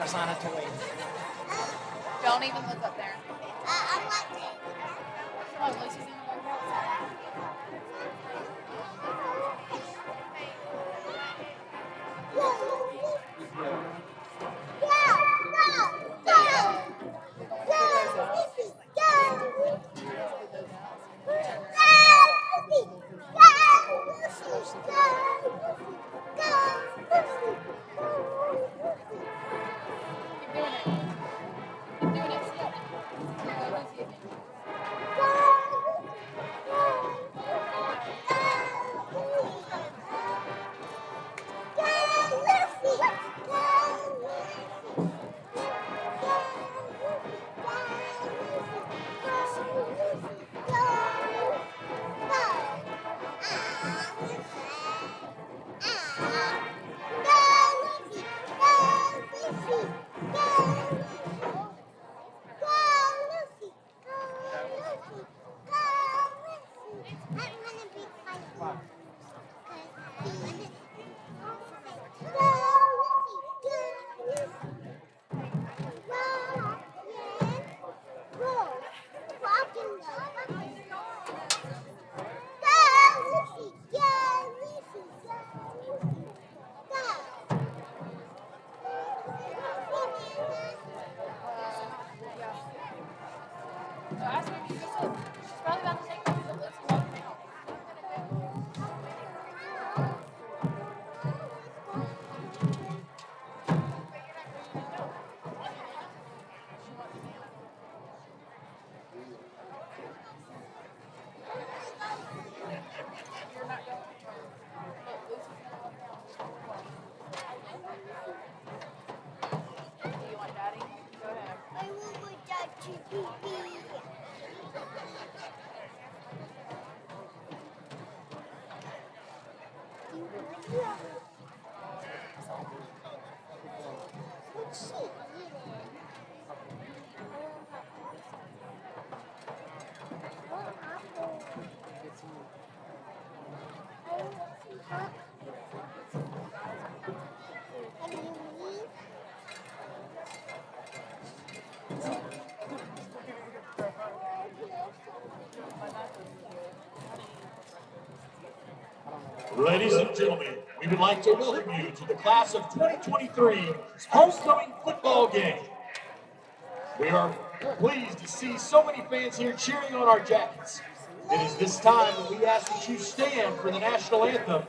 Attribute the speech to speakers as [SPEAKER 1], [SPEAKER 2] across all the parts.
[SPEAKER 1] Kasana to wait.
[SPEAKER 2] Don't even look up there.
[SPEAKER 3] I'm watching.
[SPEAKER 2] Oh, Lucy's in the
[SPEAKER 4] Ladies and gentlemen, we would like to welcome you to the class of 2023 homecoming football game. We are pleased to see so many fans here cheering on our jackets. It is this time that we ask that you stand for the national anthem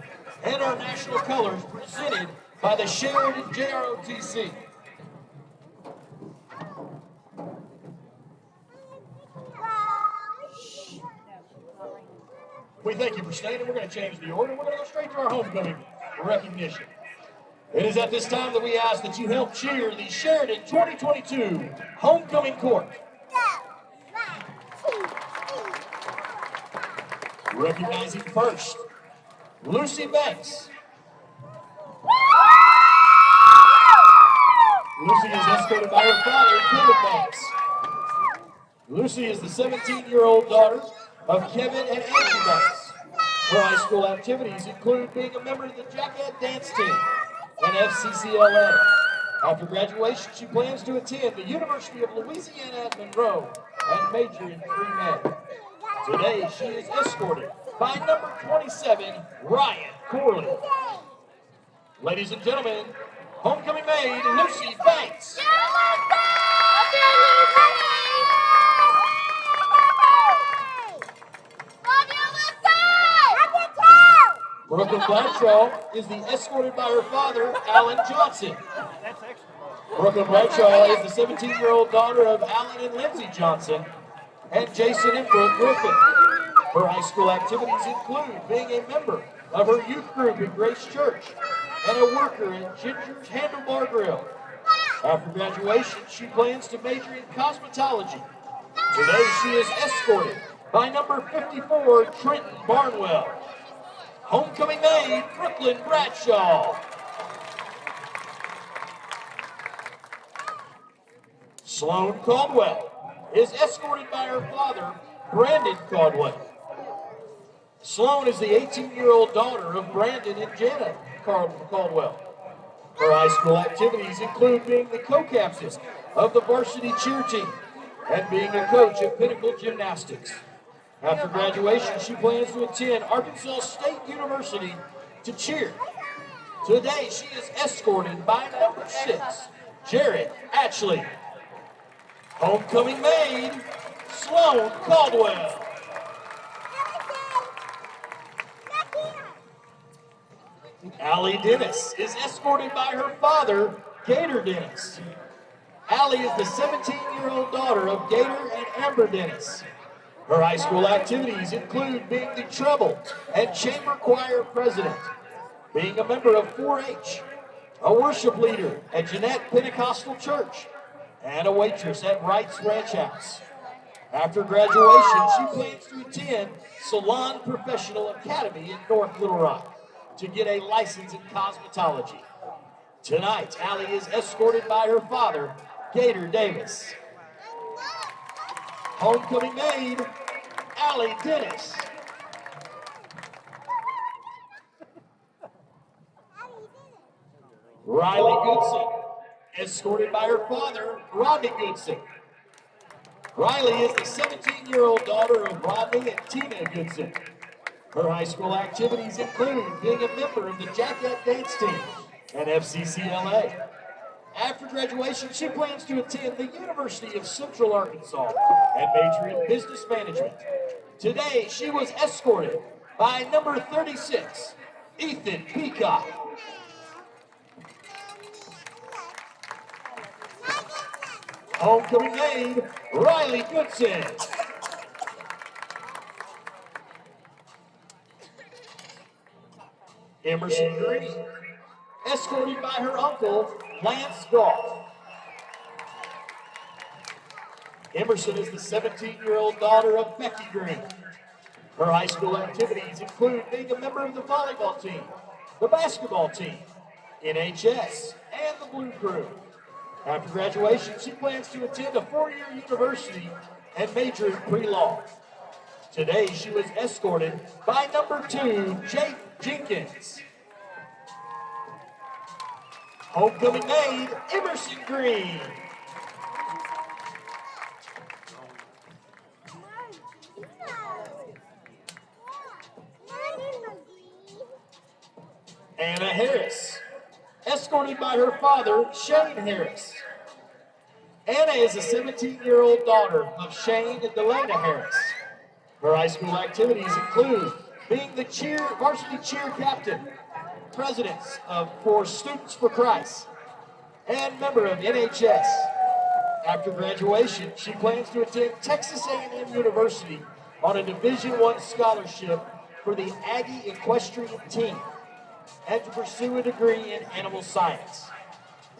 [SPEAKER 4] and our national colors presented by the Sheridan JROTC. We thank you for staying, and we're going to change the order. We're going to go straight to our homecoming recognition. It is at this time that we ask that you help cheer the Sheridan 2022 homecoming court. Recognizing first, Lucy Banks. Lucy is escorted by her father, Kevin Banks. Lucy is the 17-year-old daughter of Kevin and Angie Banks. Her high school activities include being a member of the Jacket dance team and FCCLA. After graduation, she plans to attend the University of Louisiana at Monroe and major in pre-med. Today, she is escorted by number 27, Ryan Corley. Ladies and gentlemen, homecoming maid, Lucy Banks. Brooklyn Bradshaw is escorted by her father, Alan Johnson. Brooklyn Bradshaw is the 17-year-old daughter of Alan and Lindsay Johnson and Jason and Brooke Griffin. Her high school activities include being a member of her youth group at Grace Church and a worker at Ginger's Handlebar Grill. After graduation, she plans to major in cosmetology. Today, she is escorted by number 54, Trenton Barnwell. Homecoming maid, Brooklyn Bradshaw. Sloan Caldwell is escorted by her father, Brandon Caldwell. Sloan is the 18-year-old daughter of Brandon and Janet Caldwell. Her high high school activities include being the co-captain of the varsity cheer team and being a coach at Pinnacle Gymnastics. After graduation, she plans to attend Arkansas State University to cheer. Today, she is escorted by number 6, Jared Ashley. Homecoming maid, Sloan Caldwell. Allie Dennis is escorted by her father, Gator Dennis. Allie is the 17-year-old daughter of Gator and Amber Dennis. Her high school activities include being the treble and chamber choir president, being a member of 4-H, a worship leader at Jeanette Pentecostal Church, and a waitress at Wright's Ranch House. After graduation, she plans to attend Salon Professional Academy in North Little Rock to get a license in cosmetology. Tonight, Allie is escorted by her father, Gator Davis. Homecoming maid, Allie Dennis. Riley Goodson, escorted by her father, Rodney Goodson. Riley is the 17-year-old daughter of Rodney and Tina Goodson. Her high school activities include being a member of the Jacket dance team and FCCLA. After graduation, she plans to attend the University of Central Arkansas and major in business management. Today, she was escorted by number 36, Ethan Peacock. Homecoming maid, Riley Goodson. Emerson Green, escorted by her uncle, Lance Goff. Emerson is the 17-year-old daughter of Becky Green. Her high school activities include being a member of the volleyball team, the basketball team, NHS, and the Blue Crew. After graduation, she plans to attend a 4-year university and major in pre-law. Today, she was escorted by number 2, Jake Jenkins. Homecoming maid, Emerson Green. Anna Harris, escorted by her father, Shane Harris. Anna is a 17-year-old daughter of Shane and Delana Harris. Her high school activities include being the varsity cheer captain, president for Students for Christ, and member of NHS. After graduation, she plans to attend Texas A&M University on a Division I scholarship for the Aggie equestrian team and to pursue a degree in animal science.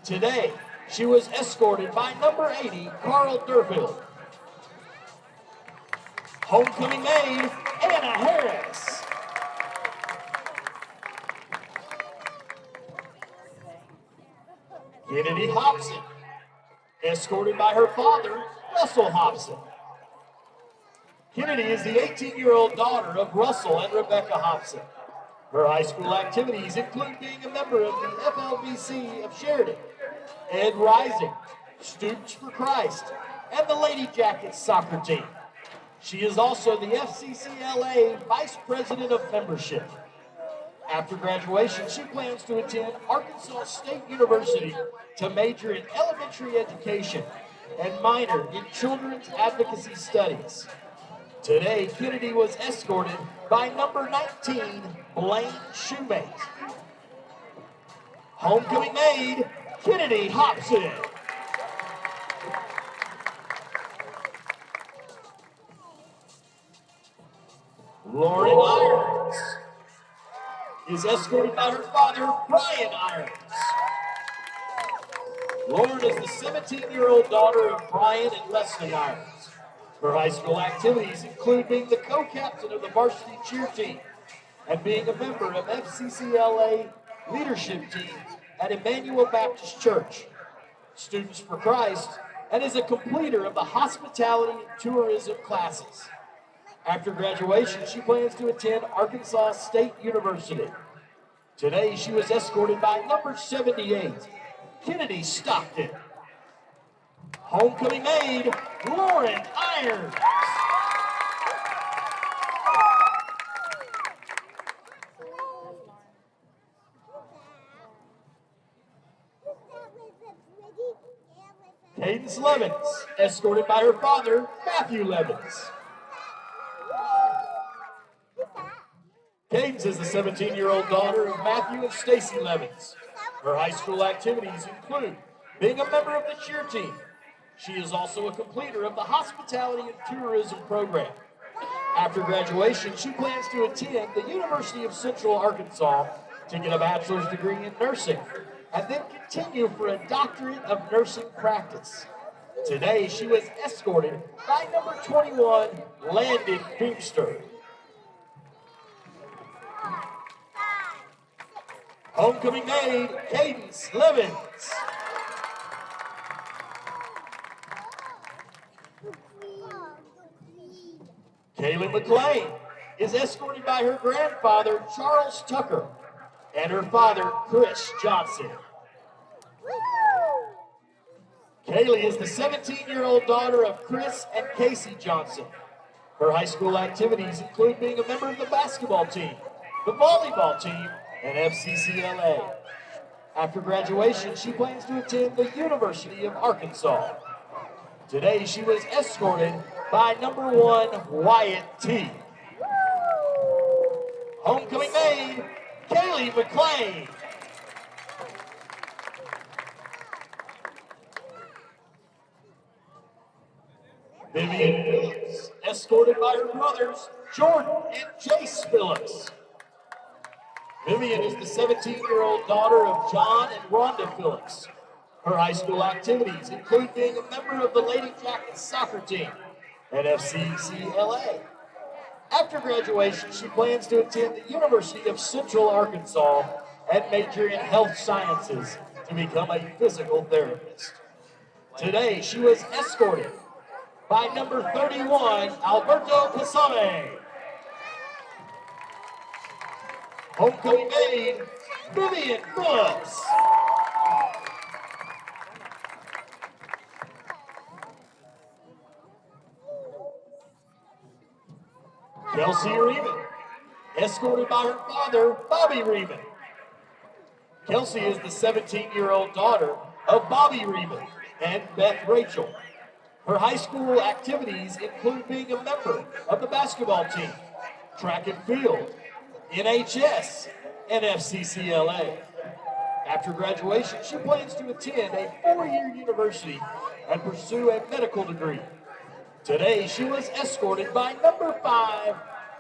[SPEAKER 4] Today, she was escorted by number 80, Carl Durfield. Homecoming maid, Anna Harris. Kennedy Hobson, escorted by her father, Russell Hobson. Kennedy is the 18-year-old daughter of Russell and Rebecca Hobson. Her high school activities include being a member of the FLVC of Sheridan, Ed Rising, Students for Christ, and the YellowJacket soccer team. She is also the FCCLA Vice President of Membership. After graduation, she plans to attend Arkansas State University to major in elementary education and minor in children's advocacy studies. Today, Kennedy was escorted by number 19, Blaine Shoemate. Homecoming maid, Kennedy Hobson. Lauren Irons is escorted by her father, Brian Irons. Lauren is the 17-year-old daughter of Brian and Leslie Irons. Her high school activities include being the co-captain of the varsity cheer team and being a member of FCCLA leadership team at Emmanuel Baptist Church, Students for Christ, and is a completer of the hospitality and tourism classes. After graduation, she plans to attend Arkansas State University. Today, she was escorted by number 78, Kennedy Stockton. Homecoming maid, Lauren Irons. Cadence Levins, escorted by her father, Matthew Levins. Cadence is the 17-year-old daughter of Matthew and Stacy Levins. Her high school activities include being a member of the cheer team. She is also a completer of the hospitality and tourism program. After graduation, she plans to attend the University of Central Arkansas to get a bachelor's degree in nursing and then continue for a doctorate of nursing practice. Today, she was escorted by number 21, Landon Feimster. Homecoming maid, Cadence Levins. Kaylee McLean is escorted by her grandfather, Charles Tucker, and her father, Chris Johnson. Kaylee is the 17-year-old daughter of Chris and Casey Johnson. Her high school activities include being a member of the basketball team, the volleyball team, and FCCLA. After graduation, she plans to attend the University of Arkansas. Today, she was escorted by number 1, Wyatt T. Homecoming maid, Kaylee McLean. Vivian Phillips, escorted by her brothers, Jordan and Jace Phillips. Vivian is the 17-year-old daughter of John and Rhonda Phillips. Her high school activities include being a member of the YellowJacket soccer team at FCCLA. After graduation, she plans to attend the University of Central Arkansas and major in health sciences to become a physical therapist. Today, she was escorted by number 31, Alberto Pisame. Homecoming maid, Vivian Phillips. Kelsey Reeman, escorted by her father, Bobby Reeman. Kelsey is the 17-year-old daughter of Bobby Reeman and Beth Rachel. Her high school activities include being a member of the basketball team, track and field, NHS, and FCCLA. After graduation, she plans to attend a 4-year university and pursue a medical degree. Today, she was escorted by number 5,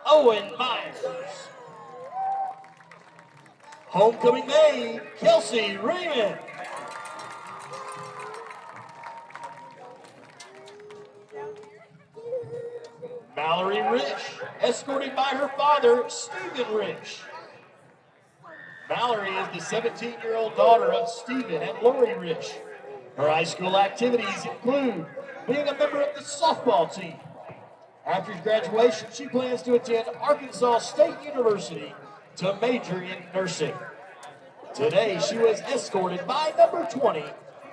[SPEAKER 4] Owen Myers. Homecoming maid, Kelsey Raymond. Mallory Rich, escorted by her father, Stephen Rich. Mallory is the 17-year-old daughter of Stephen and Lori Rich. Her high school activities include being a member of the softball team. After graduation, she plans to attend Arkansas State University to major in nursing. Today, she was escorted by number 20,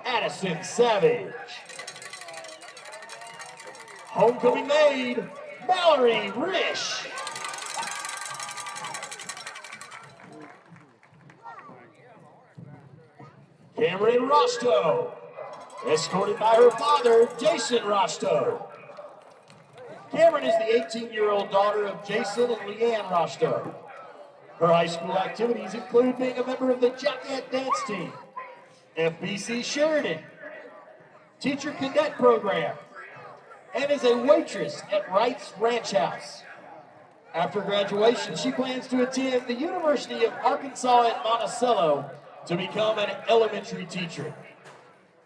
[SPEAKER 4] Addison Savage. Homecoming maid, Mallory Rish. Cameron Rostow, escorted by her father, Jason Rostow. Cameron is the 18-year-old daughter of Jason and Leanne Rostow. Her high school activities include being a member of the Jacket dance team, FBC Sheridan, teacher cadet program, and is a waitress at Wright's Ranch House. After graduation, she plans to attend the University of Arkansas at Monticello to become an elementary teacher.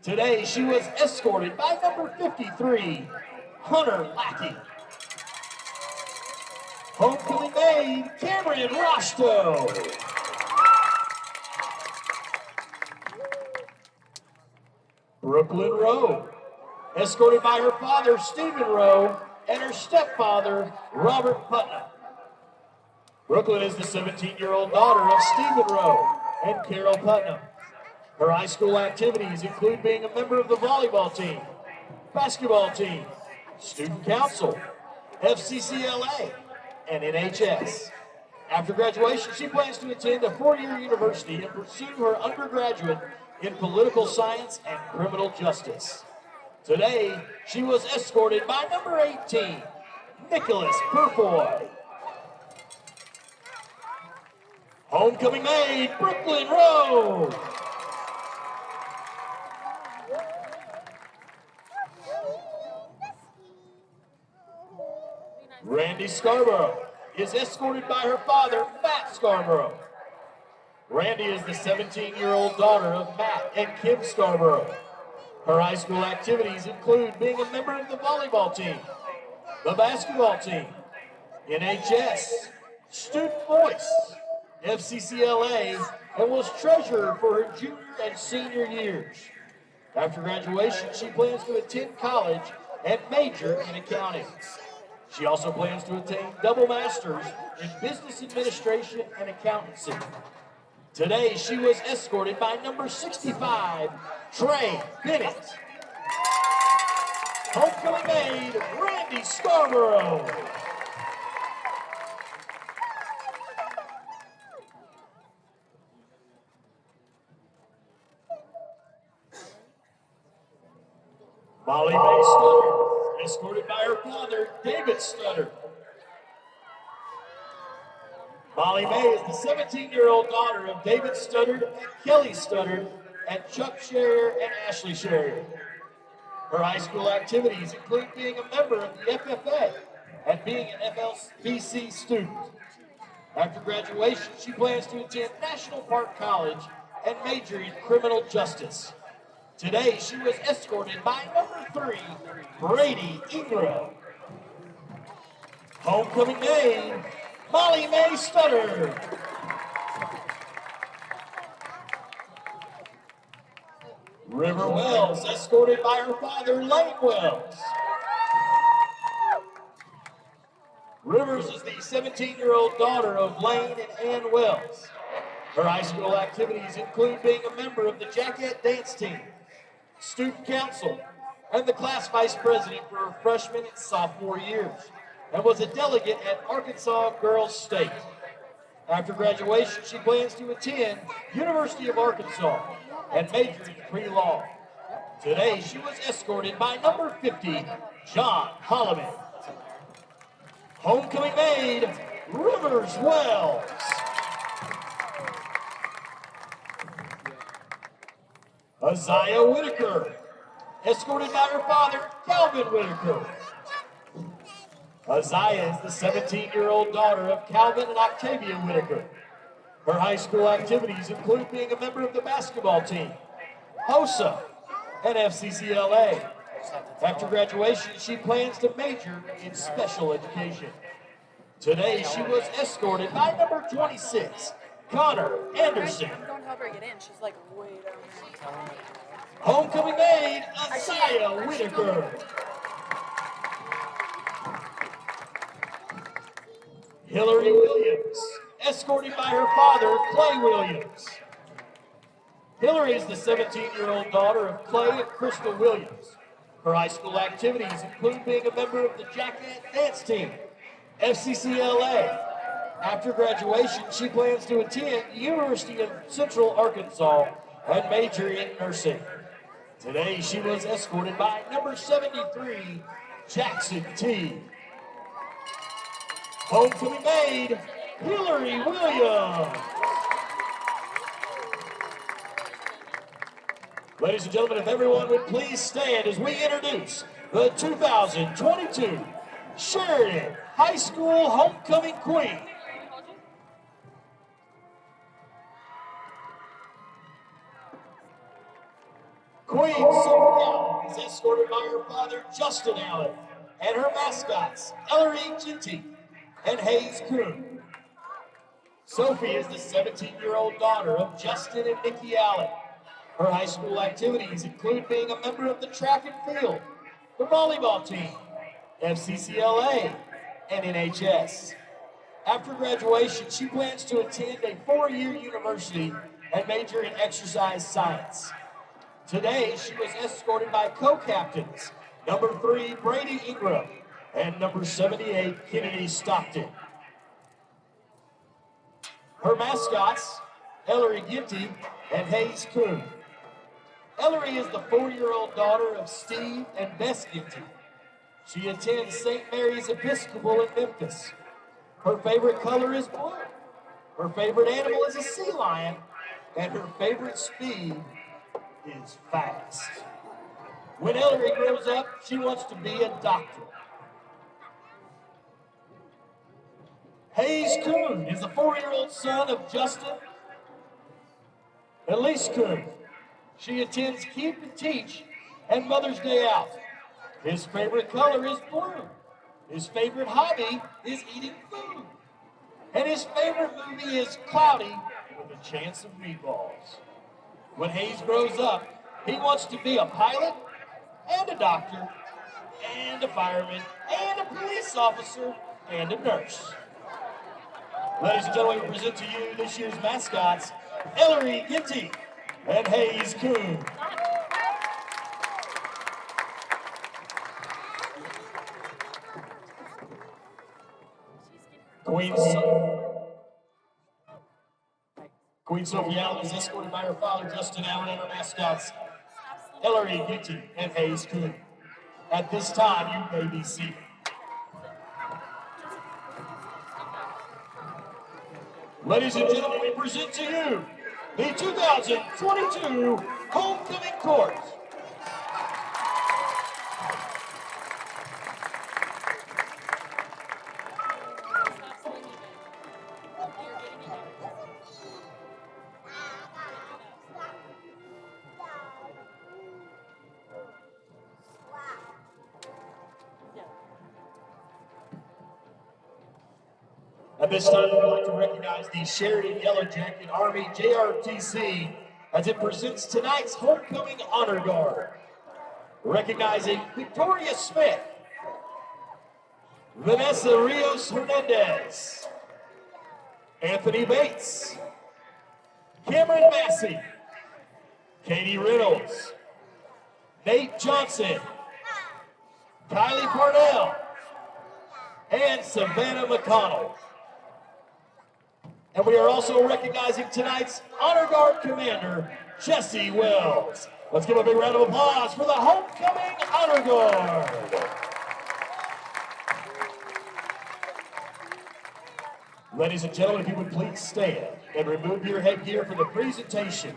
[SPEAKER 4] Today, she was escorted by number 53, Hunter Lackey. Homecoming maid, Cameron Rostow. Brooklyn Rowe, escorted by her father, Stephen Rowe, and her stepfather, Robert Putnam. Brooklyn is the 17-year-old daughter of Stephen Rowe and Carol Putnam. Her high school activities include being a member of the volleyball team, basketball team, student council, FCCLA, and NHS. After graduation, she plans to attend a four-year university and pursue her undergraduate in political science and criminal justice. Today, she was escorted by number 18, Nicholas Purfoy. Homecoming maid, Brooklyn Road. Randy Scarborough is escorted by her father, Matt Scarborough. Randy is the 17-year-old daughter of Matt and Kim Scarborough. Her high school activities include being a member of the volleyball team, the basketball team, NHS, Student Voice, FCCLA, and was treasurer for her junior and senior years. After graduation, she plans to attend college and major in accounting. She also plans to attain double masters in business administration and accountancy. Today, she was escorted by number 65, Trey Bennett. Homecoming maid, Randy Scarborough. Molly Mae Stutter, escorted by her father, David Stutter. Molly Mae is the 17-year-old daughter of David Studdard and Kelly Studdard and Chuck Sherrier and Ashley Sherrier. Her high school activities include being a member of the FFA and being an FLBC student. After graduation, she plans to attend National Park College and major in criminal justice. Today, she was escorted by number 3, Brady Ingram. Homecoming maid, Molly Mae Stutter. River Wells, escorted by her father, Lane Wells. Rivers is the 17-year-old daughter of Lane and Ann Wells. Her high school activities include being a member of the Jacket dance team, student council, and the class vice president for her freshman and sophomore years, and was a delegate at Arkansas Girls State. After graduation, she plans to attend University of Arkansas and major in pre-law. Today, she was escorted by number 50, John Holloman. Homecoming maid, Rivers Wells. Isaiah Whitaker, escorted by her father, Calvin Whitaker. Isaiah is the 17-year-old daughter of Calvin and Octavia Whitaker. Her high school activities include being a member of the basketball team, HOSA, and FCCLA. After graduation, she plans to major in special education. Today, she was escorted by number 26, Connor Anderson.
[SPEAKER 2] I'm going to help her get in. She's like way down there.
[SPEAKER 4] Homecoming maid, Isaiah Whitaker. Hillary Williams, escorted by her father, Clay Williams. Hillary is the 17-year-old daughter of Clay and Crystal Williams. Her high school activities include being a member of the Jacket dance team, FCCLA. After graduation, she plans to attend the University of Central Arkansas and major in nursing. Today, she was escorted by number 73, Jackson T. Homecoming maid, Hillary Williams. Ladies and gentlemen, if everyone would please stand as we introduce the 2022 Sheridan High School Homecoming Queen. Queen Sophie Allen is escorted by her father, Justin Allen, and her mascots, Ellery Ginty and Hayes Coon. Sophie is the 17-year-old daughter of Justin and Nikki Allen. Her high school activities include being a member of the track and field, the volleyball team, FCCLA, and NHS. After graduation, she plans to attend a 4-year university and major in exercise science. Today, she was escorted by co-captains, number 3, Brady Ingram, and number 78, Kennedy Stockton. Her mascots, Ellery Ginty and Hayes Coon. Ellery is the 4-year-old daughter of Steve and Bess Ginty. She attends St. Mary's Episcopal in Memphis. Her favorite color is blue. Her favorite animal is a sea lion, and her favorite speed is fast. When Ellery grows up, she wants to be a doctor. Hayes Coon is the 4-year-old son of Justin and Elise Coon. She attends Keep and Teach and Mother's Day Out. His favorite color is blue. His favorite hobby is eating food. And his favorite movie is Cloudy with a Chance of Meatballs. When Hayes grows up, he wants to be a pilot and a doctor and a fireman and a police officer and a nurse. Ladies and gentlemen, we present to you this year's mascots, Ellery Ginty and Hayes Coon. Queen Sophie Allen is escorted by her father, Justin Allen, and her mascots, Ellery Ginty and Hayes Coon. At this time, you may be seated. Ladies and gentlemen, we present to you the 2022 Homecoming Court. At this time, we'd like to recognize the Sheridan YellowJacket Army JROTC as it presents tonight's Homecoming Honor Guard. Recognizing Victoria Smith, Vanessa Rios Hernandez, Anthony Bates, Cameron Massey, Katie Reynolds, Nate Johnson, Kylie Parnell, and Savannah McConnell. And we are also recognizing tonight's Honor Guard Commander, Jesse Wells. Let's give a big round of applause for the Homecoming Honor Guard. Ladies and gentlemen, if you would please stand and remove your headgear for the presentation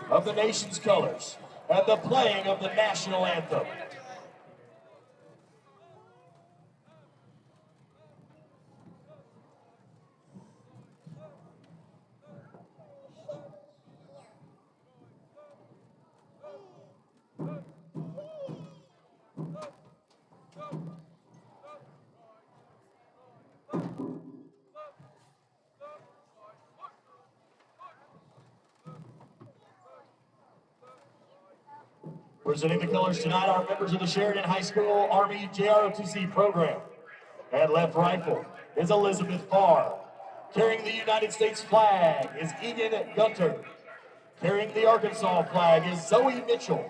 [SPEAKER 4] of the nation's colors and the playing of the national anthem. Presenting the colors tonight are members of the Sheridan High School Army JROTC program. At left rifle is Elizabeth Farr. Carrying the United States flag is Egan Gunter. Carrying the Arkansas flag is Zoe Mitchell.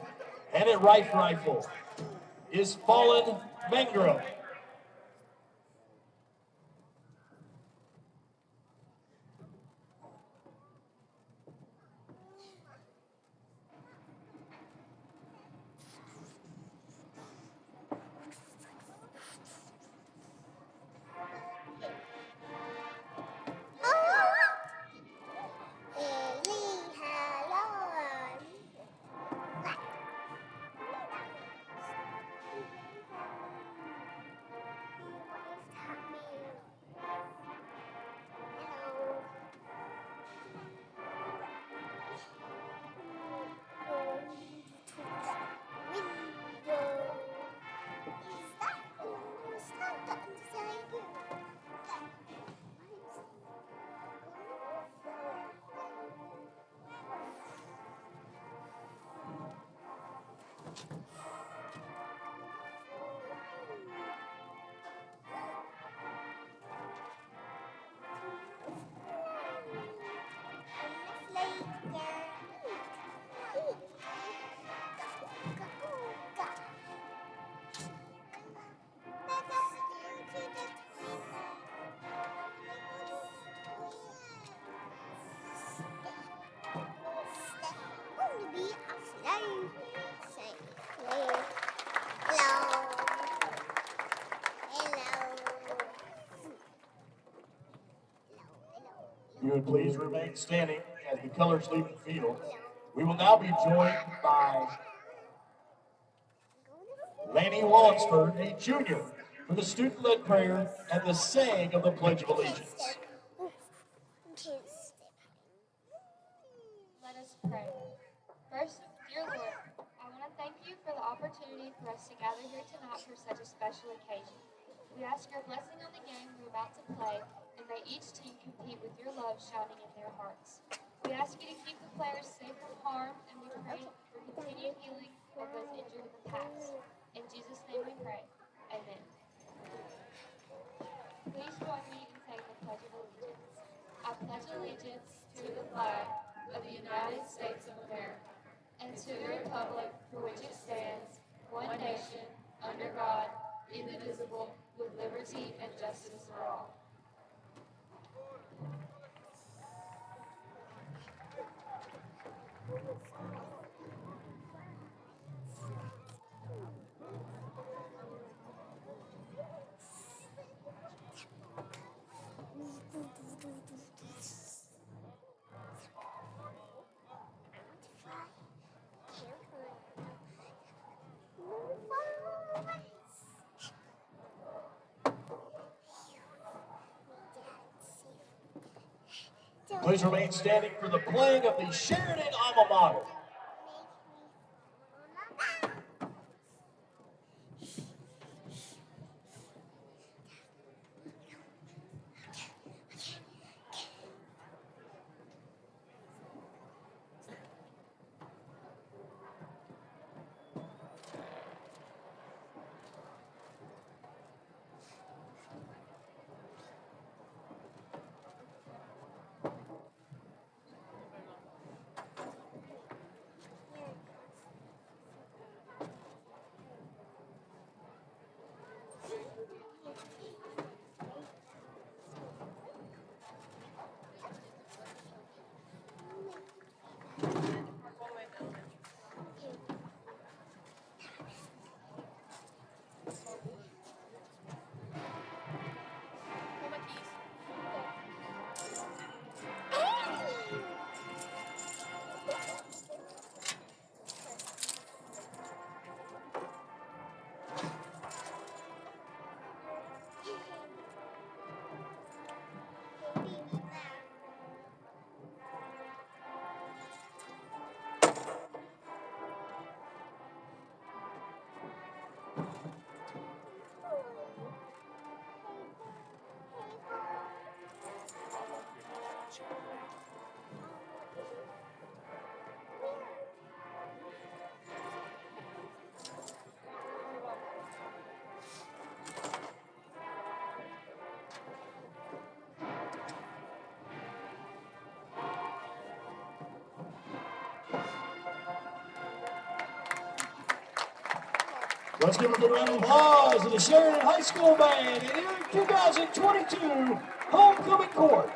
[SPEAKER 4] And at right rifle is Fallen Mangro. would please remain standing as the colors leave the field. We will now be joined by Laney Wallansford, a junior, for the student-led prayer and the saying of the Pledge of Allegiance.
[SPEAKER 1] Let us pray. First, dear Lord, I want to thank you for the opportunity for us to gather here tonight for such a special occasion. We ask your blessing on the game we're about to play, and may each team compete with your love shining in their hearts. We ask you to keep the players safe from harm, and we pray for continued healing of those injured in the past. In Jesus' name we pray. Amen. Please join me in saying the Pledge of Allegiance. I pledge allegiance to the flag of the United States of America, and to the republic for which it stands, one nation, under God, indivisible, with liberty and justice for all.
[SPEAKER 4] Please remain standing for the playing of the Sheridan alma mater. Let's give a good round of applause to the Sheridan High School band in their 2022 homecoming court.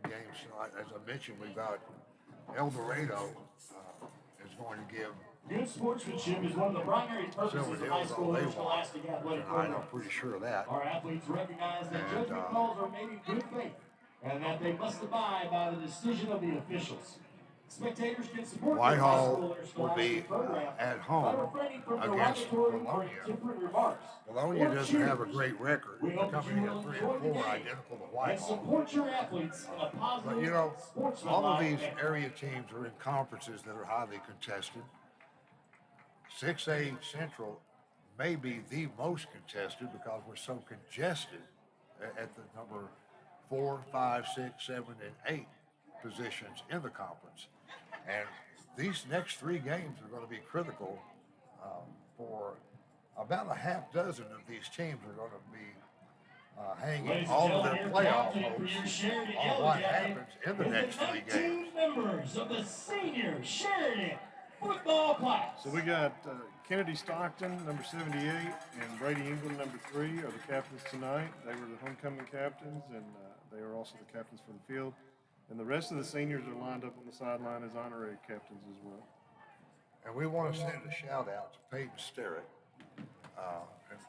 [SPEAKER 3] Games tonight. As I mentioned, we've got El Dorado is going to give
[SPEAKER 4] Good sportsmanship is one of the primary purposes of high school and scholastic athletic
[SPEAKER 3] tonight. I'm
[SPEAKER 4] programs.
[SPEAKER 3] pretty sure of that.
[SPEAKER 4] Our athletes recognize that judgment calls are made in good faith and that they must abide by the decision of the officials. Spectators can support
[SPEAKER 3] Whitehall will be at home against Bologna. Bologna doesn't have a great record. They're coming in 3-4, identical to Whitehall.
[SPEAKER 4] Support your athletes in a positive,
[SPEAKER 3] but you know, all of these area teams are in conferences that are highly contested. 6A Central may be the most contested because we're so congested at the number 4, 5, 6, 7, and 8 positions in the conference. And these next 3 games are going to be critical for about a half dozen of these teams are going to be hanging all of their playoff hopes on what happens in the next 3 games.
[SPEAKER 4] Members of the senior Sheridan football class.
[SPEAKER 5] So we got Kennedy Stockton, number 78, and Brady England, number 3, are the captains tonight. They were the homecoming captains, and they are also the captains for the field. And the rest of the seniors are lined up on the sideline as honorary captains as well.
[SPEAKER 3] And we want to send a shout out to Peyton Sterrett. And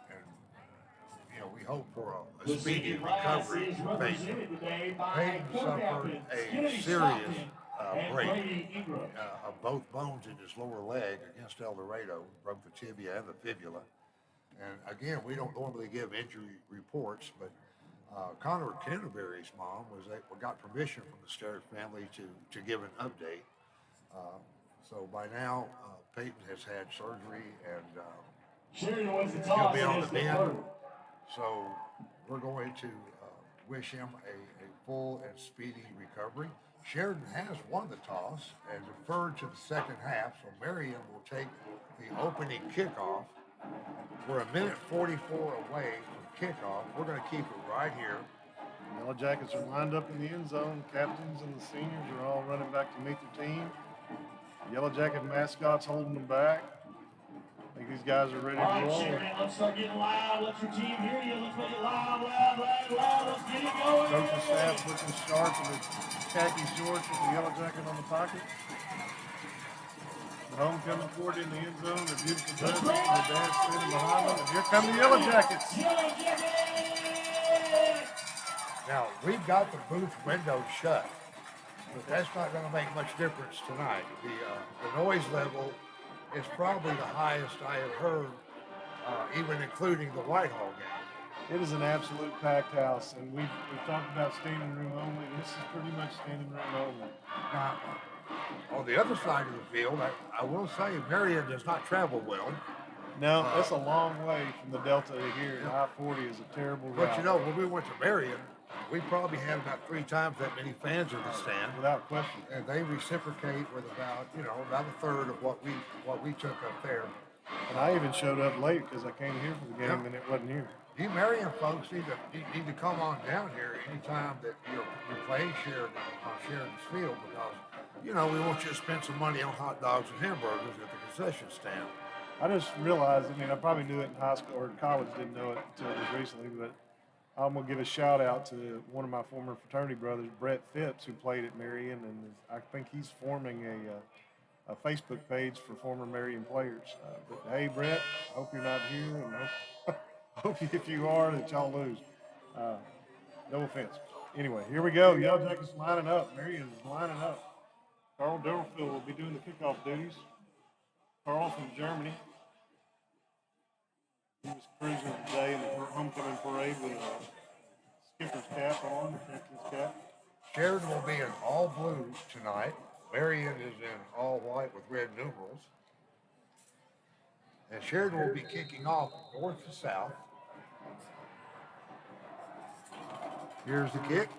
[SPEAKER 3] you know, we hope for a speedy recovery for Peyton. Peyton suffered a serious break of both bones in his lower leg against El Dorado, broke the tibia and the fibula. And again, we don't normally give injury reports, but Connor Canterbury's mom got permission from the Sterrett family to give an update. So by now, Peyton has had surgery and he'll be on the mend. So we're going to wish him a full and speedy recovery. Sheridan has won the toss and deferred to the second half, so Marion will take the opening kickoff. We're 1:44 away from kickoff. We're going to keep it right here.
[SPEAKER 5] Yellow Jackets are lined up in the end zone. Captains and the seniors are all running back to meet their team. The Yellow Jacket mascot's holding them back. I think these guys are ready to roll.
[SPEAKER 4] All right, Sheridan, let's start getting loud. Let your team hear you. Let's make it loud, loud, loud, loud. Let's get it going.
[SPEAKER 5] Coaching staff looking sharp in the khaki shorts with the Yellow Jacket on the pocket. The homecoming court in the end zone. They're beautiful dresses. Their dad's standing behind them. And here come the Yellow Jackets.
[SPEAKER 3] Now, we've got the booth window shut, but that's not going to make much difference tonight. The noise level is probably the highest I have heard, even including the Whitehall game.
[SPEAKER 5] It is an absolute packed house, and we've talked about standing room only. This is pretty much standing room only.
[SPEAKER 3] Now, on the other side of the field, I will say Marion does not travel well.
[SPEAKER 5] No, that's a long way from the Delta to here. I-40 is a terrible route.
[SPEAKER 3] But you know, when we went to Marion, we probably had about 3 times that many fans in the stand.
[SPEAKER 5] Without question.
[SPEAKER 3] And they reciprocate with about a third of what we took up there.
[SPEAKER 5] And I even showed up late because I came here for the game and it wasn't here.
[SPEAKER 3] You Marion folks need to come on down here anytime that you're playing Sheridan on Sheridan's field, because we want you to spend some money on hot dogs and hamburgers at the concession stand.
[SPEAKER 5] I just realized, I probably knew it in high school or college, didn't know it until just recently, but I'm going to give a shout out to one of my former fraternity brothers, Brett Phipps, who played at Marion, and I think he's forming a Facebook page for former Marion players. But hey, Brett, I hope you're not here, and hope if you are, that y'all lose. No offense. Anyway, here we go. Yellow Jackets lining up. Marion is lining up. Carl Durfield will be doing the kickoff duties. Carl from Germany. He was cruising today in the homecoming parade with a skipper's cap on, the captain's cap.
[SPEAKER 3] Sheridan will be in all blue tonight. Marion is in all white with red numerals. And Sheridan will be kicking off north to south. Here's the kick.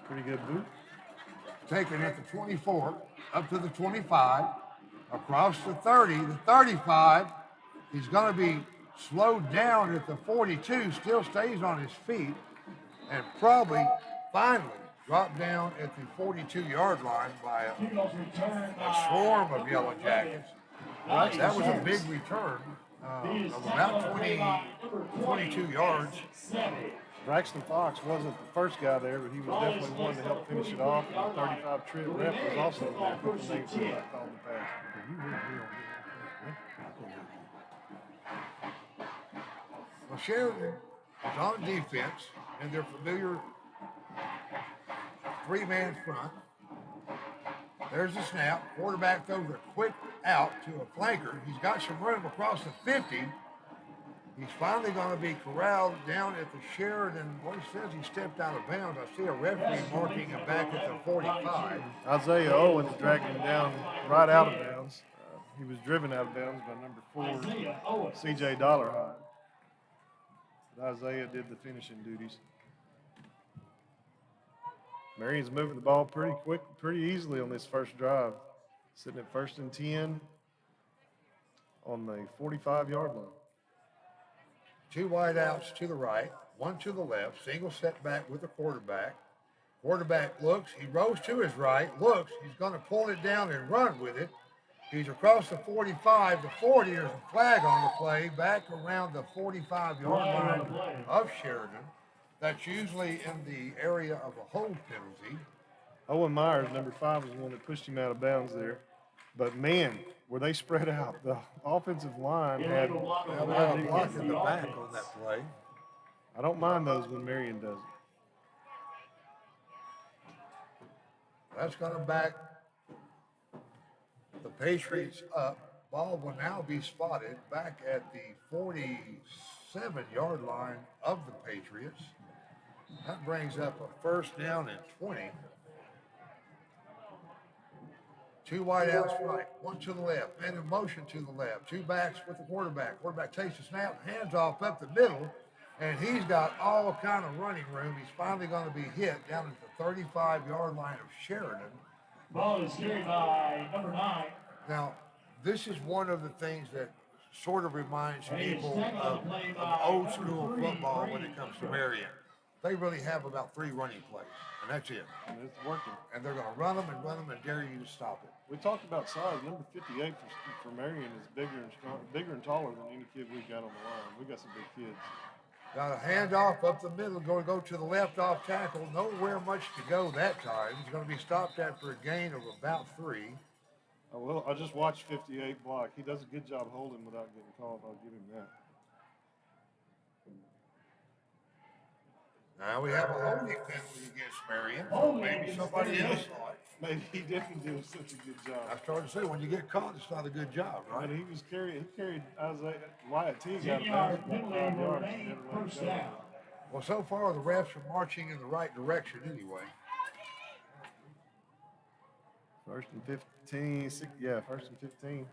[SPEAKER 5] Pretty good boot.
[SPEAKER 3] Taken at the 24, up to the 25, across the 30, the 35. He's going to be slowed down at the 42, still stays on his feet, and probably finally dropped down at the 42-yard line by a swarm of Yellow Jackets. That was a big return of about 22 yards.
[SPEAKER 5] Braxton Fox wasn't the first guy there, but he was definitely one to help finish it off. And the 35 trip rep was also there. Put the name to that called the pass.
[SPEAKER 3] Well, Sheridan is on defense, and their familiar 3-man front. There's the snap. Quarterback throws a quick out to a flanker. He's got some room across the 50. He's finally going to be corralled down at the Sheridan. Well, he says he stepped out of bounds. I see a referee marking him back at the 45.
[SPEAKER 5] Isaiah Owens dragged him down right out of bounds. He was driven out of bounds by number 4, C.J. Dollarhide. But Isaiah did the finishing duties. Marion's moving the ball pretty easily on this first drive. Sitting at 1st and 10 on the 45-yard line.
[SPEAKER 3] 2 wideouts to the right, 1 to the left, single setback with the quarterback. Quarterback looks, he rolls to his right, looks, he's going to pull it down and run with it. He's across the 45, the 40, there's a flag on the play, back around the 45-yard line of Sheridan. That's usually in the area of a hold penalty.
[SPEAKER 5] Owen Myers, number 5, was the one that pushed him out of bounds there. But man, were they spread out. The offensive line had
[SPEAKER 3] a block in the back on that play.
[SPEAKER 5] I don't mind those when Marion does it.
[SPEAKER 3] That's going to back the Patriots up. Ball will now be spotted back at the 47-yard line of the Patriots. That brings up a first down and 20. 2 wideouts right, 1 to the left, man in motion to the left. 2 backs with the quarterback. Quarterback takes the snap, hands off up the middle, and he's got all kind of running room. He's finally going to be hit down at the 35-yard line of Sheridan.
[SPEAKER 4] Ball is carried by number 9.
[SPEAKER 3] Now, this is one of the things that sort of reminds people of old school football when it comes to Marion. They really have about 3 running plays, and that's it.
[SPEAKER 5] And it's working.
[SPEAKER 3] And they're going to run them and dare you to stop it.
[SPEAKER 5] We talked about size. Number 58 for Marion is bigger and taller than any kid we've got on the line. We got some big kids.
[SPEAKER 3] Got a handoff up the middle, going to go to the left off tackle. Nowhere much to go that time. He's going to be stopped after a gain of about 3.
[SPEAKER 5] I just watched 58 block. He does a good job holding without getting called. I'll give him that.
[SPEAKER 3] Now we have a holding penalty against Marion. Maybe somebody else saw it.
[SPEAKER 5] Maybe he didn't do such a good job.
[SPEAKER 3] I started to say, when you get caught, it's not a good job, right?
[SPEAKER 5] But he carried Isaiah Wyatt Teague out of bounds about 5 yards.
[SPEAKER 3] Well, so far the refs are marching in the right direction anyway.
[SPEAKER 5] First and 15, first and 15.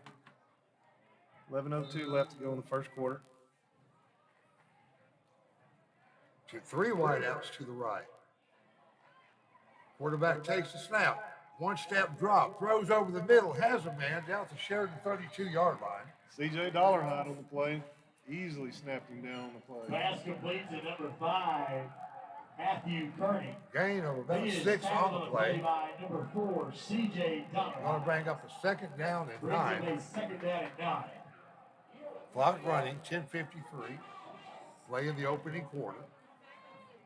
[SPEAKER 5] 11:02 left to go in the first quarter.
[SPEAKER 3] 3 wideouts to the right. Quarterback takes the snap. 1-step drop, throws over the middle, has a man down to Sheridan 32-yard line.
[SPEAKER 5] C.J. Dollarhide on the play, easily snapped him down on the play.
[SPEAKER 4] Pass complete to number 5, Matthew Kearney.
[SPEAKER 3] Gain of about 6 on the play.
[SPEAKER 4] By number 4, C.J. Dollarhide.
[SPEAKER 3] Going to bring up a second down and 9.
[SPEAKER 4] Second down and 9.
[SPEAKER 3] Clock running, 10:53. Play in the opening quarter.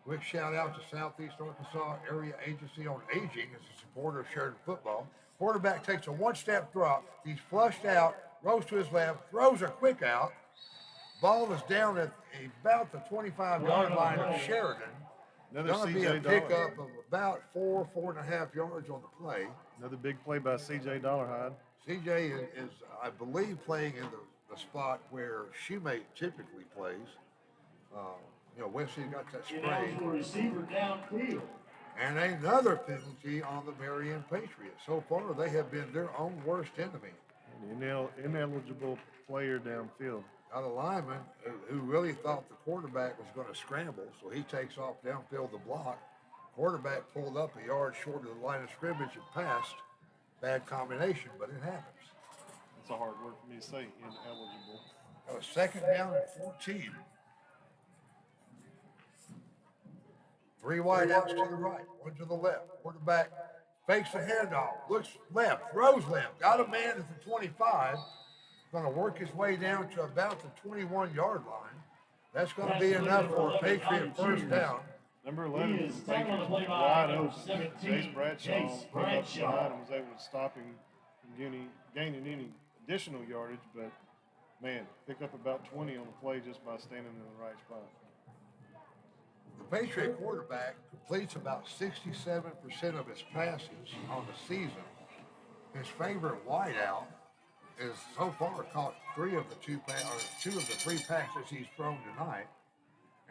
[SPEAKER 3] Quick shout out to Southeast Arkansas Area Agency on Aging as a supporter of Sheridan football. Quarterback takes a 1-step drop. He's flushed out, rolls to his left, throws a quick out. Ball is down at about the 25-yard line of Sheridan. Going to be a pickup of about 4.5 yards on the play.
[SPEAKER 5] Another big play by C.J. Dollarhide.
[SPEAKER 3] C.J. is, I believe, playing in the spot where Shoemate typically plays. Wesley's got that sprain.
[SPEAKER 4] Receiver downfield.
[SPEAKER 3] And another penalty on the Marion Patriots. So far, they have been their own worst enemy.
[SPEAKER 5] Ineligible player downfield.
[SPEAKER 3] Got a lineman who really thought the quarterback was going to scramble, so he takes off downfield the block. Quarterback pulled up a yard short of the line of scrimmage and passed. Bad combination, but it happens.
[SPEAKER 5] That's a hard word for me to say, ineligible.
[SPEAKER 3] Got a second down and 14. 3 wideouts to the right, 1 to the left. Quarterback fakes the handoff, looks left, throws left, got a man at the 25. Going to work his way down to about the 21-yard line. That's going to be enough for a Patriot first down.
[SPEAKER 5] Number 11 is the Patriots wide open. Chase Bradshaw pulled up behind and was able to stop him from gaining any additional yardage, but man, pick up about 20 on the play just by standing in the right spot.
[SPEAKER 3] The Patriot quarterback completes about 67% of his passes on the season. His favorite wideout is so far caught 2 of the 3 passes he's thrown tonight,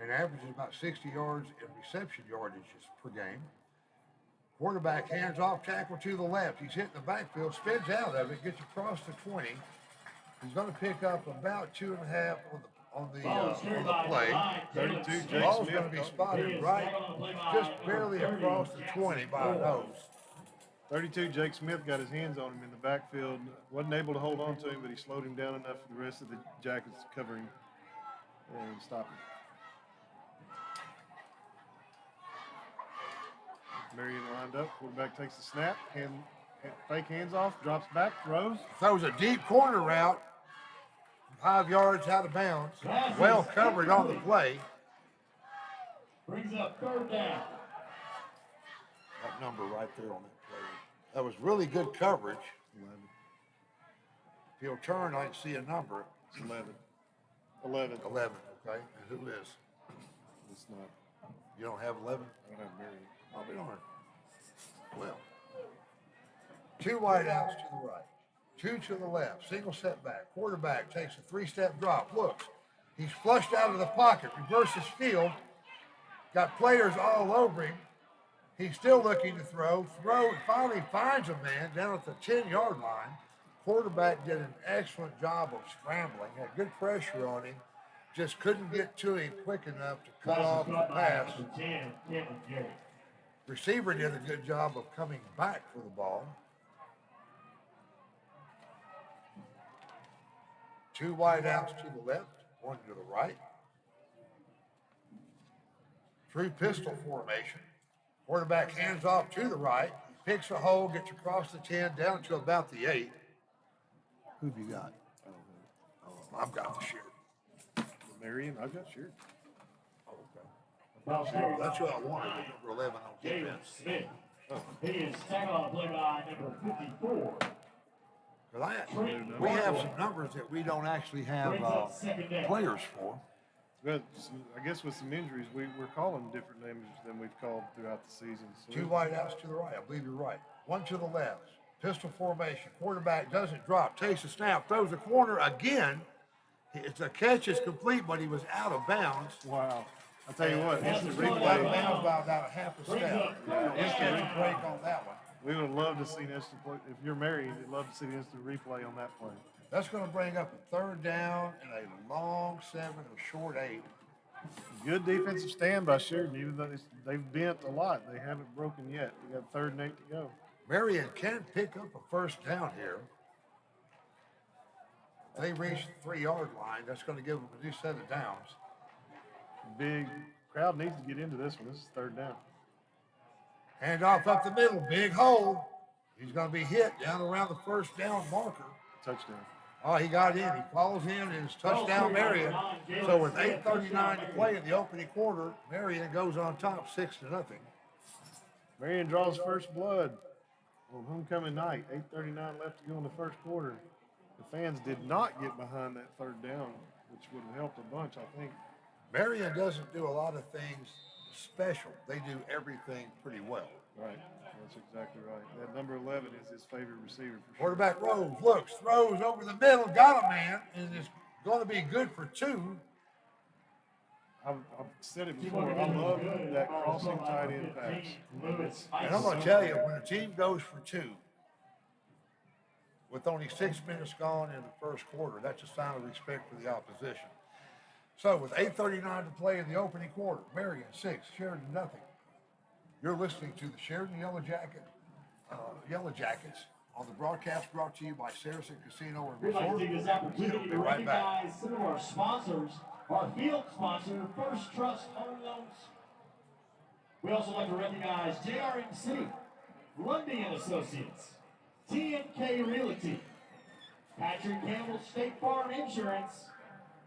[SPEAKER 3] and averages about 60 yards in reception yardages per game. Quarterback hands off, tackle to the left. He's hitting the backfield, spins out of it, gets across the 20. He's going to pick up about 2.5 on the play.
[SPEAKER 5] 32, Jake
[SPEAKER 3] Ball's
[SPEAKER 5] Smith.
[SPEAKER 3] going to be spotted right just barely across the 20 by a nose.
[SPEAKER 5] 32, Jake Smith got his hands on him in the backfield. Wasn't able to hold on to him, but he slowed him down enough for the rest of the Jackets to cover him and stop him. Marion lined up. Quarterback takes the snap, fake hands off, drops back, throws.
[SPEAKER 3] Throws a deep corner route, 5 yards out of bounds. Well covered on the play.
[SPEAKER 4] Brings up third down.
[SPEAKER 3] That number right there on that play. That was really good coverage.
[SPEAKER 5] 11.
[SPEAKER 3] If you'll turn, I can see a number.
[SPEAKER 5] It's 11. 11.
[SPEAKER 3] 11, okay. And who is?
[SPEAKER 5] It's not.
[SPEAKER 3] You don't have 11?
[SPEAKER 5] I don't have Marion.
[SPEAKER 3] I'll be darned. Well, 2 wide outs to the right, 2 to the left, single setback. Quarterback takes a 3-step drop, looks. He's flushed out of the pocket, reverses field, got players all over him. He's still looking to throw, finally finds a man down at the 10-yard line. Quarterback did an excellent job of scrambling, had good pressure on him, just couldn't get to him quick enough to cut off the pass. Receiver did a good job of coming back for the ball. 2 wide outs to the left, 1 to the right. True pistol formation. Quarterback hands off to the right, picks a hole, gets across the 10, down to about the 8. Who've you got?
[SPEAKER 5] I don't know.
[SPEAKER 3] Oh, I've got the shirt.
[SPEAKER 5] Marion, I've got sure.
[SPEAKER 3] Oh, okay. That's what I wanted, number 11 on defense.
[SPEAKER 4] Smith. He is tackled on the play by number 54.
[SPEAKER 3] We have some numbers that we don't actually have players for.
[SPEAKER 5] But I guess with some injuries, we're calling different names than we've called throughout the season. So
[SPEAKER 3] 2 wide outs to the right. I believe you're right. 1 to the left. Pistol formation. Quarterback doesn't drop. Takes a snap. Throws a corner again. The catch is complete, but he was out of bounds.
[SPEAKER 5] wow. I'll tell you what, instant
[SPEAKER 3] Out of
[SPEAKER 5] replay.
[SPEAKER 3] bounds by about a half a step. Instant break on that one.
[SPEAKER 5] We would love to see an instant play. If you're married, you'd love to see the instant replay on that play.
[SPEAKER 3] That's going to bring up a 3rd down and a long 7 or short 8.
[SPEAKER 5] Good defensive stand by Sheridan, even though they've bent a lot. They haven't broken yet. We got 3rd and 8 to go.
[SPEAKER 3] Marion can pick up a 1st down here. They reach the 3-yard line. That's going to give them a new set of downs.
[SPEAKER 5] Big crowd needs to get into this one. This is 3rd down.
[SPEAKER 3] Hand off up the middle, big hole. He's going to be hit down around the 1st down marker.
[SPEAKER 5] Touchdown.
[SPEAKER 3] Oh, he got in. He falls in and it's touchdown Marion. So with 8:39 to play in the opening quarter, Marion goes on top 6-0.
[SPEAKER 5] Marion draws first blood on homecoming night. 8:39 left to go in the 1st quarter. The fans did not get behind that 3rd down, which would have helped a bunch, I think.
[SPEAKER 3] Marion doesn't do a lot of things special. They do everything pretty well.
[SPEAKER 5] Right. That's exactly right. That number 11 is his favorite receiver for sure.
[SPEAKER 3] Quarterback rolls, looks, throws over the middle, got a man, and it's going to be good for 2.
[SPEAKER 5] I've said it before. I love that crossing tight end pass.
[SPEAKER 3] And I'm going to tell you, when a team goes for 2, with only 6 minutes gone in the 1st quarter, that's a sign of respect for the opposition. So with 8:39 to play in the opening quarter, Marion 6, Sheridan nothing. You're listening to the Sheridan YellowJackets on the broadcast brought to you by Saracen Casino and
[SPEAKER 4] We'd like
[SPEAKER 3] Resort.
[SPEAKER 4] to take this opportunity
[SPEAKER 3] We'll be
[SPEAKER 4] to
[SPEAKER 3] right back.
[SPEAKER 4] recognize some of our sponsors. Our field sponsor, First Trust Home Loans. We also like to recognize JRMC, Lundy and Associates, TNK Realty, Patrick Campbell State Farm Insurance,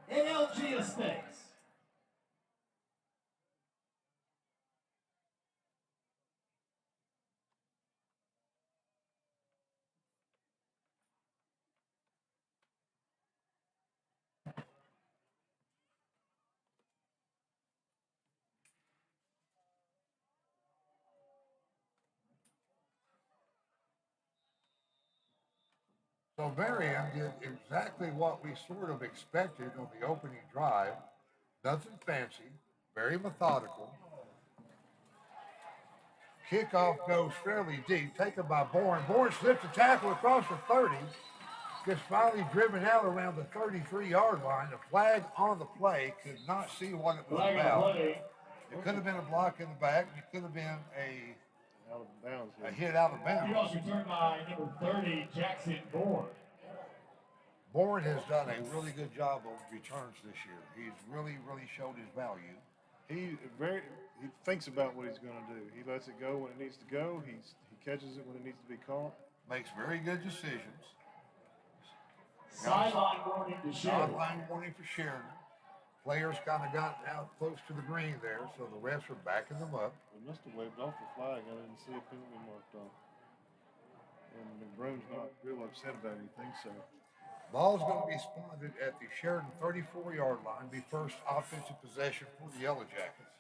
[SPEAKER 4] and LG Estates.
[SPEAKER 3] So Marion did exactly what we sort of expected on the opening drive. Nothing fancy, very methodical. Kickoff goes fairly deep, taken by Bourne. Bourne slips a tackle across the 30. Gets finally driven out around the 33-yard line. The flag on the play, could not see what it was about. It could have been a block in the back. It could have been
[SPEAKER 5] Out of bounds.
[SPEAKER 3] a hit out of
[SPEAKER 4] He
[SPEAKER 3] bounds.
[SPEAKER 4] was returned by number 30, Jackson Bourne.
[SPEAKER 3] Bourne has done a really good job of returns this year. He's really showed his value.
[SPEAKER 5] he thinks about what he's going to do. He lets it go when it needs to go. He catches it when it needs to be caught.
[SPEAKER 3] Makes very good decisions.
[SPEAKER 4] Sideline warning to Sheridan.
[SPEAKER 3] Sideline warning for Sheridan. Players kind of got out close to the green there, so the refs are backing them up.
[SPEAKER 5] They must have waved off the flag. I didn't see a penalty marked off. And McBroom's not real upset about anything, so.
[SPEAKER 3] Ball's going to be spotted at the Sheridan 34-yard line, be first offensive possession for the YellowJackets.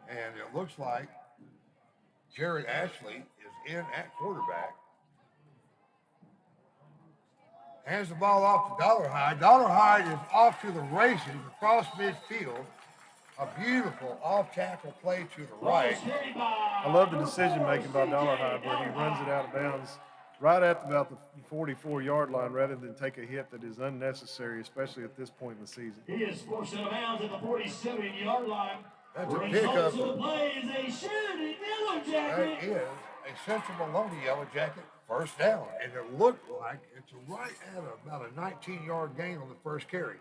[SPEAKER 3] And it looks like Jared Ashley is in at quarterback. Hands the ball off to Dollarhide. Dollarhide is off to the races across midfield. A beautiful off-tackle play to the right.
[SPEAKER 5] I love the decision making by Dollarhide where he runs it out of bounds right at about the 44-yard line rather than take a hit that is unnecessary, especially at this point in the season.
[SPEAKER 4] He is forced out of bounds at the 47-yard line.
[SPEAKER 3] That's a pickup.
[SPEAKER 4] To the play is a Sheridan
[SPEAKER 3] That
[SPEAKER 4] YellowJacket.
[SPEAKER 3] is a Central Maloney YellowJacket first down. And it looked like it's right at about a 19-yard gain on the first carry.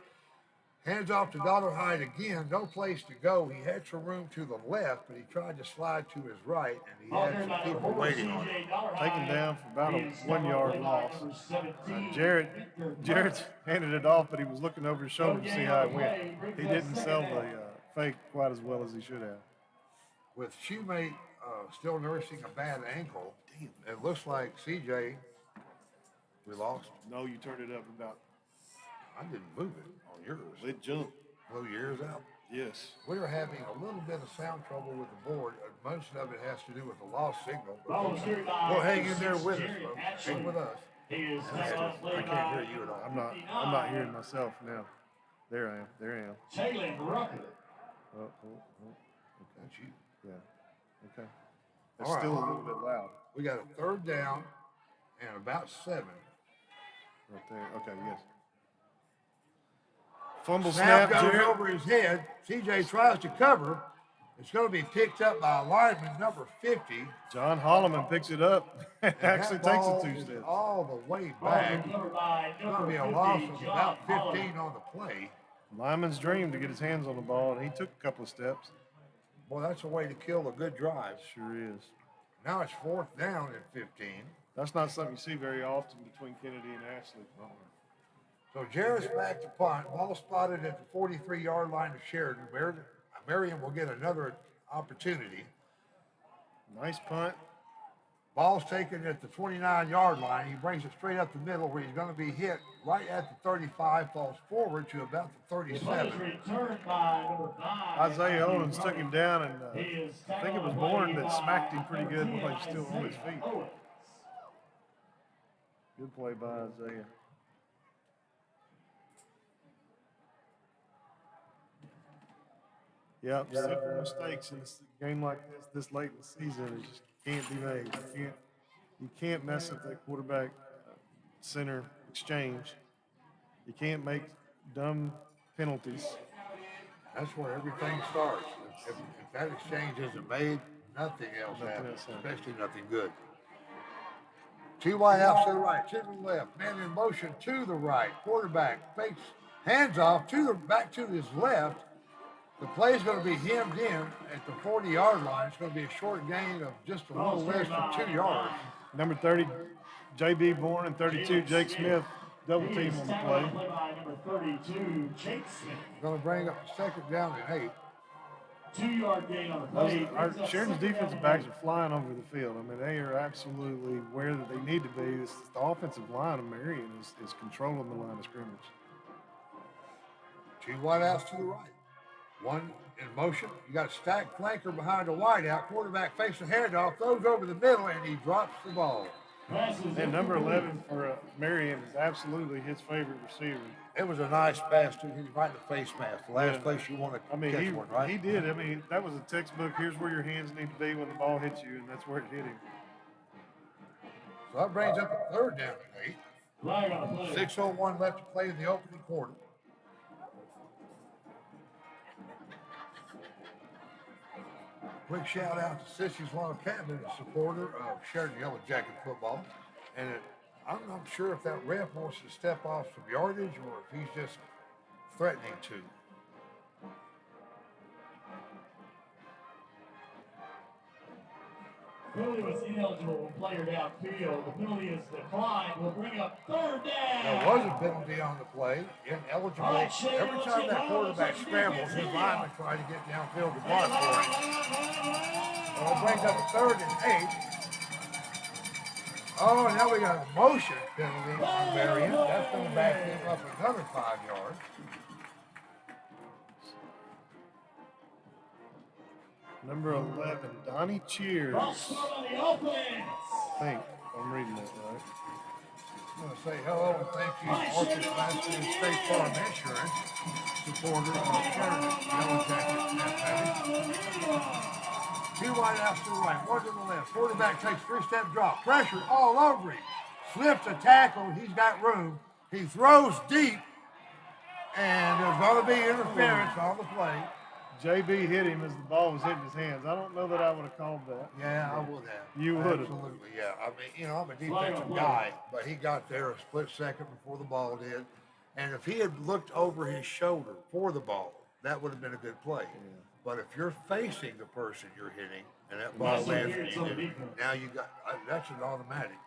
[SPEAKER 3] Hands off to Dollarhide again. No place to go. He had some room to the left, but he tried to slide to his right, and he had some people waiting on him.
[SPEAKER 5] Taken down for about a 1-yard loss. Jared's handed it off, but he was looking over his shoulder to see how it went. He didn't sell the fake quite as well as he should have.
[SPEAKER 3] With Shoemate still nursing a bad ankle, it looks like CJ, we lost.
[SPEAKER 5] No, you turned it up about.
[SPEAKER 3] I didn't move it on yours.
[SPEAKER 5] It jumped.
[SPEAKER 3] Blew yours out.
[SPEAKER 5] Yes.
[SPEAKER 3] We're having a little bit of sound trouble with the board. Most of it has to do with the lost signal. We'll hang in there with us, folks. Hang with us.
[SPEAKER 4] He is
[SPEAKER 3] I can't hear you at all.
[SPEAKER 5] I'm not hearing myself now. There I am. There I am.
[SPEAKER 4] Taylor Rucker.
[SPEAKER 5] Oh.
[SPEAKER 3] That's you.
[SPEAKER 5] Yeah. Okay. It's
[SPEAKER 3] All right.
[SPEAKER 5] still a little bit loud.
[SPEAKER 3] We got a third down and about 7.
[SPEAKER 5] Right there. Okay, yes. Fumble
[SPEAKER 3] Snap
[SPEAKER 5] snap,
[SPEAKER 3] goes
[SPEAKER 5] Jared.
[SPEAKER 3] over his head. CJ tries to cover. It's going to be picked up by lineman number 50.
[SPEAKER 5] John Holloman picks it up. Actually
[SPEAKER 3] That
[SPEAKER 5] takes
[SPEAKER 3] ball
[SPEAKER 5] it 2
[SPEAKER 3] is
[SPEAKER 5] steps.
[SPEAKER 3] all the way back. It's going to be a loss of about 15 on the play.
[SPEAKER 5] Lyman's dream to get his hands on the ball, and he took a couple of steps.
[SPEAKER 3] Boy, that's a way to kill a good drive.
[SPEAKER 5] Sure is.
[SPEAKER 3] Now it's 4th down and 15.
[SPEAKER 5] That's not something you see very often between Kennedy and Ashley.
[SPEAKER 3] So Jarrett's back to punt. Ball spotted at the 43-yard line of Sheridan. Marion will get another opportunity.
[SPEAKER 5] Nice punt.
[SPEAKER 3] Ball's taken at the 29-yard line. He brings it straight up the middle where he's going to be hit right at the 35, falls forward to about the 37.
[SPEAKER 4] Returned by number 9.
[SPEAKER 5] Isaiah Owens took him down, and I think it was Bourne that smacked him pretty good while he's still on his feet. Good play by Isaiah. Yep, simple mistakes in a game like this late in the season, it just can't be made. You can't mess up that quarterback center exchange. You can't make dumb penalties.
[SPEAKER 3] That's where everything starts. If that exchange isn't made, nothing else happens, especially nothing good. 2 wide outs to the right, 2 to the left, man in motion to the right, quarterback fakes, hands off back to his left. The play is going to be hemmed in at the 40-yard line. It's going to be a short gain of just a little less than 2 yards.
[SPEAKER 5] Number 30, J.B. Bourne, and 32, Jake Smith, double team on the play.
[SPEAKER 4] Number 32, Jake Smith.
[SPEAKER 3] Going to bring up the 2nd down and 8.
[SPEAKER 4] 2-yard gain on the play.
[SPEAKER 5] Our Sheridan's defensive backs are flying over the field. I mean, they are absolutely where they need to be. The offensive line of Marion is controlling the line of scrimmage.
[SPEAKER 3] 2 wide outs to the right. 1 in motion. You got a stacked flanker behind a wide out. Quarterback fakes the handoff, throws over the middle, and he drops the ball.
[SPEAKER 5] And number 11 for Marion is absolutely his favorite receiver.
[SPEAKER 3] It was a nice pass to him right in the face mask. The last place you want to catch one, right?
[SPEAKER 5] He did. I mean, that was a textbook. Here's where your hands need to be when the ball hits you, and that's where it hit him.
[SPEAKER 3] So that brings up a 3rd down and 8. 6:01 left to play in the opening quarter. Quick shout out to Sissy's Log Cabin, a supporter of Sheridan YellowJacket football. And I'm not sure if that ref wants to step off some yardage or if he's just threatening to.
[SPEAKER 4] Penalty was ineligible when player downfield. The penalty is declined. Will bring up third down.
[SPEAKER 3] There was a penalty on the play, ineligible. Every time that quarterback scrambles, his lineman tries to get downfield to block for him. Well, it brings up a 3rd and 8. Oh, now we got a motion penalty on Marion. That's going to back him up another 5 yards.
[SPEAKER 5] Number 11, Donnie Cheers.
[SPEAKER 4] Ball start on the offense.
[SPEAKER 5] I think I'm reading that right.
[SPEAKER 3] I'm going to say hello and thank you to Orchard Master and State Farm Insurance, supporters of Sheridan YellowJacket. 2 wide outs to the right, 1 to the left. Quarterback takes 3-step drop. Pressure all over him. Slips a tackle. He's got room. He throws deep. And there's going to be interference on the play.
[SPEAKER 5] JB hit him as the ball was hitting his hands. I don't know that I would have called that.
[SPEAKER 3] Yeah, I would have.
[SPEAKER 5] You would have.
[SPEAKER 3] Absolutely, yeah. I mean, you know, I'm a defensive guy, but he got there a split second before the ball did. And if he had looked over his shoulder for the ball, that would have been a good play. Yeah. But if you're facing the person you're hitting and that ball lands, now you got, that's an automatic.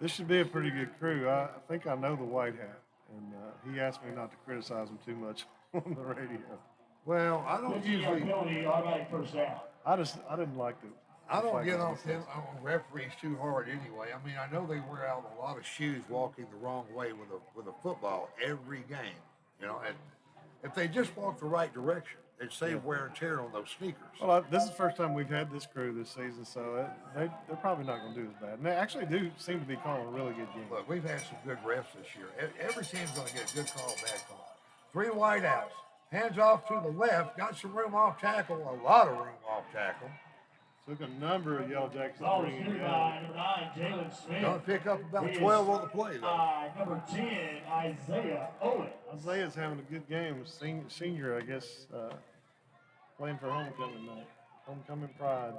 [SPEAKER 5] This should be a pretty good crew. I think I know the white hat, and he asked me not to criticize him too much on the radio.
[SPEAKER 3] Well, I don't usually.
[SPEAKER 4] Automatic first down.
[SPEAKER 5] I didn't like the.
[SPEAKER 3] I don't get on referees too hard anyway. I mean, I know they wear out a lot of shoes walking the wrong way with a football every game. You know, and if they just walk the right direction, it'd save wear and tear on those sneakers.
[SPEAKER 5] Well, this is the first time we've had this crew this season, so they're probably not going to do as bad. And they actually do seem to be calling a really good game.
[SPEAKER 3] Look, we've had some good refs this year. Every team's going to get a good call, bad call. 3 wide outs. Hands off to the left. Got some room off tackle. A lot of room off tackle.
[SPEAKER 5] Took a number of YellowJackets to bring him
[SPEAKER 4] by number 9, Jalen Smith.
[SPEAKER 3] Going to pick up about 12 on the play, though.
[SPEAKER 4] Number 10, Isaiah Owens.
[SPEAKER 5] Isaiah's having a good game. Senior, I guess, playing for homecoming night. Homecoming pride.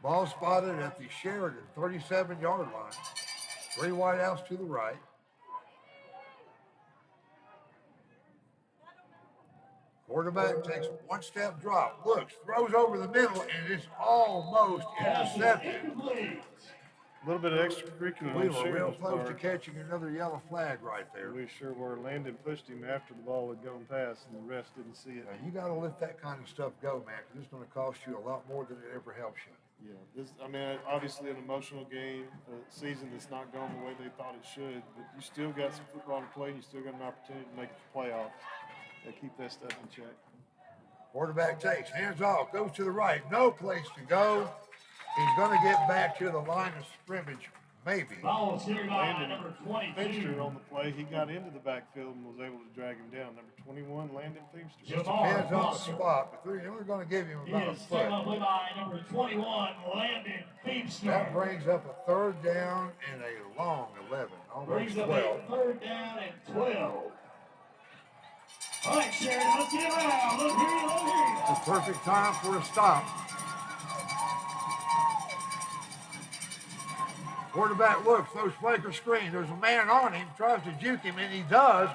[SPEAKER 3] Ball spotted at the Sheridan 37-yard line. 3 wide outs to the right. Quarterback takes a 1-step drop, looks, throws over the middle, and it's almost intercepted.
[SPEAKER 5] A little bit of extracurricular.
[SPEAKER 3] We were real close to catching another yellow flag right there.
[SPEAKER 5] We sure were. Landon pushed him after the ball had gone past, and the refs didn't see it.
[SPEAKER 3] Now, you got to let that kind of stuff go, man, because it's going to cost you a lot more than it ever helps you.
[SPEAKER 5] Yeah, obviously an emotional game, a season that's not going the way they thought it should, but you still got some football to play, and you still got an opportunity to make it to playoffs. They keep that stuff in check.
[SPEAKER 3] Quarterback takes, hands off, goes to the right, no place to go. He's going to get back to the line of scrimmage, maybe.
[SPEAKER 5] Landon, number 22 on the play. He got into the backfield and was able to drag him down. Number 21, Landon Feimster.
[SPEAKER 3] Just depends on the spot, but they're only going to give him about a foot.
[SPEAKER 4] Number 21, Landon Feimster.
[SPEAKER 3] That brings up a 3rd down and a long 11, almost 12.
[SPEAKER 4] 3rd down and 12. All right, Sheridan, let's get around. Look here.
[SPEAKER 3] It's the perfect time for a stop. Quarterback looks, throws flanker screen. There's a man on him, tries to juke him, and he does.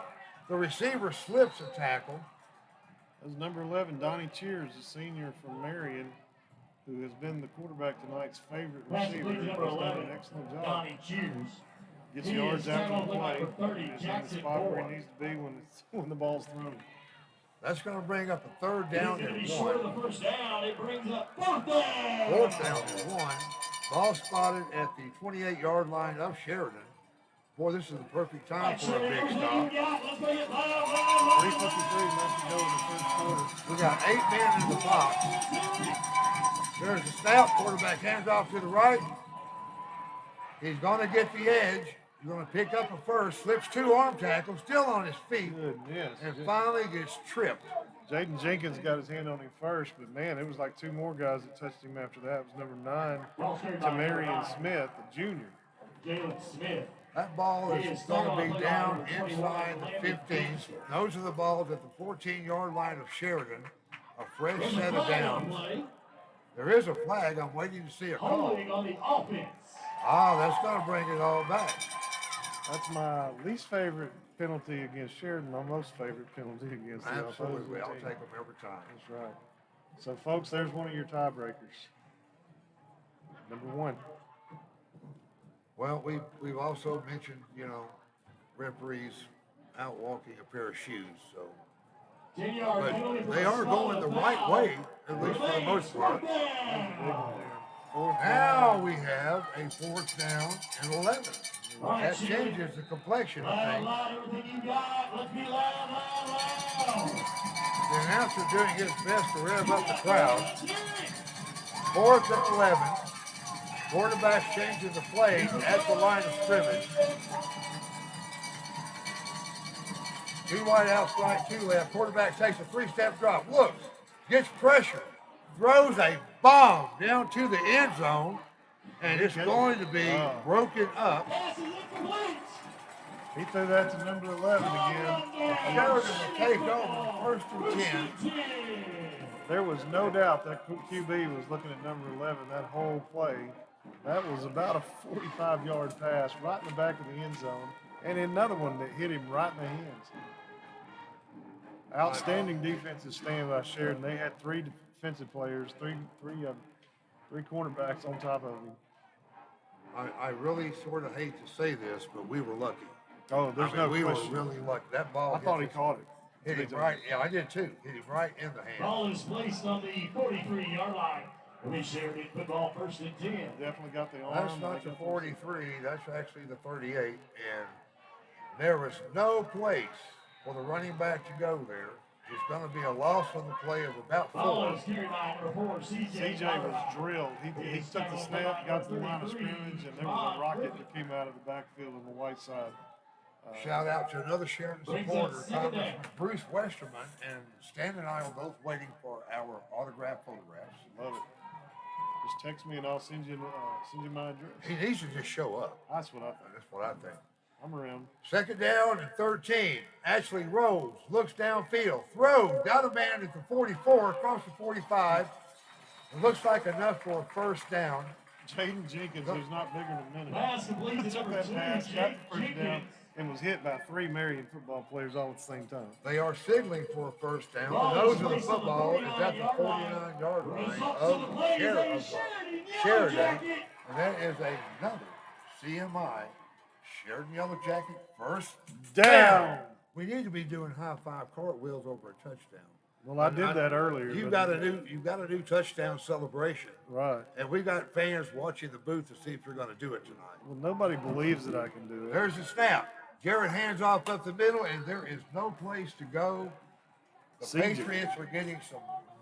[SPEAKER 3] The receiver slips a tackle.
[SPEAKER 5] That's number 11, Donnie Cheers, a senior from Marion, who has been the quarterback tonight's favorite receiver. He's done an excellent job.
[SPEAKER 4] Donnie Cheers.
[SPEAKER 5] Gets yards after the play. He's in the spot where he needs to be when the ball's thrown.
[SPEAKER 3] That's going to bring up a 3rd down and 1.
[SPEAKER 4] Short of the first down, it brings up 4th down.
[SPEAKER 3] 4th down and 1. Ball spotted at the 28-yard line of Sheridan. Boy, this is the perfect time for a big stop.
[SPEAKER 5] 3:53 left to go in the first quarter.
[SPEAKER 3] We got 8 men in the box. There's a snap. Quarterback hands off to the right. He's going to get the edge. He's going to pick up a first. Slips 2 arm tackles, still on his feet.
[SPEAKER 5] Goodness.
[SPEAKER 3] And finally gets tripped.
[SPEAKER 5] Jaden Jenkins got his hand on him first, but man, it was like 2 more guys that touched him after that. It was number 9, Marion Smith, the junior.
[SPEAKER 4] Jalen Smith.
[SPEAKER 3] That ball is going to be down inside the 15s. Those are the balls at the 14-yard line of Sheridan. A fresh set of downs. There is a flag. I'm waiting to see a call.
[SPEAKER 4] Holding on the offense.
[SPEAKER 3] Ah, that's going to bring it all back.
[SPEAKER 5] That's my least favorite penalty against Sheridan. My most favorite penalty against the
[SPEAKER 3] Absolutely,
[SPEAKER 5] opposing
[SPEAKER 3] I'll
[SPEAKER 5] team.
[SPEAKER 3] take them every time.
[SPEAKER 5] That's right. So, folks, there's one of your tiebreakers. Number one.
[SPEAKER 3] Well, we've also mentioned, referees out walking a pair of shoes, so. But they are going the right way, at least for the most part. Now we have a 4th down and 11. That changes the complexion of things. The announcer doing his best to rev up the crowd. 4th and 11. Quarterback's changing the play at the line of scrimmage. 2 wide outside, 2 left. Quarterback takes a 3-step drop. Looks, gets pressure, throws a bomb down to the end zone, and it's going to be broken up.
[SPEAKER 5] He threw that to number 11 again.
[SPEAKER 3] Sheridan will take over 1st and 10.
[SPEAKER 5] There was no doubt that QB was looking at number 11 that whole play. That was about a 45-yard pass right in the back of the end zone, and another one that hit him right in the hands. Outstanding defensive stand by Sheridan. They had 3 defensive players, three cornerbacks on top of him.
[SPEAKER 3] I really sort of hate to say this, but we were lucky.
[SPEAKER 5] Oh, there's no
[SPEAKER 3] we
[SPEAKER 5] question.
[SPEAKER 3] were really lucky. That ball.
[SPEAKER 5] I thought he caught it.
[SPEAKER 3] Hit him right. Yeah, I did too. Hit him right in the hand.
[SPEAKER 4] Ball is placed on the 43-yard line. We Sheridan football 1st and 10.
[SPEAKER 5] Definitely got the arm.
[SPEAKER 3] That's not the 43. That's actually the 38. And there was no place for the running back to go there. It's going to be a loss on the play of about 4.
[SPEAKER 4] Ball is carried by number 4,
[SPEAKER 5] CJ was drilled. He took the snap, got to the line of scrimmage, and there was a rocket that came out of the backfield on the white side.
[SPEAKER 3] Shout out to another Sheridan supporter, Congressman Bruce Westerman, and Stan and I are both waiting for our autographed photographs.
[SPEAKER 5] Love it. Just text me and I'll send you my address.
[SPEAKER 3] He needs to just show up.
[SPEAKER 5] That's what I think.
[SPEAKER 3] That's what I think.
[SPEAKER 5] I'm around.
[SPEAKER 3] 2nd down and 13. Ashley rolls, looks downfield, throws, got a man at the 44, across the 45. It looks like enough for a 1st down.
[SPEAKER 5] Jaden Jenkins, who's not bigger than a minute,
[SPEAKER 4] Pass complete to
[SPEAKER 5] took
[SPEAKER 4] number
[SPEAKER 5] that
[SPEAKER 4] 2,
[SPEAKER 5] pass, got the 1st down,
[SPEAKER 4] Jenkins.
[SPEAKER 5] and was hit by 3 Marion football players all at the same time.
[SPEAKER 3] They are signaling for a 1st down. The nose of the football is at the 49-yard line of Sheridan. And that is another CMI, Sheridan YellowJacket 1st
[SPEAKER 5] Down.
[SPEAKER 3] We need to be doing high-5 cartwheels over a touchdown.
[SPEAKER 5] Well, I did that earlier.
[SPEAKER 3] You've
[SPEAKER 5] but-
[SPEAKER 3] got a new touchdown celebration.
[SPEAKER 5] Right.
[SPEAKER 3] And we've got fans watching the booth to see if you're going to do it tonight.
[SPEAKER 5] Well, nobody believes that I can do it.
[SPEAKER 3] There's the snap. Jared hands off up the middle, and there is no place to go. The
[SPEAKER 5] CJ.
[SPEAKER 3] Patriots are getting some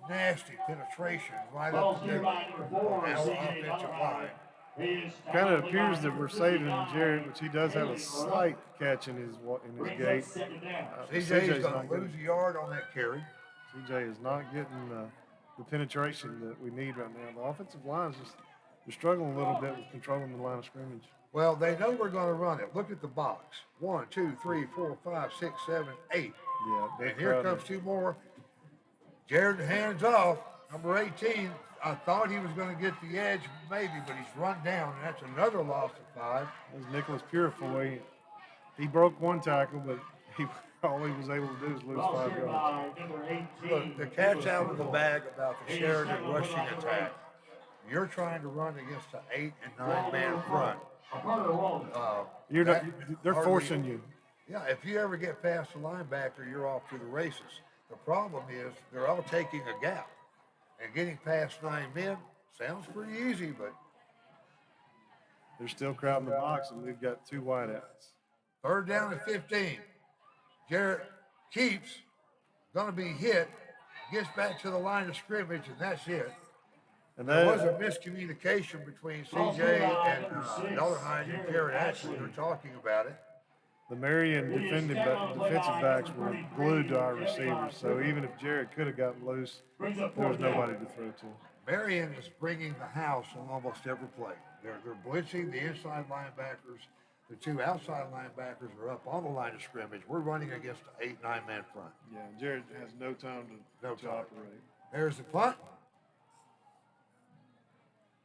[SPEAKER 3] nasty penetration right up the middle on our offensive line.
[SPEAKER 5] Kind of appears that we're saving Jared, which he does have a slight catch in his gait.
[SPEAKER 3] CJ's going to lose a yard on that carry.
[SPEAKER 5] CJ is not getting the penetration that we need right now. The offensive line's just they're struggling a little bit with controlling the line of scrimmage.
[SPEAKER 3] Well, they know we're going to run it. Look at the box. 1, 2, 3, 4, 5, 6, 7, 8.
[SPEAKER 5] Yeah,
[SPEAKER 3] And here comes 2 more. Jared hands off. Number 18. I thought he was going to get the edge, maybe, but he's run down, and that's another loss of 5.
[SPEAKER 5] There's Nicholas Purifoy. He broke 1 tackle, but all he was able to do is lose 5 yards.
[SPEAKER 3] Look, the cat's out of the bag about the Sheridan rushing attack. You're trying to run against an 8 and 9 man front.
[SPEAKER 5] They're forcing you.
[SPEAKER 3] Yeah, if you ever get past the linebacker, you're off to the races. The problem is they're all taking a gap. And getting past 9 men sounds pretty easy, but
[SPEAKER 5] They're still crowding the box, and we've got 2 wideouts.
[SPEAKER 3] 3rd down and 15. Jarrett keeps, gonna be hit, gets back to the line of scrimmage, and that's it.
[SPEAKER 5] And
[SPEAKER 3] There was a miscommunication between CJ and Dollarhide and Jared Ashley. They're talking about it.
[SPEAKER 5] the Marion defensive backs were glued to our receivers, so even if Jared could have gotten loose, there was nobody to throw to.
[SPEAKER 3] Marion is bringing the house on almost every play. They're blitzing the inside linebackers. The 2 outside linebackers are up on the line of scrimmage. We're running against an 8, 9 man front.
[SPEAKER 5] Yeah, Jared has no time to operate.
[SPEAKER 3] There's the punt.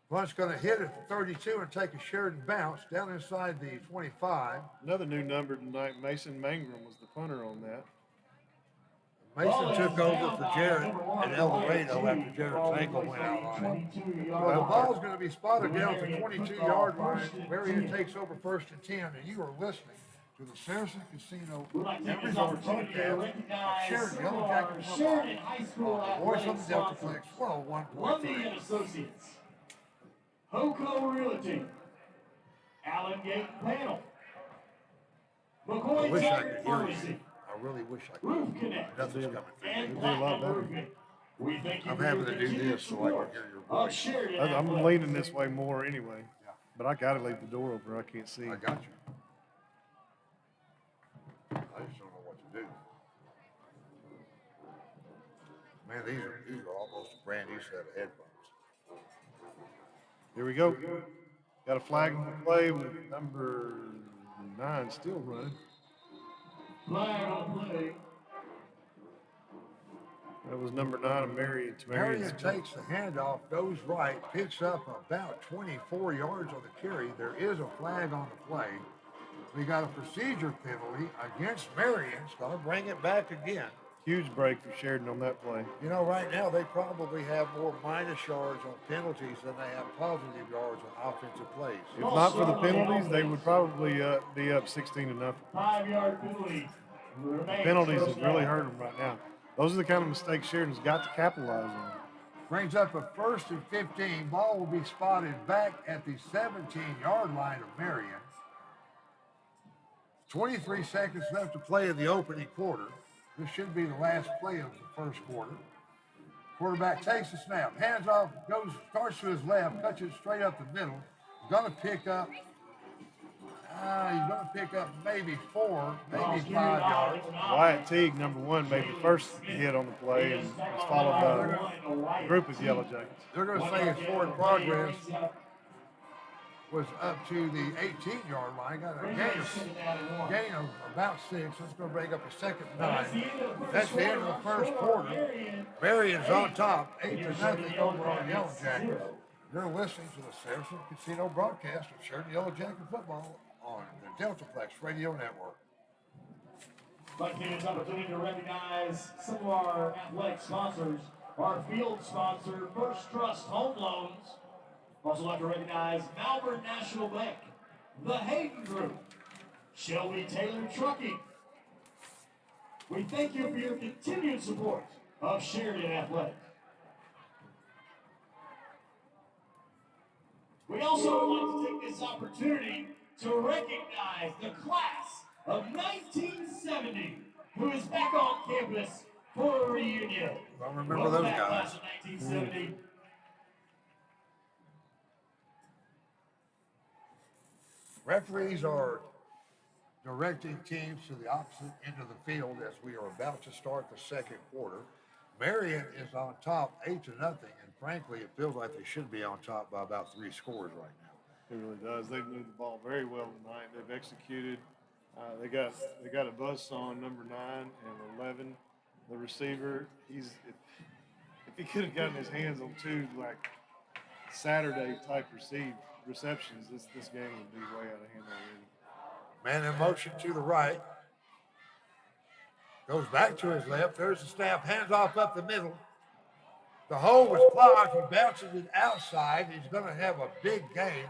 [SPEAKER 3] Blunt's going to hit it for 32 and take a Sheridan bounce down inside the 25.
[SPEAKER 5] Another new number tonight, Mason Mangrum was the punter on that.
[SPEAKER 3] Mason took over for Jarrett at El Dorado after Jarrett's ankle went out on him. The ball's going to be spotted down at the 22-yard line. Marion takes over first and 10, and you are listening to the Saracen Casino and Resort broadcast of Sheridan YellowJacket football.
[SPEAKER 4] Sheridan High School
[SPEAKER 3] Voice on
[SPEAKER 4] athletic
[SPEAKER 3] the Delta
[SPEAKER 4] sponsors,
[SPEAKER 3] Flex 101.3.
[SPEAKER 4] Lundy and Associates, Hoco Realty, Allen Gate Panel,
[SPEAKER 3] I
[SPEAKER 4] McCoy
[SPEAKER 3] wish I
[SPEAKER 4] Tire
[SPEAKER 3] could hear
[SPEAKER 4] Pharmacy,
[SPEAKER 3] you. I really wish I could.
[SPEAKER 4] Roof Connect,
[SPEAKER 3] Nothing's coming through.
[SPEAKER 4] and
[SPEAKER 5] It'd be a lot
[SPEAKER 4] Platinum
[SPEAKER 5] better.
[SPEAKER 4] Roofing. We thank you
[SPEAKER 3] I'm
[SPEAKER 4] for
[SPEAKER 3] having
[SPEAKER 4] your
[SPEAKER 3] to do
[SPEAKER 4] continued
[SPEAKER 3] this so I can
[SPEAKER 4] support
[SPEAKER 3] hear your
[SPEAKER 4] of
[SPEAKER 3] voice.
[SPEAKER 4] Sheridan
[SPEAKER 5] I'm
[SPEAKER 4] Athletics.
[SPEAKER 5] leaning this way more anyway, but I gotta leave the door open. I can't see.
[SPEAKER 3] I got you. I just don't know what to do. Man, these are almost a brand new set of headphones.
[SPEAKER 5] Here we go. Got a flag on the play with number 9 still running.
[SPEAKER 4] Flag on play.
[SPEAKER 5] That was number 9 of Marion.
[SPEAKER 3] Marion takes the handoff, goes right, picks up about 24 yards on the carry. There is a flag on the play. We got a procedure penalty against Marion. It's going to bring it back again.
[SPEAKER 5] Huge break for Sheridan on that play.
[SPEAKER 3] You know, right now they probably have more minus yards on penalties than they have positive yards on offensive plays.
[SPEAKER 5] If not for the penalties, they would probably be up 16-0.
[SPEAKER 4] 5-yard penalty.
[SPEAKER 5] Penalties have really hurt them right now. Those are the kind of mistakes Sheridan's got to capitalize on.
[SPEAKER 3] Brings up a 1st and 15. Ball will be spotted back at the 17-yard line of Marion. 23 seconds left to play in the opening quarter. This should be the last play of the first quarter. Quarterback takes the snap, hands off, starts to his left, cuts it straight up the middle. He's going to pick up maybe 4, maybe 5 yards.
[SPEAKER 5] Wyatt Teague, number 1, made the first hit on the play and was followed by a group of YellowJackets.
[SPEAKER 3] They're going to say his forward progress was up to the 18-yard line. Got a gain of about 6. That's going to bring up a 2nd and 9. That's the end of the first quarter. Marion's on top, 8-0 over on YellowJackets. You're listening to the Saracen Casino broadcast of Sheridan YellowJacket football on the Deltaplex Radio Network.
[SPEAKER 4] I'd like to take this opportunity to recognize some of our athletic sponsors. Our field sponsor, First Trust Home Loans. Also like to recognize Malvern National Bank, the Hayden Group, Shelby Taylor Trucking. We thank you for your continued support of Sheridan Athletics. We also would like to take this opportunity to recognize the class of 1970 who is back on campus for a reunion.
[SPEAKER 3] I remember those guys.
[SPEAKER 4] Class of 1970.
[SPEAKER 3] Referees are directing teams to the opposite end of the field as we are about to start the second quarter. Marion is on top 8-0, and frankly, it feels like they should be on top by about 3 scores right now.
[SPEAKER 5] It really does. They've moved the ball very well tonight. They've executed. They got a buzz on number 9 and 11. The receiver, if he could have gotten his hands on 2 like Saturday type receptions, this game would be way out of hand already.
[SPEAKER 3] Man in motion to the right. Goes back to his left. There's the snap. Hands off up the middle. The hole was clogged. He bounces it outside. He's going to have a big gain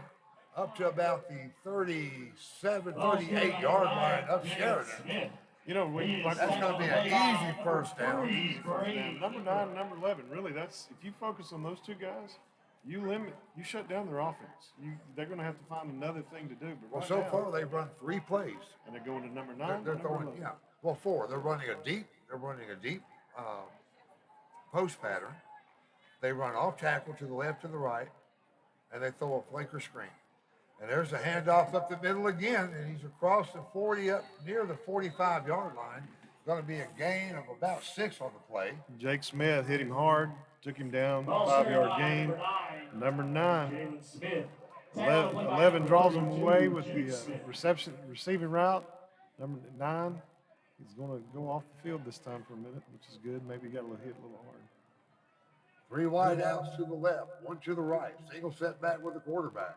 [SPEAKER 3] up to about the 37, 38-yard line of Sheridan.
[SPEAKER 5] You know,
[SPEAKER 3] That's going to be an easy first down.
[SPEAKER 5] Number 9 and number 11, really, that's if you focus on those 2 guys, you shut down their offense. They're going to have to find another thing to do. But
[SPEAKER 3] Well,
[SPEAKER 5] right
[SPEAKER 3] so
[SPEAKER 5] now,
[SPEAKER 3] far they've run 3 plays.
[SPEAKER 5] and they're going to number 9.
[SPEAKER 3] They're
[SPEAKER 5] number
[SPEAKER 3] throwing,
[SPEAKER 5] 11.
[SPEAKER 3] yeah. Well, 4. They're running a deep post pattern. They run off tackle to the left and the right, and they throw a flanker screen. And there's a handoff up the middle again, and he's across the 40 up near the 45-yard line. Going to be a gain of about 6 on the play.
[SPEAKER 5] Jake Smith hit him hard, took him down, 5-yard gain. Number 9. 11 draws him away with the receiving route. Number 9, he's going to go off the field this time for a minute, which is good. Maybe he got hit a little hard.
[SPEAKER 3] 3 wide outs to the left, 1 to the right. Single setback with the quarterback.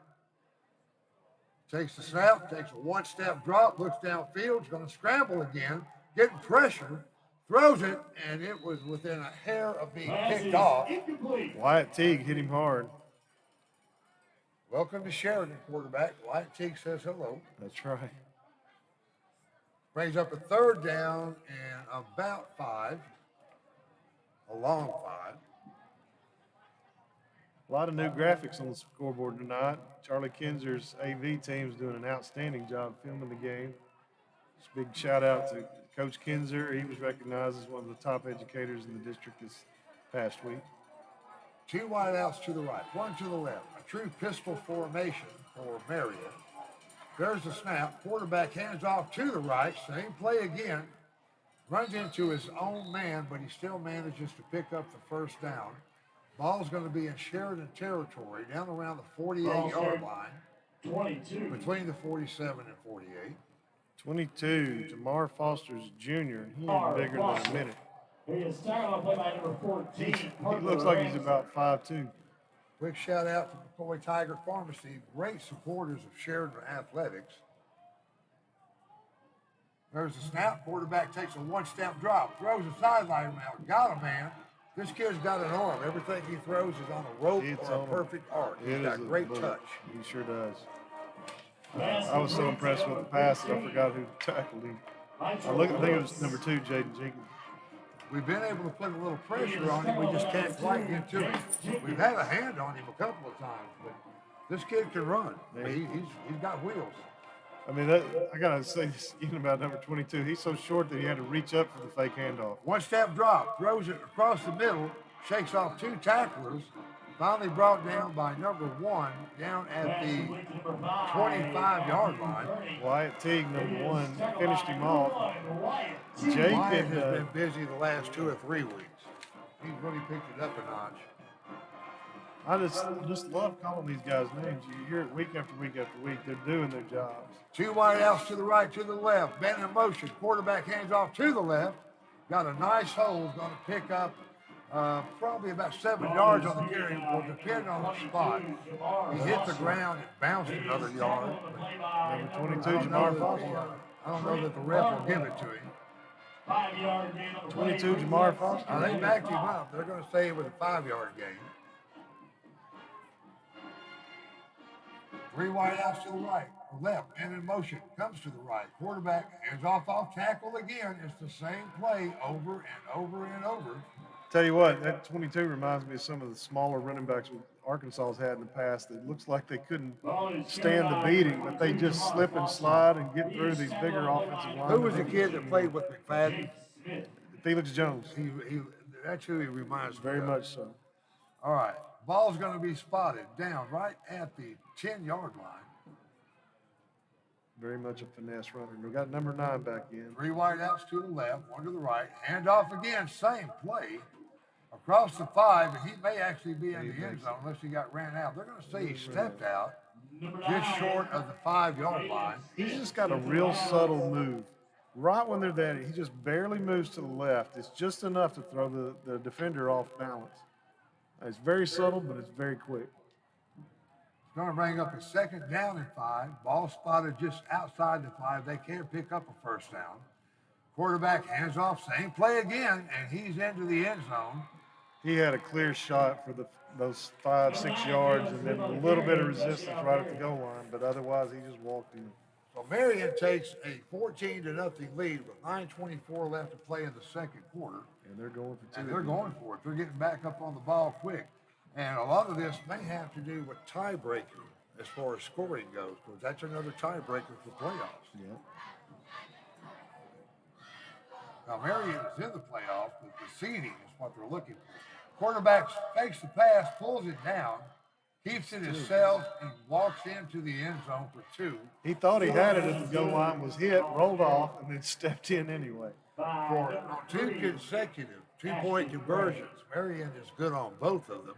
[SPEAKER 3] Takes the snap, takes a 1-step drop, looks downfield, is going to scramble again, getting pressure, throws it, and it was within a hair of being kicked off.
[SPEAKER 5] Wyatt Teague hit him hard.
[SPEAKER 3] Welcome to Sheridan, quarterback. Wyatt Teague says hello.
[SPEAKER 5] That's right.
[SPEAKER 3] Brings up a 3rd down and about 5. A long 5.
[SPEAKER 5] A lot of new graphics on the scoreboard tonight. Charlie Kinzer's AV team's doing an outstanding job filming the game. Just a big shout out to Coach Kinzer. He was recognized as one of the top educators in the district this past week.
[SPEAKER 3] 2 wide outs to the right, 1 to the left. A true pistol formation for Marion. There's the snap. Quarterback hands off to the right. Same play again. Runs into his own man, but he still manages to pick up the 1st down. Ball's going to be in Sheridan territory, down around the 48-yard line.
[SPEAKER 4] 22.
[SPEAKER 3] Between the 47 and 48.
[SPEAKER 5] 22, Jamar Foster's junior. He ain't bigger than a minute.
[SPEAKER 4] He is tackled on play by number 14.
[SPEAKER 5] He looks like he's about 5'2".
[SPEAKER 3] Quick shout out to McCoy Tiger Pharmacy, great supporters of Sheridan Athletics. There's the snap. Quarterback takes a 1-step drop, throws a sideline route, got a man. This kid's got an arm. Everything he throws is on a rope or a perfect arc. He's got great touch.
[SPEAKER 5] He sure does. I was so impressed with the pass that I forgot who tackled him. I think it was number 2, Jaden Jenkins.
[SPEAKER 3] We've been able to put a little pressure on him. We just can't quite get to him. We've had a hand on him a couple of times, but this kid can run. He's got wheels.
[SPEAKER 5] I mean, I got to say this again about number 22. He's so short that he had to reach up for the fake handoff.
[SPEAKER 3] 1-step drop, throws it across the middle, shakes off 2 tacklers, finally brought down by number 1 down at the 25-yard line.
[SPEAKER 5] Wyatt Teague, number 1, finished him off.
[SPEAKER 3] Wyatt has been busy the last 2 or 3 weeks. He's really picked it up a notch.
[SPEAKER 5] I just love calling these guys names. You hear it week after week after week. They're doing their jobs.
[SPEAKER 3] 2 wide outs to the right, to the left. Bend in motion. Quarterback hands off to the left. Got a nice hole. Going to pick up probably about 7 yards on the carry. Will depend on the spot. He hit the ground and bounced another yard.
[SPEAKER 5] Number 22, Jamar Foster.
[SPEAKER 3] I don't know that the ref will give it to him.
[SPEAKER 5] 22, Jamar Foster.
[SPEAKER 3] They backed him up. They're going to say it was a 5-yard gain. 3 wide outs to the right, or left, and in motion, comes to the right. Quarterback hands off tackle again. It's the same play over and over and over.
[SPEAKER 5] Tell you what, that 22 reminds me of some of the smaller running backs Arkansas's had in the past that looks like they couldn't stand the beating, but they just slip and slide and get through these bigger offensive lines.
[SPEAKER 3] Who was the kid that played with McFadden?
[SPEAKER 5] Felix Jones.
[SPEAKER 3] That's who he reminds me
[SPEAKER 5] Very
[SPEAKER 3] of.
[SPEAKER 5] much so.
[SPEAKER 3] All right. Ball's going to be spotted down right at the 10-yard line.
[SPEAKER 5] Very much a finesse runner. We got number 9 back in.
[SPEAKER 3] 3 wide outs to the left, 1 to the right. Hand off again, same play. Across the 5, and he may actually be in the end zone unless he got ran out. They're going to say he stepped out just short of the 5-yard line.
[SPEAKER 5] He's just got a real subtle move. Right when they're there, he just barely moves to the left. It's just enough to throw the defender off balance. It's very subtle, but it's very quick.
[SPEAKER 3] It's going to bring up a 2nd down and 5. Ball spotted just outside the 5. They can't pick up a 1st down. Quarterback hands off, same play again, and he's into the end zone.
[SPEAKER 5] He had a clear shot for those 5-6 yards and then a little bit of resistance right at the goal line, but otherwise he just walked in.
[SPEAKER 3] So Marion takes a 14-0 lead with 9:24 left to play in the 2nd quarter.
[SPEAKER 5] And they're going for 2.
[SPEAKER 3] And they're going for it. They're getting back up on the ball quick. And a lot of this may have to do with tiebreaker as far as scoring goes, because that's another tiebreaker for playoffs.
[SPEAKER 5] Yeah.
[SPEAKER 3] Now, Marion is in the playoffs, but the seeding is what they're looking for. Quarterback fakes the pass, pulls it down, keeps it himself, and walks into the end zone for 2.
[SPEAKER 5] He thought he had it at the goal line, was hit, rolled off, and then stepped in anyway.
[SPEAKER 3] For 2 consecutive 2-point conversions. Marion is good on both of them.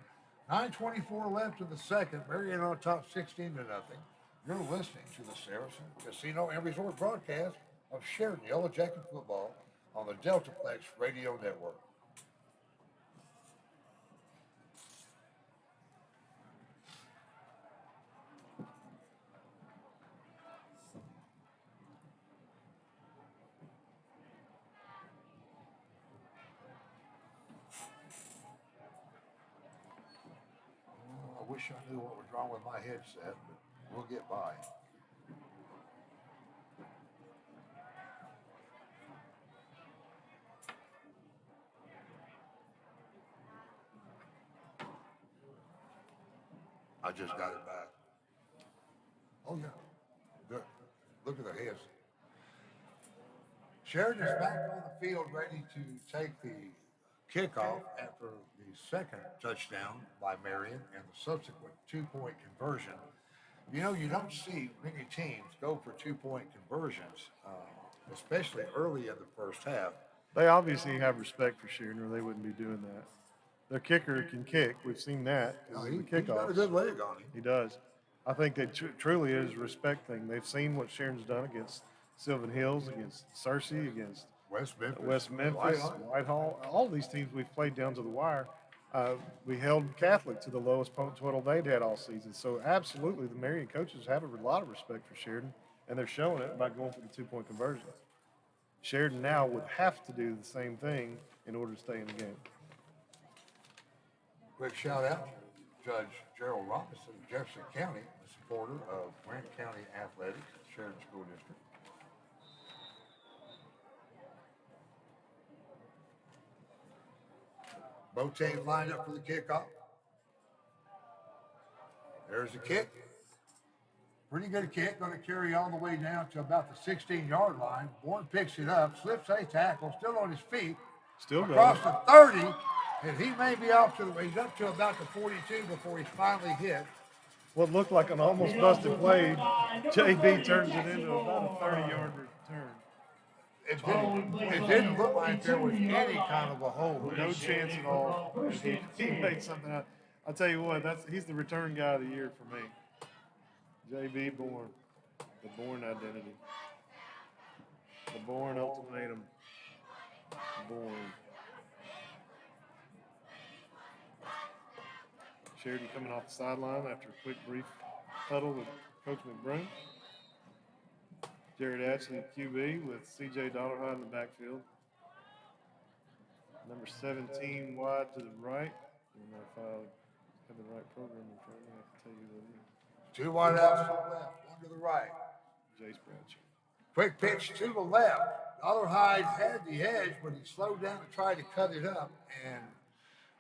[SPEAKER 3] 9:24 left in the 2nd. Marion on top 16-0. You're listening to the Saracen Casino and Resort broadcast of Sheridan YellowJacket football on the Deltaplex Radio Network. wish I knew what was wrong with my headset, but we'll get by. I just got it back. Oh yeah, good. Look at the heads. Sheridan's back on the field ready to take the kickoff after the second touchdown by Marion and the subsequent 2-point conversion. You know, you don't see many teams go for 2-point conversions, especially early in the first half.
[SPEAKER 5] They obviously have respect for Sheridan, or they wouldn't be doing that. Their kicker can kick. We've seen that.
[SPEAKER 3] No,
[SPEAKER 5] In the
[SPEAKER 3] he's got a
[SPEAKER 5] kickoffs.
[SPEAKER 3] good leg on him.
[SPEAKER 5] He does. I think that truly is a respect thing. They've seen what Sheridan's done against Sylvan Hills, against Searcy, against
[SPEAKER 3] West
[SPEAKER 5] Memphis, Whitehall. All these teams we've played down to the wire. We held Catholic to the lowest point total they'd had all season. So absolutely, the Marion coaches have a lot of respect for Sheridan, and they're showing it by going for the 2-point conversion. Sheridan now would have to do the same thing in order to stay in the game.
[SPEAKER 3] Quick shout out to Judge Gerald Robinson of Jefferson County, a supporter of Grant County Athletics, Sheridan School District. Both teams lined up for the kickoff. There's the kick. Pretty good kick, going to carry all the way down to about the 16-yard line. Bourne picks it up, slips a tackle, still on his feet.
[SPEAKER 5] Still
[SPEAKER 3] across
[SPEAKER 5] going.
[SPEAKER 3] the 30, and he may be off to he's up to about the 42 before he's finally hit.
[SPEAKER 5] What looked like an almost busted play, JB turns it into about a 30-yard return.
[SPEAKER 3] It didn't look like there was any kind of a hole.
[SPEAKER 5] No chance at all. He made something out. I'll tell you what, he's the return guy of the year for me. JB Bourne, the Bourne identity. The Bourne ultimatum. Bourne. Sheridan coming off the sideline after a quick brief huddle with Coach McBroom. Jared Ashley QB with CJ Dollarhide in the backfield. Number 17 wide to the right. I don't know if I have the right program in front of me. I can tell you what it is.
[SPEAKER 3] 2 wide outs to the left, 1 to the right.
[SPEAKER 5] Jace Bradshaw.
[SPEAKER 3] Quick pitch to the left. Dollarhide had the edge, but he slowed down to try to cut it up, and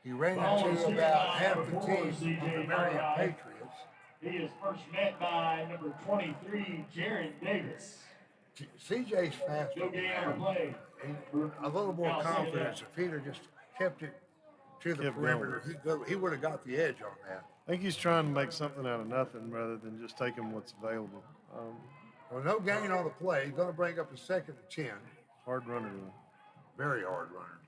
[SPEAKER 3] he ran into about half the team of the Marion Patriots.
[SPEAKER 4] He is first met by number 23, Jared Davis.
[SPEAKER 3] CJ's fast.
[SPEAKER 4] No gain on the play.
[SPEAKER 3] A little more confidence. If he'd have just kept it to the perimeter, he would have got the edge on that.
[SPEAKER 5] I think he's trying to make something out of nothing rather than just taking what's available.
[SPEAKER 3] Well, no gain on the play. He's going to bring up a 2nd and 10.
[SPEAKER 5] Hard runner, though.
[SPEAKER 3] Very hard runner.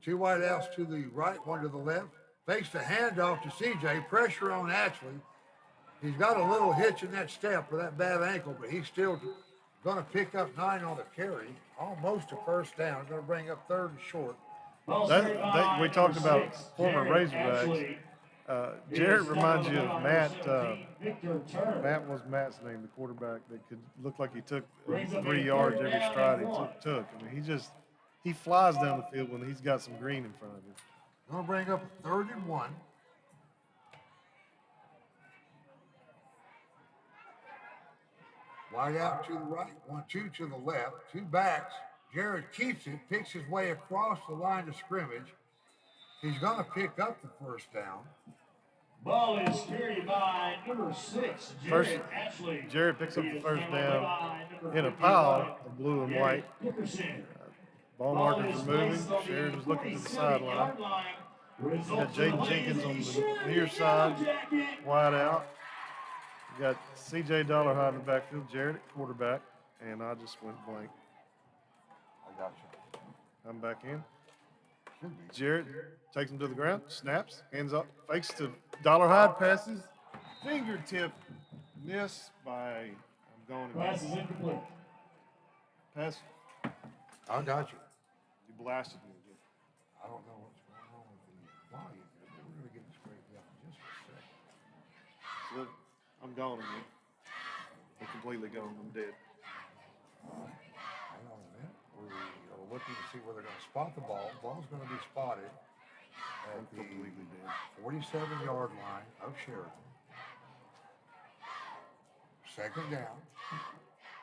[SPEAKER 3] 2 wide outs to the right, 1 to the left. Fakes the handoff to CJ. Pressure on Ashley. He's got a little hitch in that step with that bad ankle, but he's still going to pick up 9 on the carry. Almost a first down. Going to bring up 3rd and short.
[SPEAKER 5] We talked about former Razorbacks. Jared reminds you of Matt. Matt was Matt's name, the quarterback that could look like he took 3 yards every stride he took. I mean, he flies down the field when he's got some green in front of him.
[SPEAKER 3] Going to bring up a 3rd and 1. Wide out to the right, 1-2 to the left, 2 backs. Jared keeps it, picks his way across the line of scrimmage. He's going to pick up the first down.
[SPEAKER 4] Ball is carried by number 6, Jared Ashley.
[SPEAKER 5] Jared picks up the first down in a pile of blue and white. Ball markers are moving. Sheridan is looking to the sideline. You got Jaden Jenkins on the near side, wide out. You got CJ Dollarhide in the backfield, Jared at quarterback, and I just went blank.
[SPEAKER 3] I got you.
[SPEAKER 5] I'm back in. Jared takes him to the ground, snaps, hands up, fakes to Dollarhide, passes, fingertip miss by, I'm going to
[SPEAKER 4] Pass is incomplete.
[SPEAKER 5] Pass.
[SPEAKER 3] I got you.
[SPEAKER 5] You blasted me again.
[SPEAKER 3] I don't know what's going on with the volume here, but we're going to get it straightened out in just a second.
[SPEAKER 5] Look, I'm gone again. I'm completely gone. I'm dead.
[SPEAKER 3] Hang on a minute. We are looking to see where they're going to spot the ball. The ball's going to be spotted at the 47-yard line of Sheridan. Second down.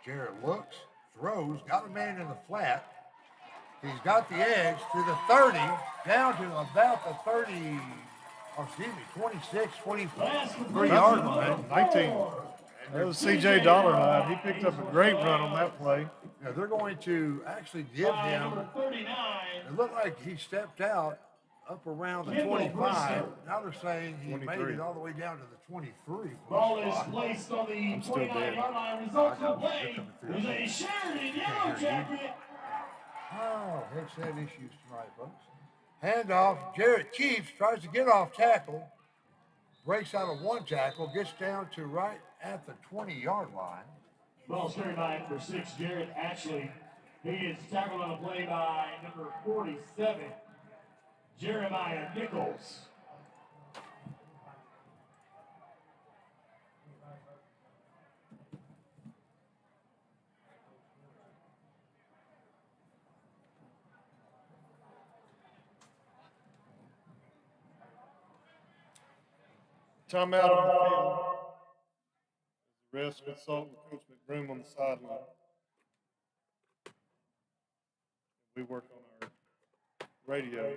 [SPEAKER 3] Jarrett looks, throws, got a man in the flat. He's got the edge to the 30, down to about the 30, 26, 23-yard line.
[SPEAKER 5] 19. That was C.J. Dollarhide. He picked up a great run on that play.
[SPEAKER 3] Now they're going to actually give him, it looked like he stepped out up around the 25. Now they're saying he made it all the way down to the 23.
[SPEAKER 4] Ball is placed on the 29-yard line. Results of play is a Sheridan YellowJacket.
[SPEAKER 3] Oh, headset issues tonight, folks. Handoff. Jarrett Chiefs tries to get off tackle. Breaks out of one tackle. Gets down to right at the 20-yard line.
[SPEAKER 4] Ball carried by number 6, Jarrett Ashley. He is tackled on the play by number 47, Jeremiah Nichols.
[SPEAKER 5] Timeout on the field. The rest consultant Coach McBroom on the sideline. We work on our radio.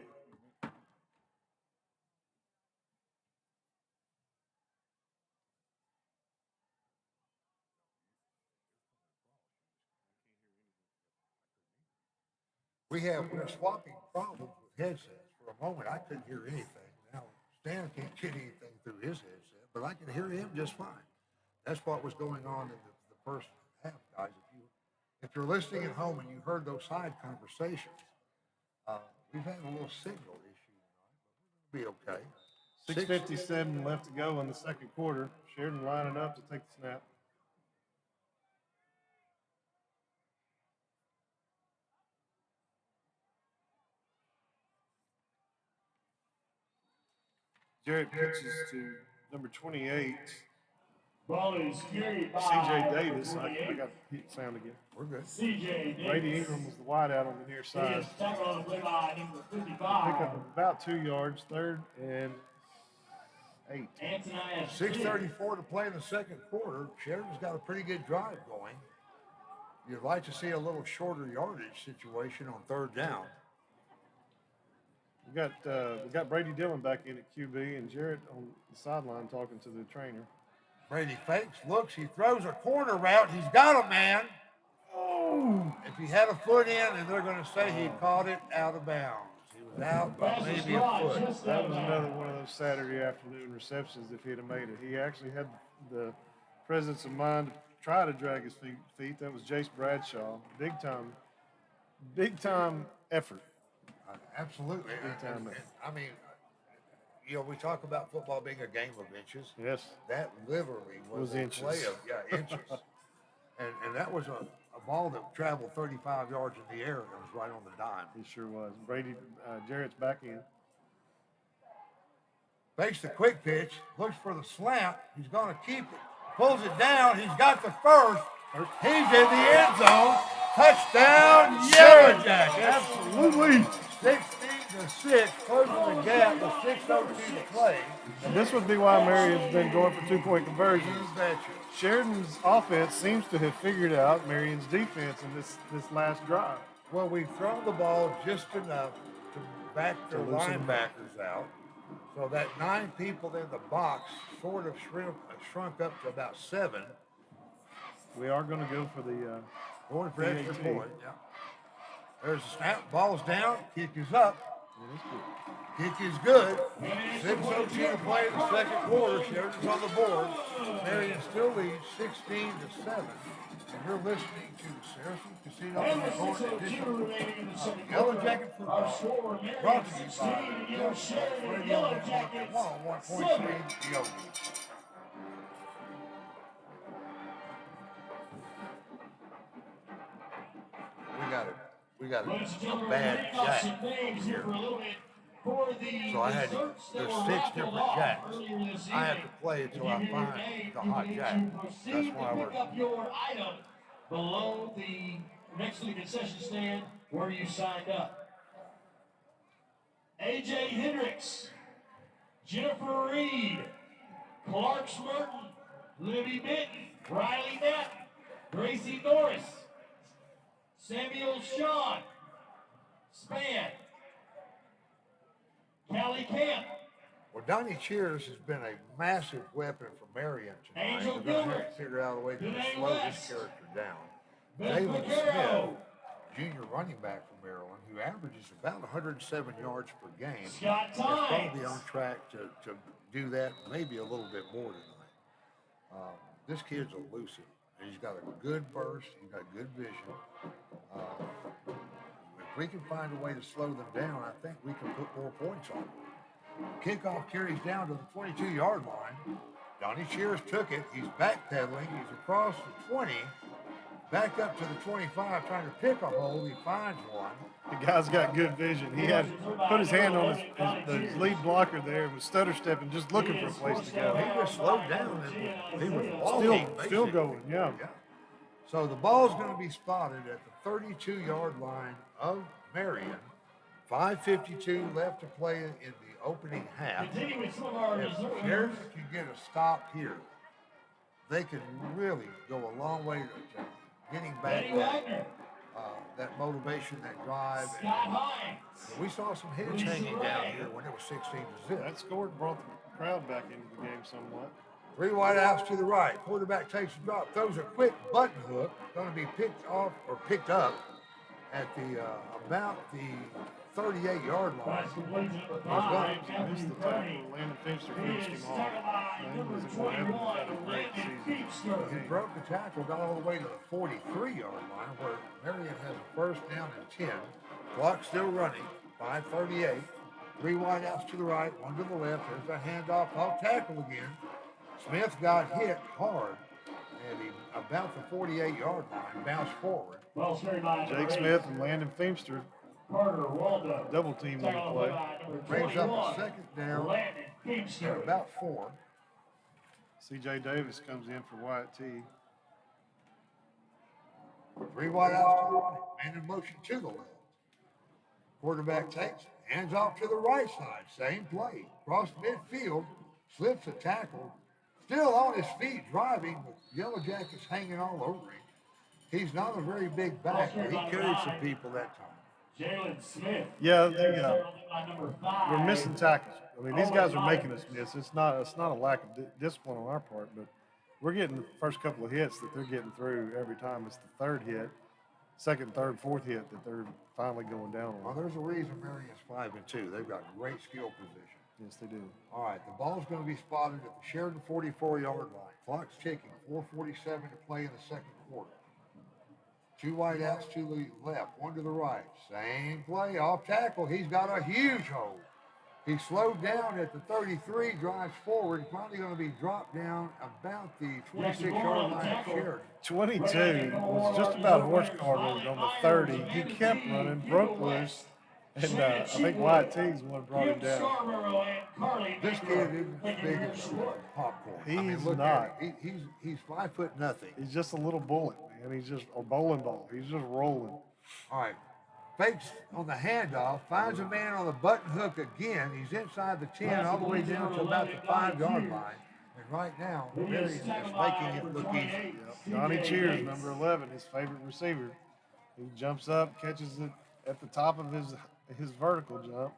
[SPEAKER 3] We're swapping problems with headsets. For a moment, I couldn't hear anything. Now, Stan can't get anything through his headset, but I can hear him just fine. That's what was going on in the first half, guys. If you're listening at home and you heard those side conversations, we've had a little signal issue tonight, but we're going to be okay.
[SPEAKER 5] 6:57 left to go in the second quarter. Sheridan lining up to take the snap. Jarrett pitches to number 28.
[SPEAKER 4] Ball is carried by
[SPEAKER 5] C.J. Davis. I got the sound again.
[SPEAKER 3] We're good.
[SPEAKER 4] C.J. Davis.
[SPEAKER 5] Brady Ingram was the wideout on the near
[SPEAKER 4] He
[SPEAKER 5] side.
[SPEAKER 4] is tackled on the play by number
[SPEAKER 5] Pick
[SPEAKER 4] 55.
[SPEAKER 5] up about 2 yards, 3rd and 8.
[SPEAKER 4] Antonias
[SPEAKER 3] 6:34 to play in the second quarter. Sheridan's got a pretty good drive going. You'd like to see a little shorter yardage situation on third down.
[SPEAKER 5] We got Brady Dillon back in at QB and Jarrett on the sideline talking to the trainer.
[SPEAKER 3] Brady fakes, looks, he throws a corner route. He's got a man.
[SPEAKER 5] Oh!
[SPEAKER 3] If he had a foot in, and they're going to say he caught it out of bounds. He was out by maybe a foot.
[SPEAKER 5] That was another one of those Saturday afternoon receptions if he'd have made it. He actually had the presence of mind to try to drag his feet. That was Jace Bradshaw. Big time effort.
[SPEAKER 3] Absolutely. I mean, we talk about football being a game of inches.
[SPEAKER 5] Yes.
[SPEAKER 3] That literally was a
[SPEAKER 5] inches.
[SPEAKER 3] play of inches. and that was a ball that traveled 35 yards in the air and it was right on the dime.
[SPEAKER 5] He sure was. Jarrett's back in.
[SPEAKER 3] Fakes the quick pitch, looks for the slant. He's going to keep it. Pulls it down. He's got the first. He's in the end zone. Touchdown, YellowJacket.
[SPEAKER 5] Absolutely.
[SPEAKER 3] 16-6, closing the gap with 6:02 to play.
[SPEAKER 5] And this would be why Marion's been going for 2-point conversions.
[SPEAKER 3] You betcha.
[SPEAKER 5] Sheridan's offense seems to have figured out Marion's defense in this last drive.
[SPEAKER 3] Well, we've thrown the ball just enough to back their linebackers out, so that 9 people in the box sort of shrunk up to about 7.
[SPEAKER 5] We are going to go for the
[SPEAKER 3] Going for extra point. Yeah. There's the snap. Ball's down. Kick is up. Kick is good. 6:02 to play in the second quarter. Sheridan's on the board. Marion still leads 16-7. And you're listening to the Saracen Casino Resort edition of YellowJacket football. Brought to you by
[SPEAKER 4] YellowJacket.
[SPEAKER 3] 101.3 Yo. We got a bad jack here. So I had to, there's 6 different jacks. I have to play until I find the hot jack. That's why we're.
[SPEAKER 4] Pick up your item below next to the concession stand where you signed up. AJ Hendricks. Jennifer Reed, Clark Smerton, Libby Benton, Riley Knapp, Gracie Norris, Samuel Shaw, Span, Callie Camp,
[SPEAKER 3] Well, Donnie Cheers has been a massive weapon for Marion tonight.
[SPEAKER 4] Angel
[SPEAKER 3] We're going to have
[SPEAKER 4] Gilbert,
[SPEAKER 3] to figure out a way to
[SPEAKER 4] Danae
[SPEAKER 3] slow this
[SPEAKER 4] West,
[SPEAKER 3] character down.
[SPEAKER 4] Beth
[SPEAKER 3] Jalen Smith,
[SPEAKER 4] Vaquero,
[SPEAKER 3] junior running back from Maryland, who averages about 107 yards per game,
[SPEAKER 4] Scott
[SPEAKER 3] is probably
[SPEAKER 4] Tynes,
[SPEAKER 3] on track to do that, maybe a little bit more tonight. This kid's elusive. He's got a good burst. He's got good vision. If we can find a way to slow them down, I think we can put more points on them. Kickoff carries down to the 22-yard line. Donnie Shears took it. He's backpedaling. He's across the 20, back up to the 25, trying to pick a hole. He finds one.
[SPEAKER 5] The guy's got good vision. He had put his hand on his lead blocker there and was stutter stepping, just looking for a place to go.
[SPEAKER 3] He just slowed down and he was walking.
[SPEAKER 5] Still going, yeah.
[SPEAKER 3] So the ball's going to be spotted at the 32-yard line of Marion. 5:52 left to play in the opening half. If Sheridan can get a stop here, they can really go a long way to getting back that motivation, that drive. And we saw some heads hanging down here when it was 16-0.
[SPEAKER 5] That score brought the crowd back into the game somewhat.
[SPEAKER 3] 3 wideouts to the right. Quarterback takes a drop, throws a quick button hook, going to be picked off or picked up at the about the 38-yard line.
[SPEAKER 5] Missed the tackle. Landon Finster finished him off. Landon was in Evans had a great season.
[SPEAKER 3] He broke the tackle, got all the way to the 43-yard line where Marion has a first down and 10. Clock still running. 5:38. 3 wideouts to the right, 1 to the left. There's a handoff off tackle again. Smith got hit hard, and he about the 48-yard line bounced forward.
[SPEAKER 5] Jake Smith and Landon Feimster double team on the play.
[SPEAKER 3] Brings up a second down at about 4.
[SPEAKER 5] C.J. Davis comes in for Wyatt T.
[SPEAKER 3] 3 wideouts to the right, man in motion to the left. Quarterback takes it, hands off to the right side, same play. Cross midfield, slips a tackle, still on his feet driving, with YellowJackets hanging all over him. He's not a very big back, but he carried some people that time.
[SPEAKER 4] Jalen Smith.
[SPEAKER 5] Yeah, we're missing tackles. I mean, these guys are making us miss. It's not a lack of discipline on our part, but we're getting the first couple of hits that they're getting through every time. It's the third hit, second, third, fourth hit that they're finally going down
[SPEAKER 3] Well,
[SPEAKER 5] on.
[SPEAKER 3] there's a reason Marion's 5-2. They've got great skill position.
[SPEAKER 5] Yes, they do.
[SPEAKER 3] All right, the ball's going to be spotted at the Sheridan 44-yard line. Clock's ticking. 4:47 to play in the second quarter. 2 wideouts to the left, 1 to the right. Same play, off tackle. He's got a huge hole. He slowed down at the 33, drives forward. Finally going to be dropped down about the 26-yard line of Sheridan.
[SPEAKER 5] 22 was just about horse carted on the 30. He kept running, broke loose, and I think Wyatt T's the one who brought him down.
[SPEAKER 3] This kid isn't as big as popcorn.
[SPEAKER 5] He's
[SPEAKER 3] look
[SPEAKER 5] not.
[SPEAKER 3] at him. He's 5'0".
[SPEAKER 5] He's just a little bullet, man. He's just a bowling ball. He's just rolling.
[SPEAKER 3] All right. Fakes on the handoff, finds a man on the button hook again. He's inside the 10, all the way down to about the 5-yard line. And right now, Marion is making it look easy.
[SPEAKER 5] Donnie Cheers, number 11, his favorite receiver. He jumps up, catches it at the top of his vertical jump,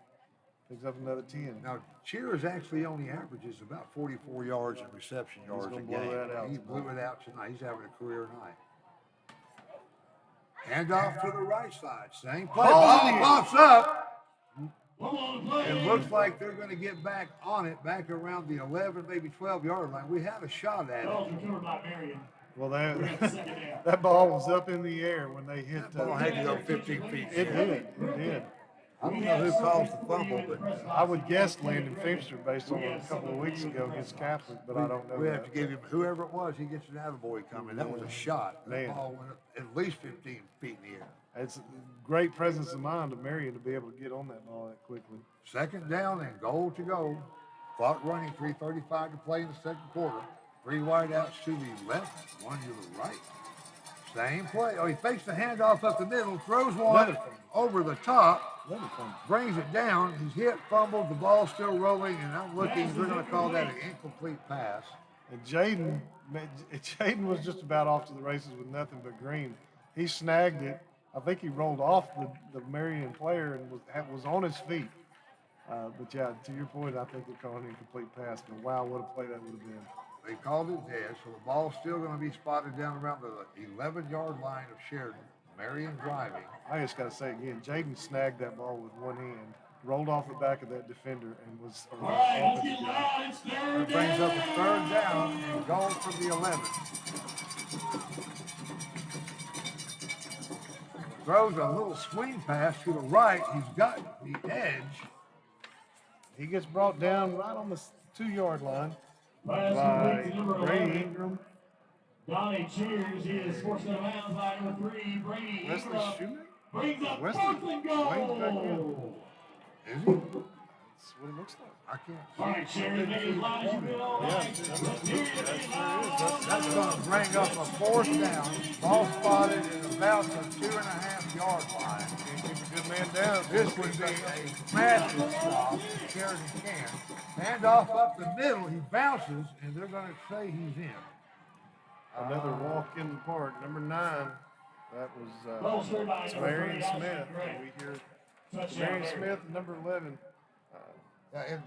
[SPEAKER 5] picks up another 10.
[SPEAKER 3] Now, Cheers actually only averages about 44 yards in reception yards a
[SPEAKER 5] gonna
[SPEAKER 3] game.
[SPEAKER 5] blow that out
[SPEAKER 3] He
[SPEAKER 5] tonight.
[SPEAKER 3] blew it out tonight. He's having a career night. Hand off to the right side. Same play. Ball pops up. It looks like they're going to get back on it, back around the 11, maybe 12-yard line. We had a shot at it.
[SPEAKER 5] Well, that ball was up in the air when they hit.
[SPEAKER 3] That ball had to go 15 feet.
[SPEAKER 5] It did. It did.
[SPEAKER 3] I don't know who caused the fumble, but
[SPEAKER 5] I would guess Landon Feimster based on a couple of weeks ago against Catholic, but I don't know.
[SPEAKER 3] we have to give him, whoever it was, he gets an attaboy coming. That was a shot. That
[SPEAKER 5] Man.
[SPEAKER 3] ball went up at least 15 feet in the air.
[SPEAKER 5] It's a great presence of mind of Marion to be able to get on that ball that quickly.
[SPEAKER 3] Second down and goal to go. Clock running, 3:35 to play in the second quarter. 3 wideouts to the left, 1 to the right. Same play. Oh, he fakes the handoff up the middle, throws one over the top.
[SPEAKER 5] Let it come.
[SPEAKER 3] Brings it down. He's hit, fumbled, the ball's still rolling, and I'm looking, they're going to call that an incomplete pass.
[SPEAKER 5] And Jaden was just about off to the races with nothing but green. He snagged it. I think he rolled off the Marion player and was on his feet. But yeah, to your point, I think they're calling it an incomplete pass. But wow, what a play that would have been.
[SPEAKER 3] They called it dead, so the ball's still going to be spotted down around the 11-yard line of Sheridan. Marion driving.
[SPEAKER 5] I just got to say again, Jaden snagged that ball with one hand, rolled off the back of that defender, and was
[SPEAKER 4] All right,
[SPEAKER 5] off
[SPEAKER 4] let's
[SPEAKER 5] at the
[SPEAKER 4] get
[SPEAKER 5] ground.
[SPEAKER 4] loud. It's third
[SPEAKER 3] It brings up a
[SPEAKER 4] down.
[SPEAKER 3] 3rd down and goal from the 11. Throws a little swing pass to the right. He's got the edge.
[SPEAKER 5] He gets brought down right on the 2-yard line
[SPEAKER 4] Pass
[SPEAKER 5] by
[SPEAKER 4] complete to number
[SPEAKER 5] Brady
[SPEAKER 4] 11.
[SPEAKER 5] Ingram.
[SPEAKER 4] Donnie Cheers is forced out of bounds by number 3, Brady
[SPEAKER 5] Wesley
[SPEAKER 4] Ingram.
[SPEAKER 5] Shoemaker?
[SPEAKER 4] Brings up
[SPEAKER 5] Wesley
[SPEAKER 4] 4th and
[SPEAKER 5] swings back
[SPEAKER 4] goal.
[SPEAKER 3] Is he?
[SPEAKER 5] That's what it looks like.
[SPEAKER 3] I can't see.
[SPEAKER 4] All right, Sheridan, make as loud as you will. All right, let's hear it. Make it loud.
[SPEAKER 3] That's going to bring up a 4th down. Ball spotted at about the 2.5-yard line.
[SPEAKER 5] Can't keep a good man down.
[SPEAKER 3] This would be a massive stop. Sheridan can. Handoff up the middle. He bounces, and they're going to say he's in.
[SPEAKER 5] Another walk in the park. Number 9. That
[SPEAKER 4] Ball
[SPEAKER 5] was
[SPEAKER 4] straight by number
[SPEAKER 5] Marion
[SPEAKER 4] 30,
[SPEAKER 5] Smith.
[SPEAKER 4] Greg.
[SPEAKER 5] We hear
[SPEAKER 4] Touchdown,
[SPEAKER 5] Marion
[SPEAKER 4] Marion.
[SPEAKER 5] Smith, number 11.
[SPEAKER 3] In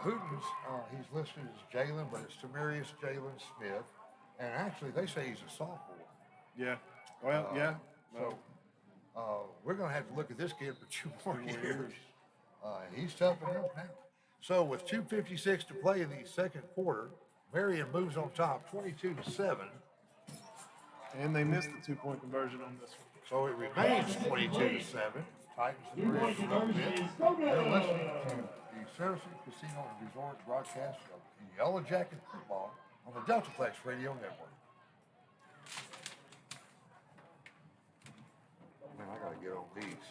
[SPEAKER 3] Hooten's, he's listed as Jalen, but it's Tamarius Jalen Smith. And actually, they say he's a sophomore.
[SPEAKER 5] Yeah. Well, yeah.
[SPEAKER 3] So we're going to have to look at this kid for 2 more years. He's tough enough now. So with 2:56 to play in the second quarter, Marion moves on top, 22-7.
[SPEAKER 5] And they missed the 2-point conversion on this one.
[SPEAKER 3] So it remains 22-7. Titans the bridge a little bit. You're listening to the Saracen Casino and Resort broadcast of the YellowJacket football on the Deltaplex Radio Network. Man, I gotta get on these.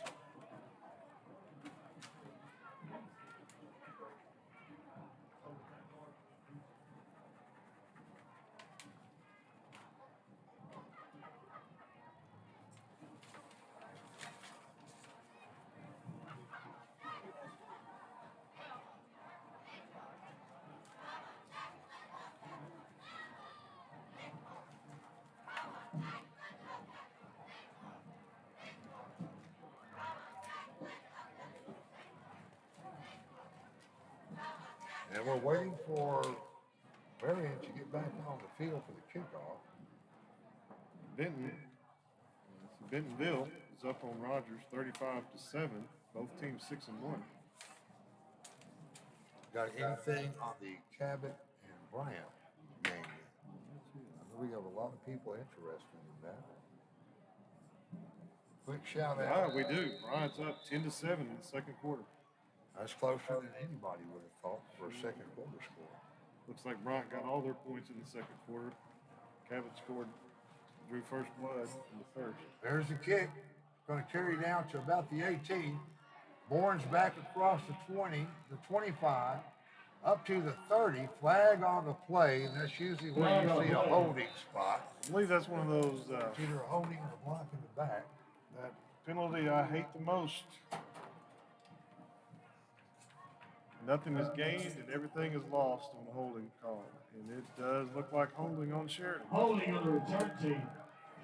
[SPEAKER 3] And we're waiting for Marion to get back on the field for the kickoff.
[SPEAKER 5] Bentonville is up on Rogers 35-7. Both teams 6-1.
[SPEAKER 3] Got anything on the Cabot and Bryant game yet? I know we have a lot of people interested in that. Quick shout out.
[SPEAKER 5] Yeah, we do. Bryant's up 10-7 in the second quarter.
[SPEAKER 3] That's closer than anybody would have thought for a second quarter score.
[SPEAKER 5] Looks like Bryant got all their points in the second quarter. Cabot scored, drew first blood in the first.
[SPEAKER 3] There's the kick. Going to carry down to about the 18. Bourne's back across the 20, the 25, up to the 30. Flag on the play, and that's usually where you see a holding spot.
[SPEAKER 5] I believe that's one of those,
[SPEAKER 3] It's either a holding or a block in the back.
[SPEAKER 5] that penalty I hate the most. Nothing is gained and everything is lost on the holding call. And it does look like holding on Sheridan.
[SPEAKER 4] Holding on the return team.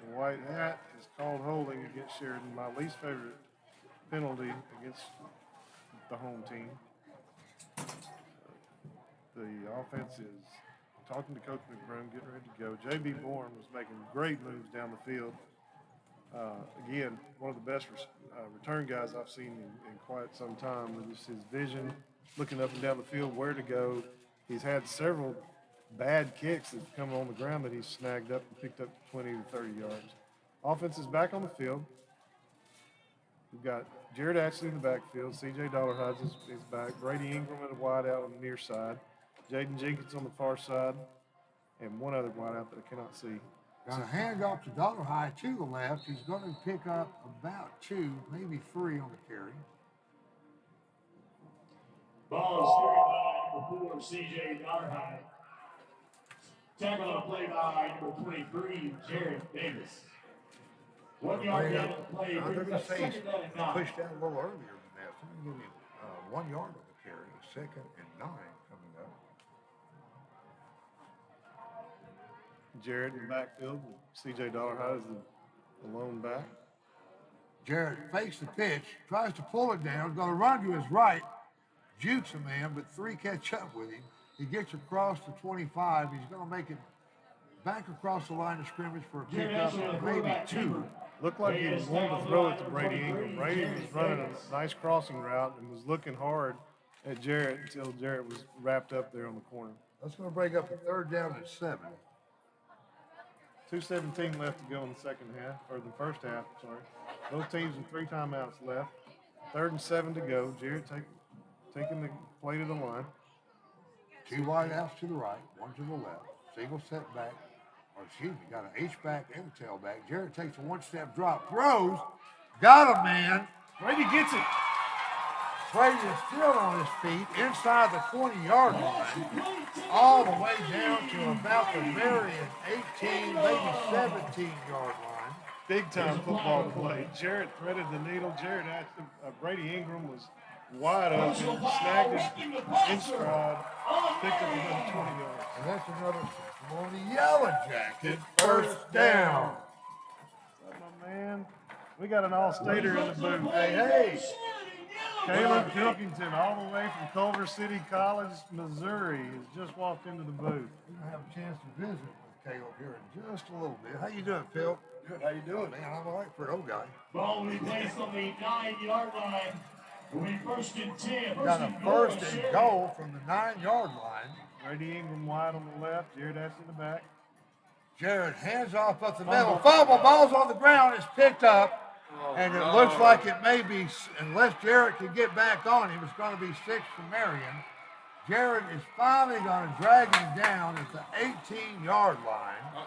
[SPEAKER 5] The white hat is called holding against Sheridan, my least favorite penalty against the home team. The offense is talking to Coach McBroom, getting ready to go. J.B. Bourne was making great moves down the field. Again, one of the best return guys I've seen in quite some time. With just his vision, looking up and down the field, where to go. He's had several bad kicks that have come on the ground that he's snagged up and picked up 20 to 30 yards. Offense is back on the field. We've got Jared Ashley in the backfield. C.J. Dollarhides is back. Brady Ingram at a wide out on the near side. Jaden Jenkins on the far side. And one other wide out that I cannot see.
[SPEAKER 3] Got a handoff to Dollarhide to the left. He's going to pick up about 2, maybe 3 on the carry.
[SPEAKER 4] Ball is carried by number 4, C.J. Dollarhide. Tackle on the play by number 23, Jared Davis. 1 yard down the play,
[SPEAKER 3] They're
[SPEAKER 4] brings
[SPEAKER 3] going
[SPEAKER 4] up
[SPEAKER 3] to say he's
[SPEAKER 4] second down and 9.
[SPEAKER 3] pushed out a little earlier than that, trying to give him 1 yard on the carry. 2nd and 9 coming up.
[SPEAKER 5] Jarrett in the backfield. C.J. Dollarhide is the lone back.
[SPEAKER 3] Jarrett fakes the pitch, tries to pull it down, going to run to his right, jukes a man, but 3 catch up with him. He gets across the 25. He's going to make it back across the line of scrimmage for a pickup, maybe 2.
[SPEAKER 5] Looked like he was wanting to throw it to Brady Ingram. Brady was running a nice crossing route and was looking hard at Jarrett until Jarrett was wrapped up there on the corner.
[SPEAKER 3] That's going to break up a 3rd down and 7.
[SPEAKER 5] 2:17 left to go in the second half, or the first half, sorry. Both teams with 3 timeouts left. 3rd and 7 to go. Jarrett taking the play to the line.
[SPEAKER 3] 2 wide outs to the right, 1 to the left. Single setback, or excuse me, got an H-back and a tailback. Jarrett takes a 1-step drop, throws, got a man.
[SPEAKER 5] Brady gets it.
[SPEAKER 3] Brady is still on his feet inside the 20-yard line, all the way down to about the Marion 18, maybe 17-yard line.
[SPEAKER 5] Big time football play. Jarrett threaded the needle. Jarrett actually, Brady Ingram was wide open, snagged it in stride, picked up another 20 yards.
[SPEAKER 3] And that's another on the YellowJacket, 1st down.
[SPEAKER 5] What's up, my man? We got an all-stater in the booth.
[SPEAKER 3] Hey.
[SPEAKER 5] Caleb Pilkington, all the way from Culver City College, Missouri, has just walked into the booth.
[SPEAKER 3] We're gonna have a chance to visit with Caleb here in just a little bit. How you doing, Phil? Good. How you doing, man? I'm all right for an old guy.
[SPEAKER 6] Ball will be placed on the 9-yard line. Will be 1st and 10.
[SPEAKER 3] Got a 1st and goal from the 9-yard line.
[SPEAKER 5] Brady Ingram wide on the left, Jared Ash in the back.
[SPEAKER 3] Jared hands off up the middle. Fumble, ball's on the ground, it's picked up. And it looks like it may be, unless Jarrett can get back on him, it's going to be 6 for Marion. Jarrett is finally going to drag him down at the 18-yard line.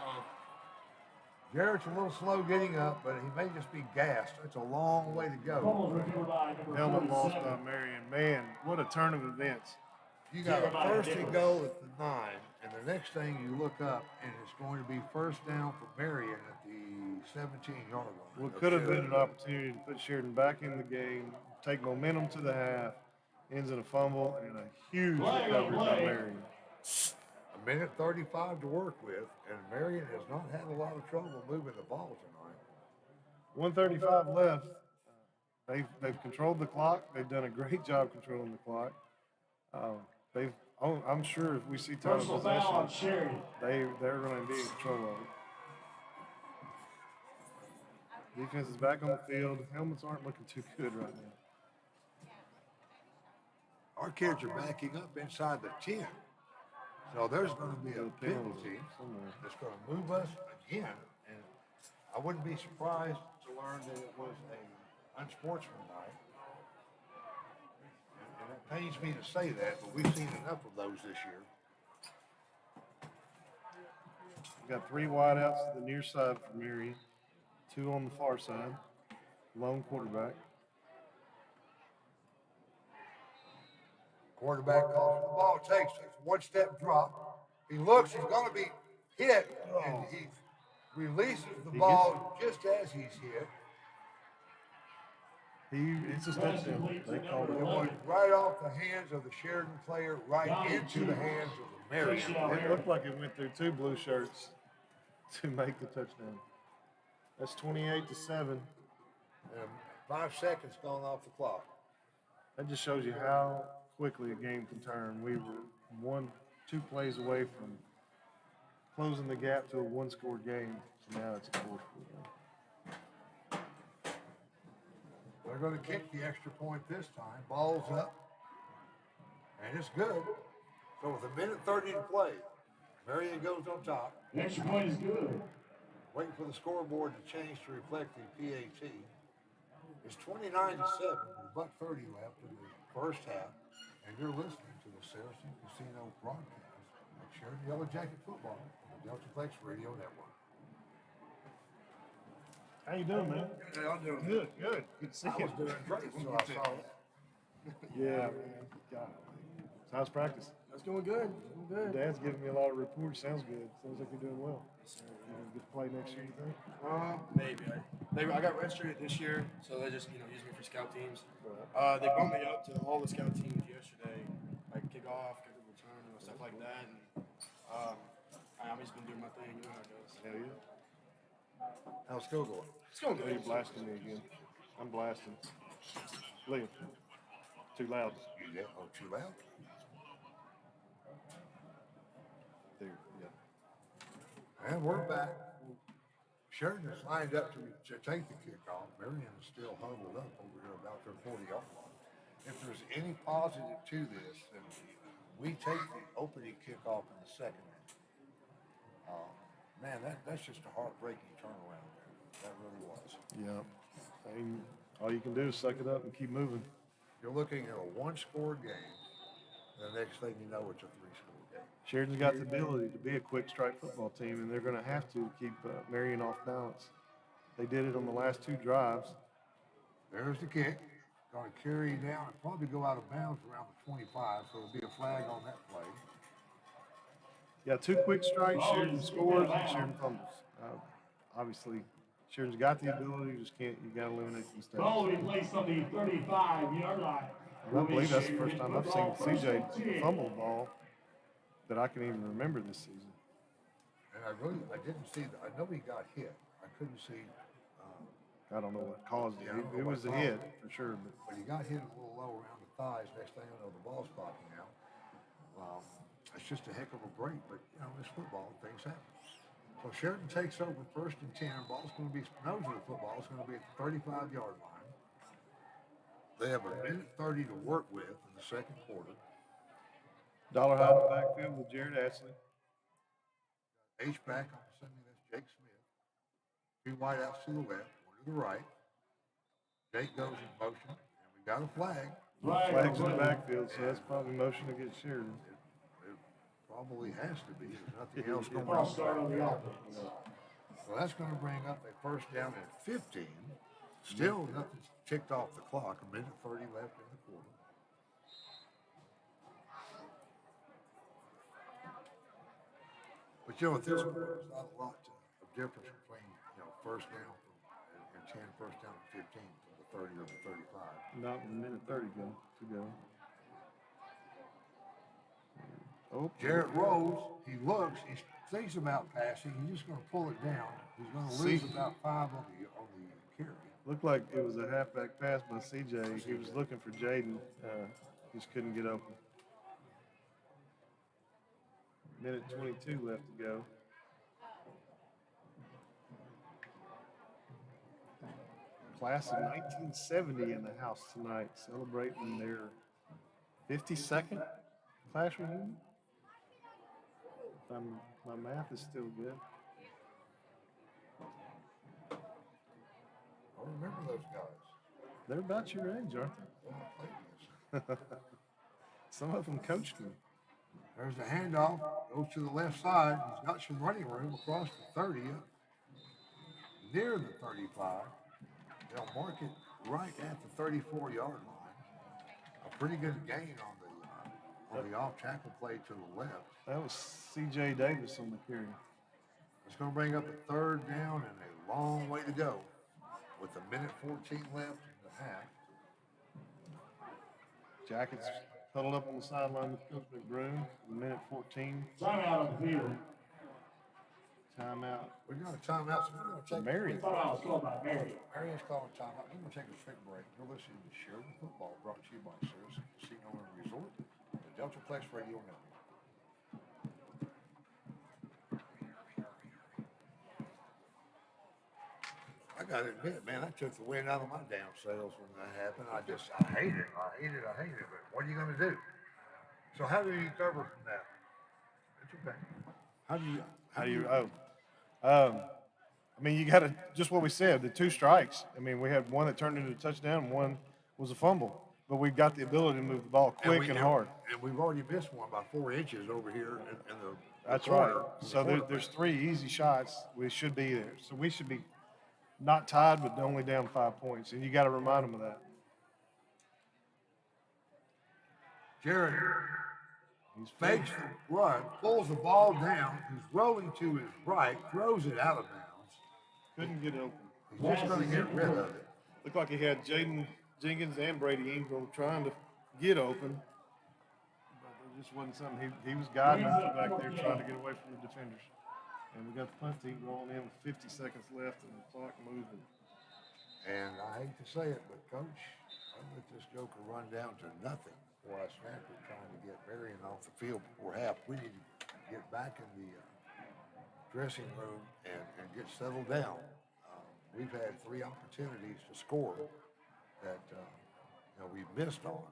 [SPEAKER 3] Jarrett's a little slow getting up, but he may just be gassed. It's a long way to go.
[SPEAKER 5] Helmet lost by Marion. Man, what a turn of events.
[SPEAKER 3] You got a 1st and goal at the 9, and the next thing you look up, and it's going to be 1st down for Marion at the 17-yard line.
[SPEAKER 5] What could have been an opportunity to put Sheridan back in the game, take momentum to the half, ends in a fumble and a huge recovery by Marion.
[SPEAKER 3] A minute 35 to work with, and Marion has not had a lot of trouble moving the ball tonight.
[SPEAKER 5] 1:35 left. They've controlled the clock. They've done a great job controlling the clock. I'm sure if we see time of possession, they're going to be in control of it. Defense is back on the field. Helmets aren't looking too good right now.
[SPEAKER 3] Our kids are backing up inside the 10. So there's going to be a penalty that's going to move us again. And I wouldn't be surprised to learn that it was an unsportsmanlike. And it pains me to say that, but we've seen enough of those this year.
[SPEAKER 5] We've got 3 wideouts to the near side for Marion, 2 on the far side. Lone quarterback.
[SPEAKER 3] Quarterback calls for the ball, takes a 1-step drop. He looks, he's going to be hit, and he releases the ball just as he's hit.
[SPEAKER 5] It's a touchdown. They called
[SPEAKER 3] It
[SPEAKER 5] it.
[SPEAKER 3] went right off the hands of the Sheridan player, right into the hands of the Marion
[SPEAKER 5] It
[SPEAKER 3] player.
[SPEAKER 5] looked like it went through 2 blue shirts to make the touchdown. That's 28-7.
[SPEAKER 3] And 5 seconds gone off the clock.
[SPEAKER 5] That just shows you how quickly a game can turn. We were 1-2 plays away from closing the gap to a 1-score game. So now it's a 4-score game.
[SPEAKER 3] They're going to kick the extra point this time. Ball's up. And it's good. So with 1:30 to play, Marion goes on top.
[SPEAKER 6] The extra point is good.
[SPEAKER 3] Waiting for the scoreboard to change to reflect the PAT. It's 29-7 with $1:30 left in the first half. And you're listening to the Saracen Casino broadcast of Sheridan YellowJacket football on the Deltaplex Radio Network.
[SPEAKER 5] How you doing, man?
[SPEAKER 3] Hey, I'm doing
[SPEAKER 5] Good, good. Good to see
[SPEAKER 3] I
[SPEAKER 5] you.
[SPEAKER 3] was doing great until I saw that.
[SPEAKER 5] Yeah, man. God. So how's practice?
[SPEAKER 7] It's going good. It's going good.
[SPEAKER 5] Dad's giving me a lot of reports. Sounds good. Sounds like you're doing well. You gonna get to play next year, you think?
[SPEAKER 7] Maybe. I got redshirted this year, so they just use me for scout teams. They bumped me up to all the scout teams yesterday, like kickoff, kick return, stuff like that. And I've just been doing my thing. You know how it goes.
[SPEAKER 5] Hell yeah.
[SPEAKER 3] How's school going?
[SPEAKER 7] It's going
[SPEAKER 5] Oh,
[SPEAKER 7] good.
[SPEAKER 5] you're blasting me again. I'm blasting. Liam, too loud.
[SPEAKER 3] You there? Oh, too loud?
[SPEAKER 5] There, yeah.
[SPEAKER 3] And we're back. Sheridan is lined up to take the kickoff. Marion is still huddled up over here about their 40-yard line. If there's any positive to this, then we take the opening kickoff in the second half. Man, that's just a heartbreaking turnaround there. That really was.
[SPEAKER 5] Yeah. I mean, all you can do is suck it up and keep moving.
[SPEAKER 3] You're looking at a one-score game. The next thing you know, it's a three-score game.
[SPEAKER 5] Sheridan's got the ability to be a quick strike football team, and they're going to have to keep Marion off balance. They did it on the last two drives.
[SPEAKER 3] There's the kick. Going to carry down and probably go out of bounds around the 25, so it'll be a flag on that play.
[SPEAKER 5] Yeah, two quick strikes, Sheridan scores, and Sheridan fumbles. Obviously, Sheridan's got the ability, you just can't, you got to eliminate the mistakes.
[SPEAKER 6] Ball will be placed on the 35-yard line.
[SPEAKER 5] And I believe that's the first time I've seen CJ fumble the ball that I can even remember this season.
[SPEAKER 3] And I didn't see, I know he got hit. I couldn't see.
[SPEAKER 5] I don't know what caused it.
[SPEAKER 3] Yeah, I don't know
[SPEAKER 5] It
[SPEAKER 3] what
[SPEAKER 5] was a
[SPEAKER 3] caused
[SPEAKER 5] hit
[SPEAKER 3] it.
[SPEAKER 5] for sure,
[SPEAKER 3] But he got hit a little low around the thighs. Next thing I know, the ball's popping out. It's just a heck of a break, but it's football and things happen. So Sheridan takes over first and 10. Ball's going to be, nose of the football is going to be at the 35-yard line. They have a minute 30 to work with in the second quarter.
[SPEAKER 5] Dollar high in the backfield with Jared Ashley.
[SPEAKER 3] H-back, I'm assuming that's Jake Smith. Two wideouts to the left, one to the right. Jake goes in motion, and we got a flag.
[SPEAKER 5] Flags in the backfield, so that's probably motion against Sheridan.
[SPEAKER 3] It probably has to be. There's nothing else going
[SPEAKER 6] Ball
[SPEAKER 3] on.
[SPEAKER 6] start on the offense.
[SPEAKER 3] So that's going to bring up a first down at 15. Still nothing's ticked off the clock. A minute 30 left in the quarter. But at this point, there's not a lot of difference between first down and 10, first down and 15 from the 30 or the 35.
[SPEAKER 5] Not a minute 30 to go. Oh,
[SPEAKER 3] Jarrett Rose, he looks, he thinks about passing. He's just going to pull it down. He's going to lose about 5 on the carry.
[SPEAKER 5] looked like it was a halfback pass by CJ. He was looking for Jaden, just couldn't get open. Minute 22 left to go. Class of 1970 in the house tonight, celebrating their 52nd class reunion. If my math is still good.
[SPEAKER 3] I remember those guys.
[SPEAKER 5] They're about your age, aren't
[SPEAKER 3] When I played this.
[SPEAKER 5] they? Some of them coached me.
[SPEAKER 3] There's the handoff, goes to the left side. He's got some running room across the 30, near the 35. They'll mark it right at the 34-yard line. A pretty good gain on the off tackle play to the left.
[SPEAKER 5] That was C.J. Davis on the carry.
[SPEAKER 3] It's going to bring up a third down and a long way to go with a minute 14 left in the half.
[SPEAKER 5] Jackets huddled up on the sideline with Coach McBroom. Minute 14.
[SPEAKER 6] Timeout on the field.
[SPEAKER 5] Timeout.
[SPEAKER 3] We've got a timeout, so we're going to take
[SPEAKER 5] Marion.
[SPEAKER 6] Timeout was called by Marion.
[SPEAKER 3] Marion's calling timeout. We're going to take a quick break. You're listening to Sheridan Football, brought to you by Saracen Casino and Resort, the Deltaplex Radio Network. I gotta admit, man, that took the wind out of my damn sails when that happened. I hate it. But what are you gonna do? So how do you recover from that? It's okay. How do you?
[SPEAKER 5] I mean, you got to, just what we said, the two strikes. I mean, we had one that turned into a touchdown and one was a fumble. But we've got the ability to move the ball quick and hard.
[SPEAKER 3] And we've already missed one by 4 inches over here in the
[SPEAKER 5] That's
[SPEAKER 3] corner.
[SPEAKER 5] right. So there's 3 easy shots. We should be there. So we should be not tied, but only down 5 points. And you got to remind them of that.
[SPEAKER 3] Jared
[SPEAKER 5] He's
[SPEAKER 3] fakes the run, pulls the ball down, he's rolling to his right, throws it out of bounds.
[SPEAKER 5] couldn't get open.
[SPEAKER 3] He's just going to get rid of it.
[SPEAKER 5] Looked like he had Jaden Jenkins and Brady Ingram trying to get open, but there just wasn't something. He was guiding them back there trying to get away from the defenders. And we got the punt team rolling in with 50 seconds left and the clock moving.
[SPEAKER 3] And I hate to say it, but Coach, I let this joker run down to nothing before I snapped it trying to get Marion off the field before half. We need to get back in the dressing room and get settled down. We've had 3 opportunities to score that we missed on.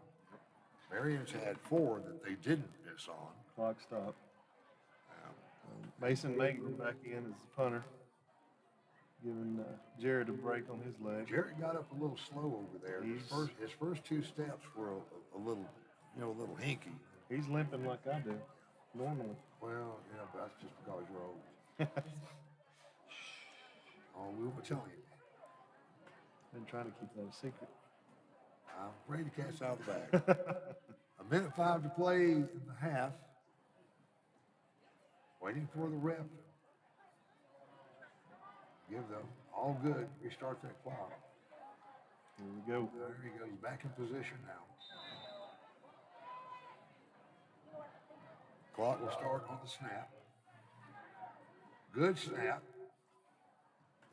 [SPEAKER 3] Marion's had 4 that they didn't miss on.
[SPEAKER 5] Clock stopped. Mason Mangrum back in as the punter, giving Jared a break on his leg.
[SPEAKER 3] Jared got up a little slow over there. His first 2 steps were a little hinky.
[SPEAKER 5] He's limping like I do normally.
[SPEAKER 3] Well, but that's just because you're old. Oh, we won't tell you.
[SPEAKER 5] Been trying to keep that a secret.
[SPEAKER 3] I'm afraid the cat's out of the bag. 1:05 to play in the half. Waiting for the ref. Give them all good. Restart that clock.
[SPEAKER 5] Here we go.
[SPEAKER 3] There he goes. Back in position now. Clock will start on the snap. Good snap.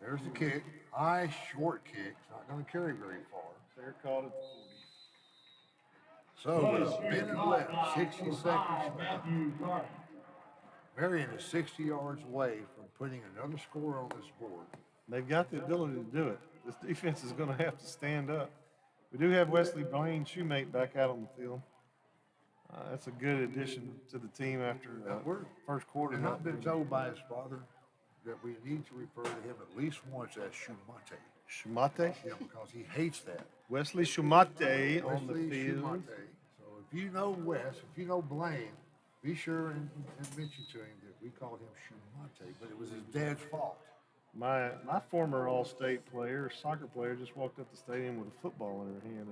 [SPEAKER 3] There's the kick. High, short kick. It's not going to carry very far.
[SPEAKER 5] Fair call at the 40.
[SPEAKER 3] So with a minute left, 60 seconds left. Marion is 60 yards away from putting another score on this board.
[SPEAKER 5] They've got the ability to do it. This defense is going to have to stand up. We do have Wesley Blaine Shoemate back out on the field. That's a good addition to the team after first quarter.
[SPEAKER 3] We've not been told by his father that we need to refer to him at least once as Shumate.
[SPEAKER 5] Shumate?
[SPEAKER 3] Yeah, because he hates that.
[SPEAKER 5] Wesley Shumate on the
[SPEAKER 3] Wesley
[SPEAKER 5] field.
[SPEAKER 3] Shumate. So if you know Wes, if you know Blaine, be sure and mention to him that we called him Shumate, but it was his dad's fault.
[SPEAKER 5] My former All-State player, soccer player, just walked up the stadium with a football in her hand.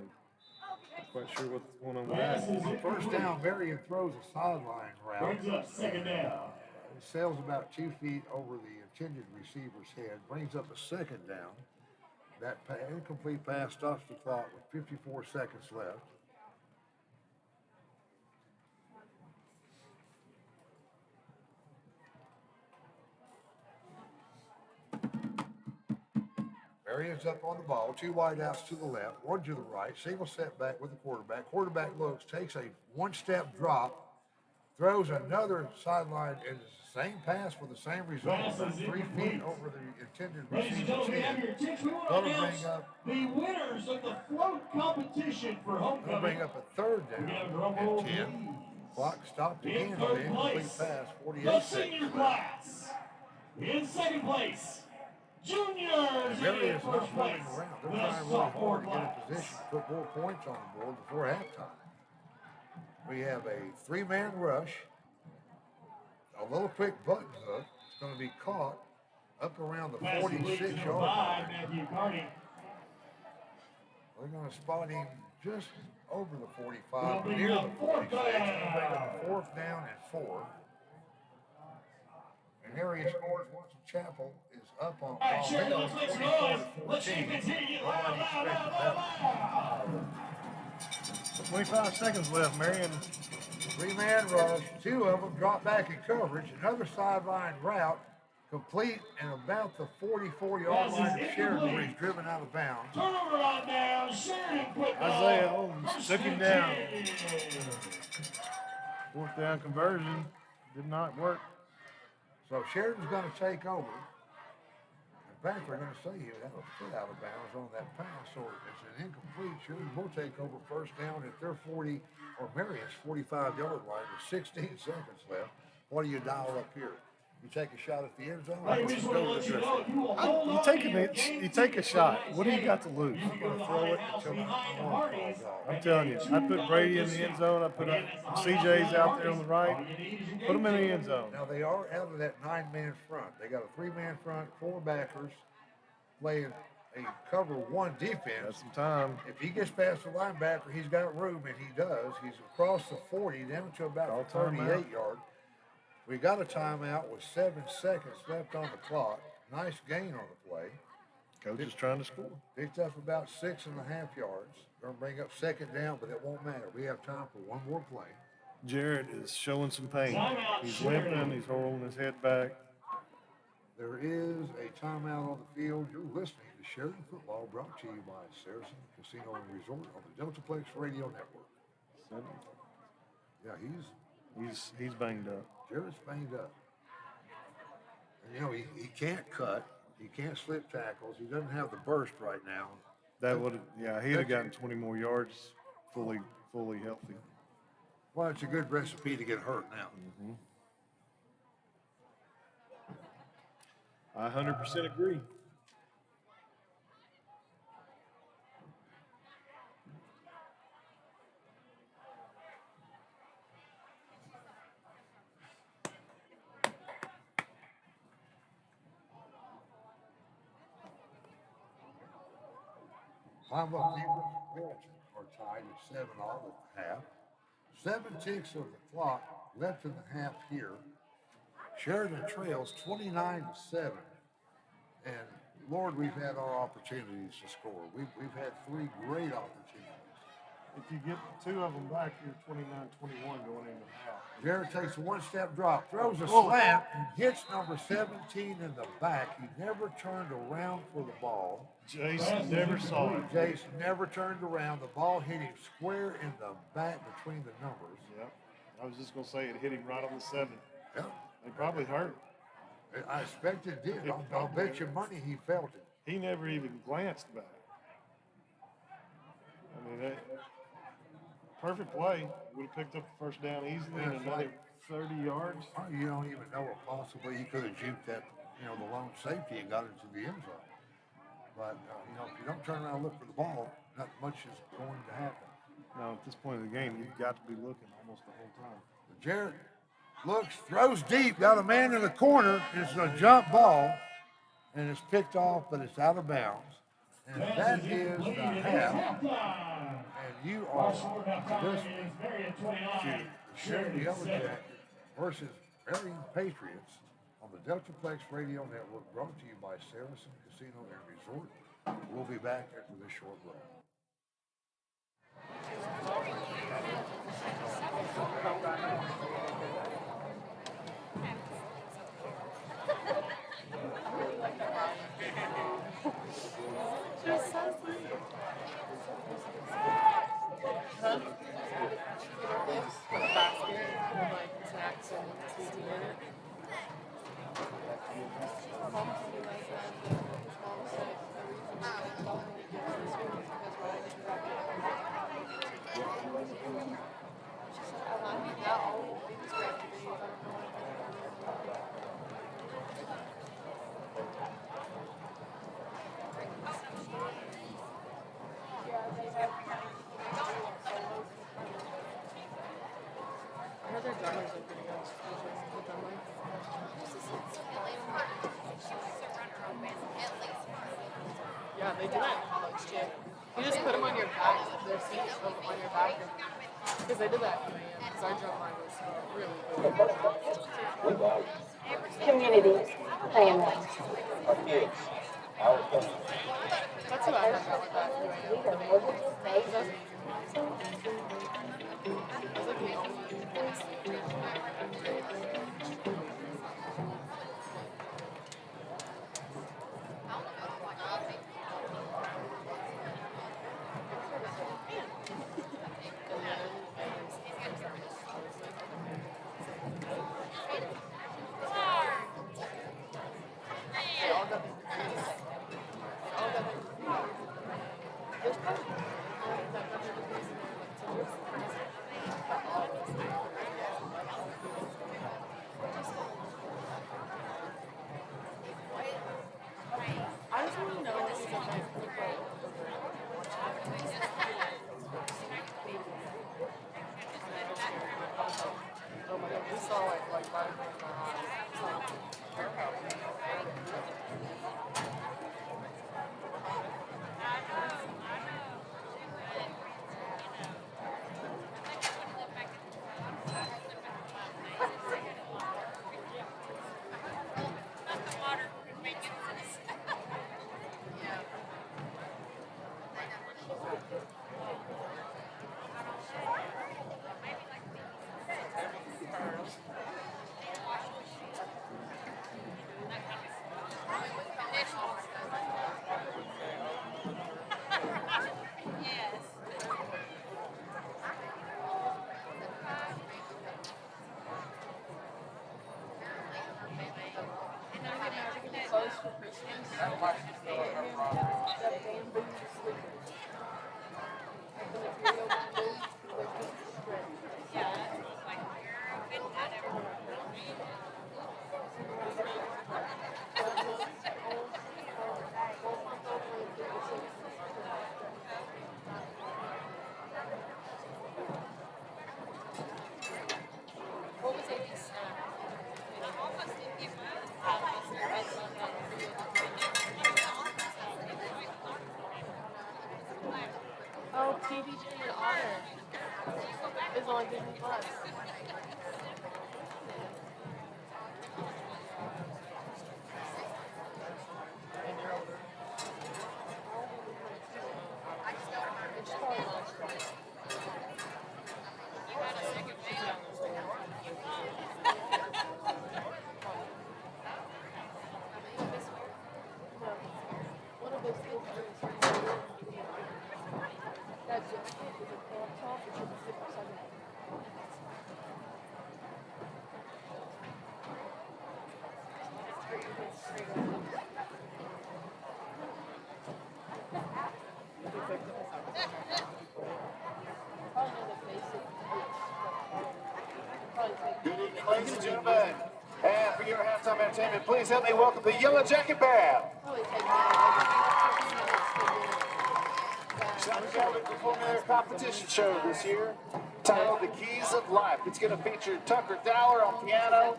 [SPEAKER 5] I'm quite sure what's going on with that.
[SPEAKER 3] First down, Marion throws a sideline route.
[SPEAKER 6] Brings up second down.
[SPEAKER 3] It sails about 2 feet over the intended receiver's head, brings up a second down. That incomplete pass stops the clock with 54 seconds left. Marion's up on the ball, 2 wideouts to the left, 1 to the right, single setback with the quarterback. Quarterback looks, takes a 1-step drop, throws another sideline, and it's the same pass for the same result, about 3 feet over the intended receiver's head. That'll bring up
[SPEAKER 6] the winners of the float competition for homecoming.
[SPEAKER 3] That'll bring up a 3rd down and 10. Clock stopped again on the incomplete pass, 48
[SPEAKER 6] The
[SPEAKER 3] seconds
[SPEAKER 6] senior
[SPEAKER 3] left.
[SPEAKER 6] class. In second place, juniors
[SPEAKER 3] Marion
[SPEAKER 6] in
[SPEAKER 3] is
[SPEAKER 6] first
[SPEAKER 3] not moving
[SPEAKER 6] place.
[SPEAKER 3] around. They're
[SPEAKER 6] The
[SPEAKER 3] trying really
[SPEAKER 6] sophomore
[SPEAKER 3] hard to get in
[SPEAKER 6] class.
[SPEAKER 3] position to put more points on the board before halftime. We have a 3-man rush, a little quick button hook. It's going to be caught up around the 46-yard line.
[SPEAKER 6] Matthew Carney.
[SPEAKER 3] We're going to spot him just over the 45,
[SPEAKER 6] We'll bring
[SPEAKER 3] near the
[SPEAKER 6] up
[SPEAKER 3] 46.
[SPEAKER 6] fourth
[SPEAKER 3] We're
[SPEAKER 6] down.
[SPEAKER 3] bringing up 4th down and 4. And Harry scores once Chapel is up on
[SPEAKER 6] All right,
[SPEAKER 3] ball.
[SPEAKER 6] Sheridan, let's make some noise. Let's see
[SPEAKER 3] 14.
[SPEAKER 6] if it's here.
[SPEAKER 3] Nobody expected that.
[SPEAKER 5] 25 seconds left, Marion.
[SPEAKER 3] 3-man rush, 2 of them drop back in coverage, another sideline route, complete and about the 44-yard line of Sheridan where he's driven out of bounds.
[SPEAKER 6] Turnover on down. Sheridan quick ball.
[SPEAKER 5] Isaiah Holmes
[SPEAKER 6] First
[SPEAKER 5] took him
[SPEAKER 6] and
[SPEAKER 5] down.
[SPEAKER 6] 10.
[SPEAKER 5] 4th down conversion did not work.
[SPEAKER 3] So Sheridan's going to take over. In fact, they're going to say he had a foot out of bounds on that pass, so it's an incomplete. Sheridan will take over 1st down at their 40 or Marion's 45-yard line with 16 seconds left. What do you dial up here? You take a shot at the end zone?
[SPEAKER 6] Hey, we just want to let you know if you will hold
[SPEAKER 5] You
[SPEAKER 6] on
[SPEAKER 5] take
[SPEAKER 6] to
[SPEAKER 5] a
[SPEAKER 6] your
[SPEAKER 5] minute,
[SPEAKER 6] game
[SPEAKER 5] you take a shot. What do you got to lose?
[SPEAKER 6] You can go to the
[SPEAKER 3] Throw it
[SPEAKER 6] house
[SPEAKER 3] until
[SPEAKER 6] behind
[SPEAKER 3] the
[SPEAKER 6] Hardee's.
[SPEAKER 5] I'm telling you, I put Brady in the end zone. I put CJ's out there on the right. Put them in the end zone.
[SPEAKER 3] Now they are out of that 9-man front. They got a 3-man front, 4 backers playing a cover one
[SPEAKER 5] Got
[SPEAKER 3] defense.
[SPEAKER 5] some time.
[SPEAKER 3] If he gets past the linebacker, he's got room, and he does. He's across the 40, down to about the
[SPEAKER 5] Call timeout.
[SPEAKER 3] 38 yard. We got a timeout with 7 seconds left on the clock. Nice gain on the play.
[SPEAKER 5] Coach is trying to score.
[SPEAKER 3] Picked up about 6.5 yards. Gonna bring up second down, but it won't matter. We have time for one more play.
[SPEAKER 5] Jared is showing some pain.
[SPEAKER 6] Timeout,
[SPEAKER 5] He's
[SPEAKER 6] Sheridan.
[SPEAKER 5] limping. He's holding his head back.
[SPEAKER 3] There is a timeout on the field. You're listening to Sheridan Football, brought to you by Saracen Casino and Resort on the Deltaplex Radio Network. Yeah,
[SPEAKER 5] He's banged up.
[SPEAKER 3] Jared's banged up. And you know, he can't cut. He can't slip tackles. He doesn't have the burst right now.
[SPEAKER 5] That would he'd have gotten 20 more yards fully healthy.
[SPEAKER 3] Well, it's a good recipe to get hurt now.
[SPEAKER 5] I 100% agree.
[SPEAKER 3] Combo keepers are tied at 7 all at the half. 7 ticks of the clock left in the half here. Sheridan trails 29-7. And Lord, we've had our opportunities to score. We've had 3 great opportunities.
[SPEAKER 5] If you get 2 of them back, you're 29-21 going into half.
[SPEAKER 3] Jared takes a 1-step drop, throws a slant, and hits number 17 in the back. He never turned around for the ball.
[SPEAKER 5] Jason never saw it.
[SPEAKER 3] Jason never turned around. The ball hit him square in the back between the numbers.
[SPEAKER 5] Yep. I was just gonna say it hit him right on the 7.
[SPEAKER 3] Yeah.
[SPEAKER 5] It probably hurt.
[SPEAKER 3] I expect it did. I'll bet you money he felt it.
[SPEAKER 5] He never even glanced back. I mean, perfect play. Would have picked up the first down easily and another 30 yards.
[SPEAKER 3] You don't even know what possibly he could have juked that, the lone safety and got into the end zone. But, if you don't turn around and look for the ball, not much is going to happen.
[SPEAKER 5] Now, at this point in the game, you've got to be looking almost the whole time.
[SPEAKER 3] Jarrett looks, throws deep, got a man in the corner. It's a jump ball, and it's picked off, but it's out of bounds. And that is the half. And you are listening to Sheridan YellowJacket versus Marion Patriots on the Deltaplex Radio Network, brought to you by Saracen Casino and Resort. We'll be back after this short break.
[SPEAKER 2] Yeah, they do that in college too. You just put them on your back, their seats on your back, because they did that in UAM, because our drum line was really good.
[SPEAKER 8] Communities, families.
[SPEAKER 2] That's who I had that with that UAM.
[SPEAKER 8] We are moving to space.
[SPEAKER 2] That was like the only voice. for Christmas. And him had stuffed bamboo slippers. Like the material bamboo, they're just stretchy. What was AB's snack? Oh, PBJ and Otter is on Disney Plus. And Star Monsters. No. One of those things that jacket is a crop top, it should be zip upside down. Probably know the basic
[SPEAKER 9] Good evening, ladies and gentlemen. And for your halftime entertainment, please help me welcome the YellowJacket Band.
[SPEAKER 2] probably take me 15 minutes to
[SPEAKER 9] Sheridan High School performing their competition show this year, titled The Keys of Life. It's going to feature Tucker Dowler on piano.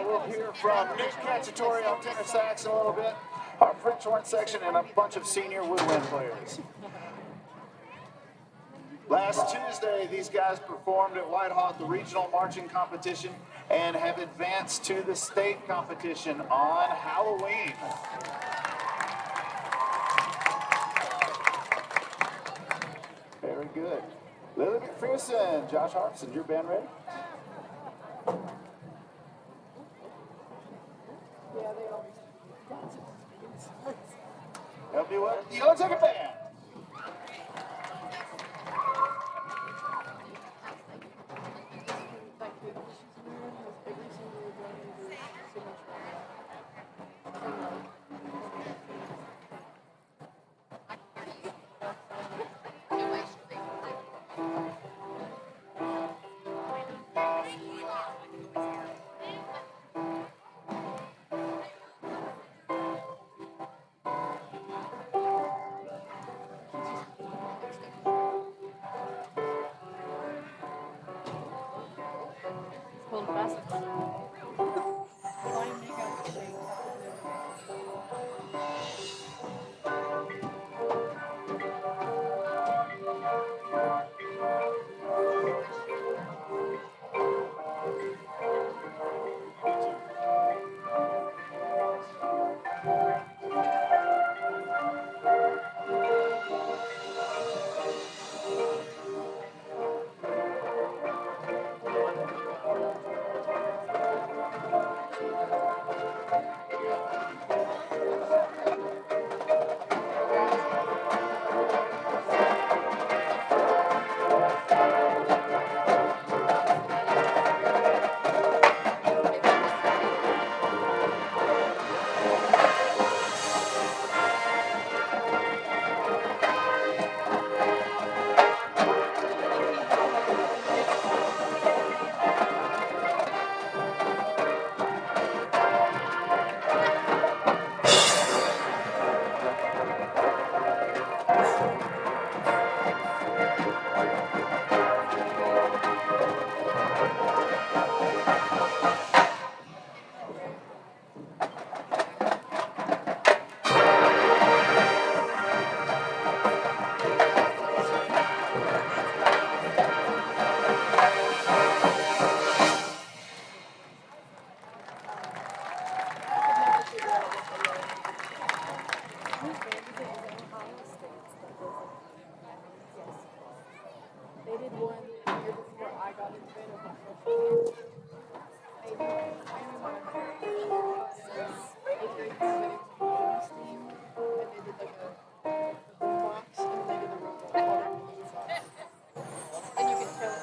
[SPEAKER 9] We'll hear from Nick Cacciatore on tenor sax in a little bit, our French horn section, and a bunch of senior woodwind players. Last Tuesday, these guys performed at Whitehall at the regional marching competition and have advanced to the state competition on Halloween. Very good. Lily McPherson, Josh Hartson, your band ready?
[SPEAKER 2] Yeah, they always.
[SPEAKER 9] Help me welcome the YellowJacket Band.
[SPEAKER 2] Like the she's wearing has every single one called basketball. Try and make out the shape. They did one the year before I got into it of my freshman year. And they did like a box and they did the robot on the inside. And you could tell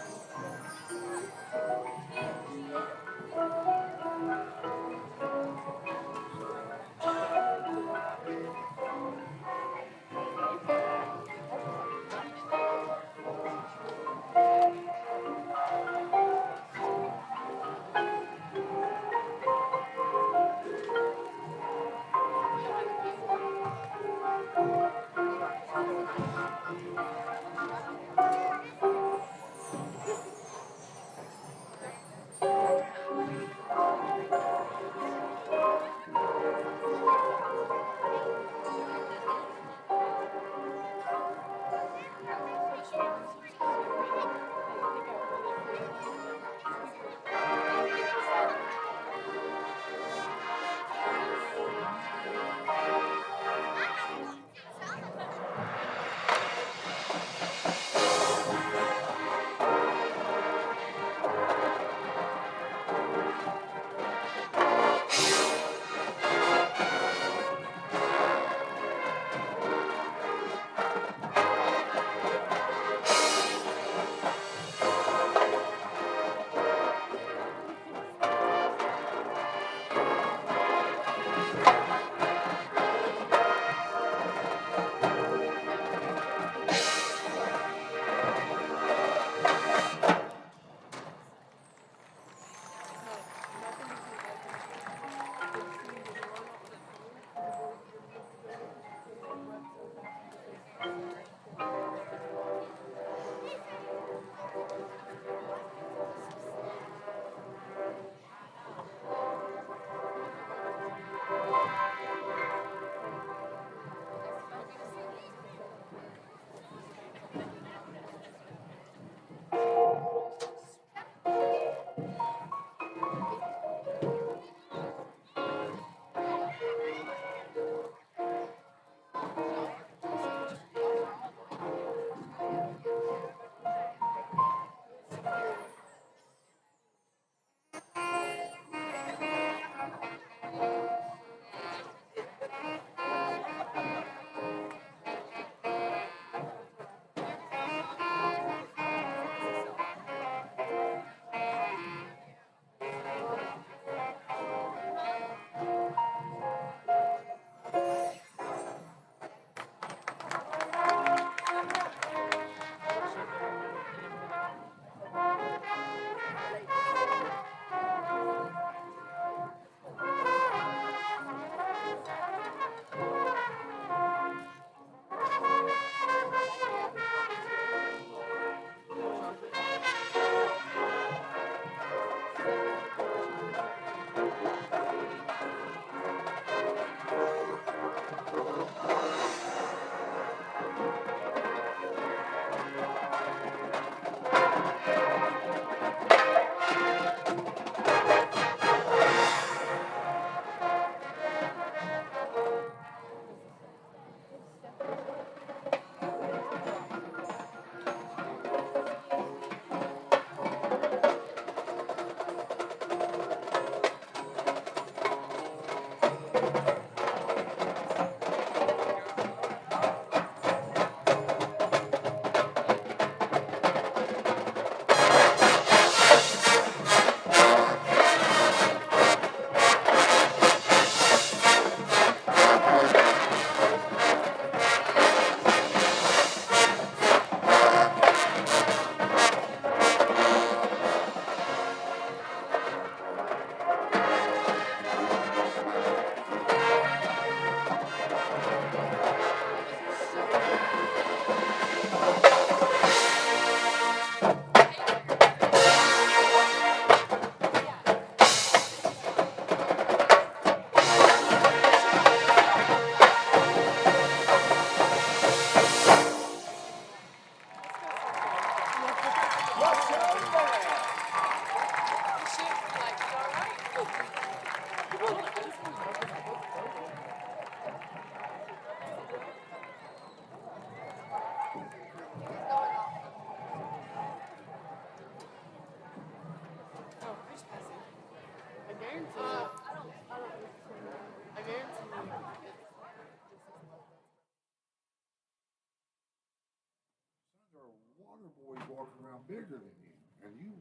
[SPEAKER 3] other boys walking around bigger than you, and you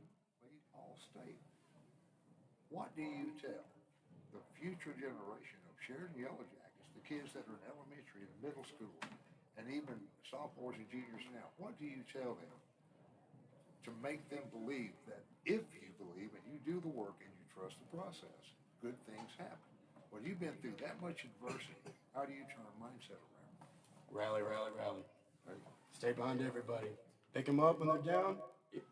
[SPEAKER 3] lead all state. What do you tell the future generation of Sheridan YellowJackets, the kids that are in elementary and middle school, and even sophomores and juniors now? What do you tell them to make them believe that if you believe and you do the work and you trust the process, good things happen? When you've been through that much adversity, how do you turn a mindset around?
[SPEAKER 7] Rally, rally, rally.
[SPEAKER 3] There you go.
[SPEAKER 7] Stay behind everybody. Pick them up when they're down,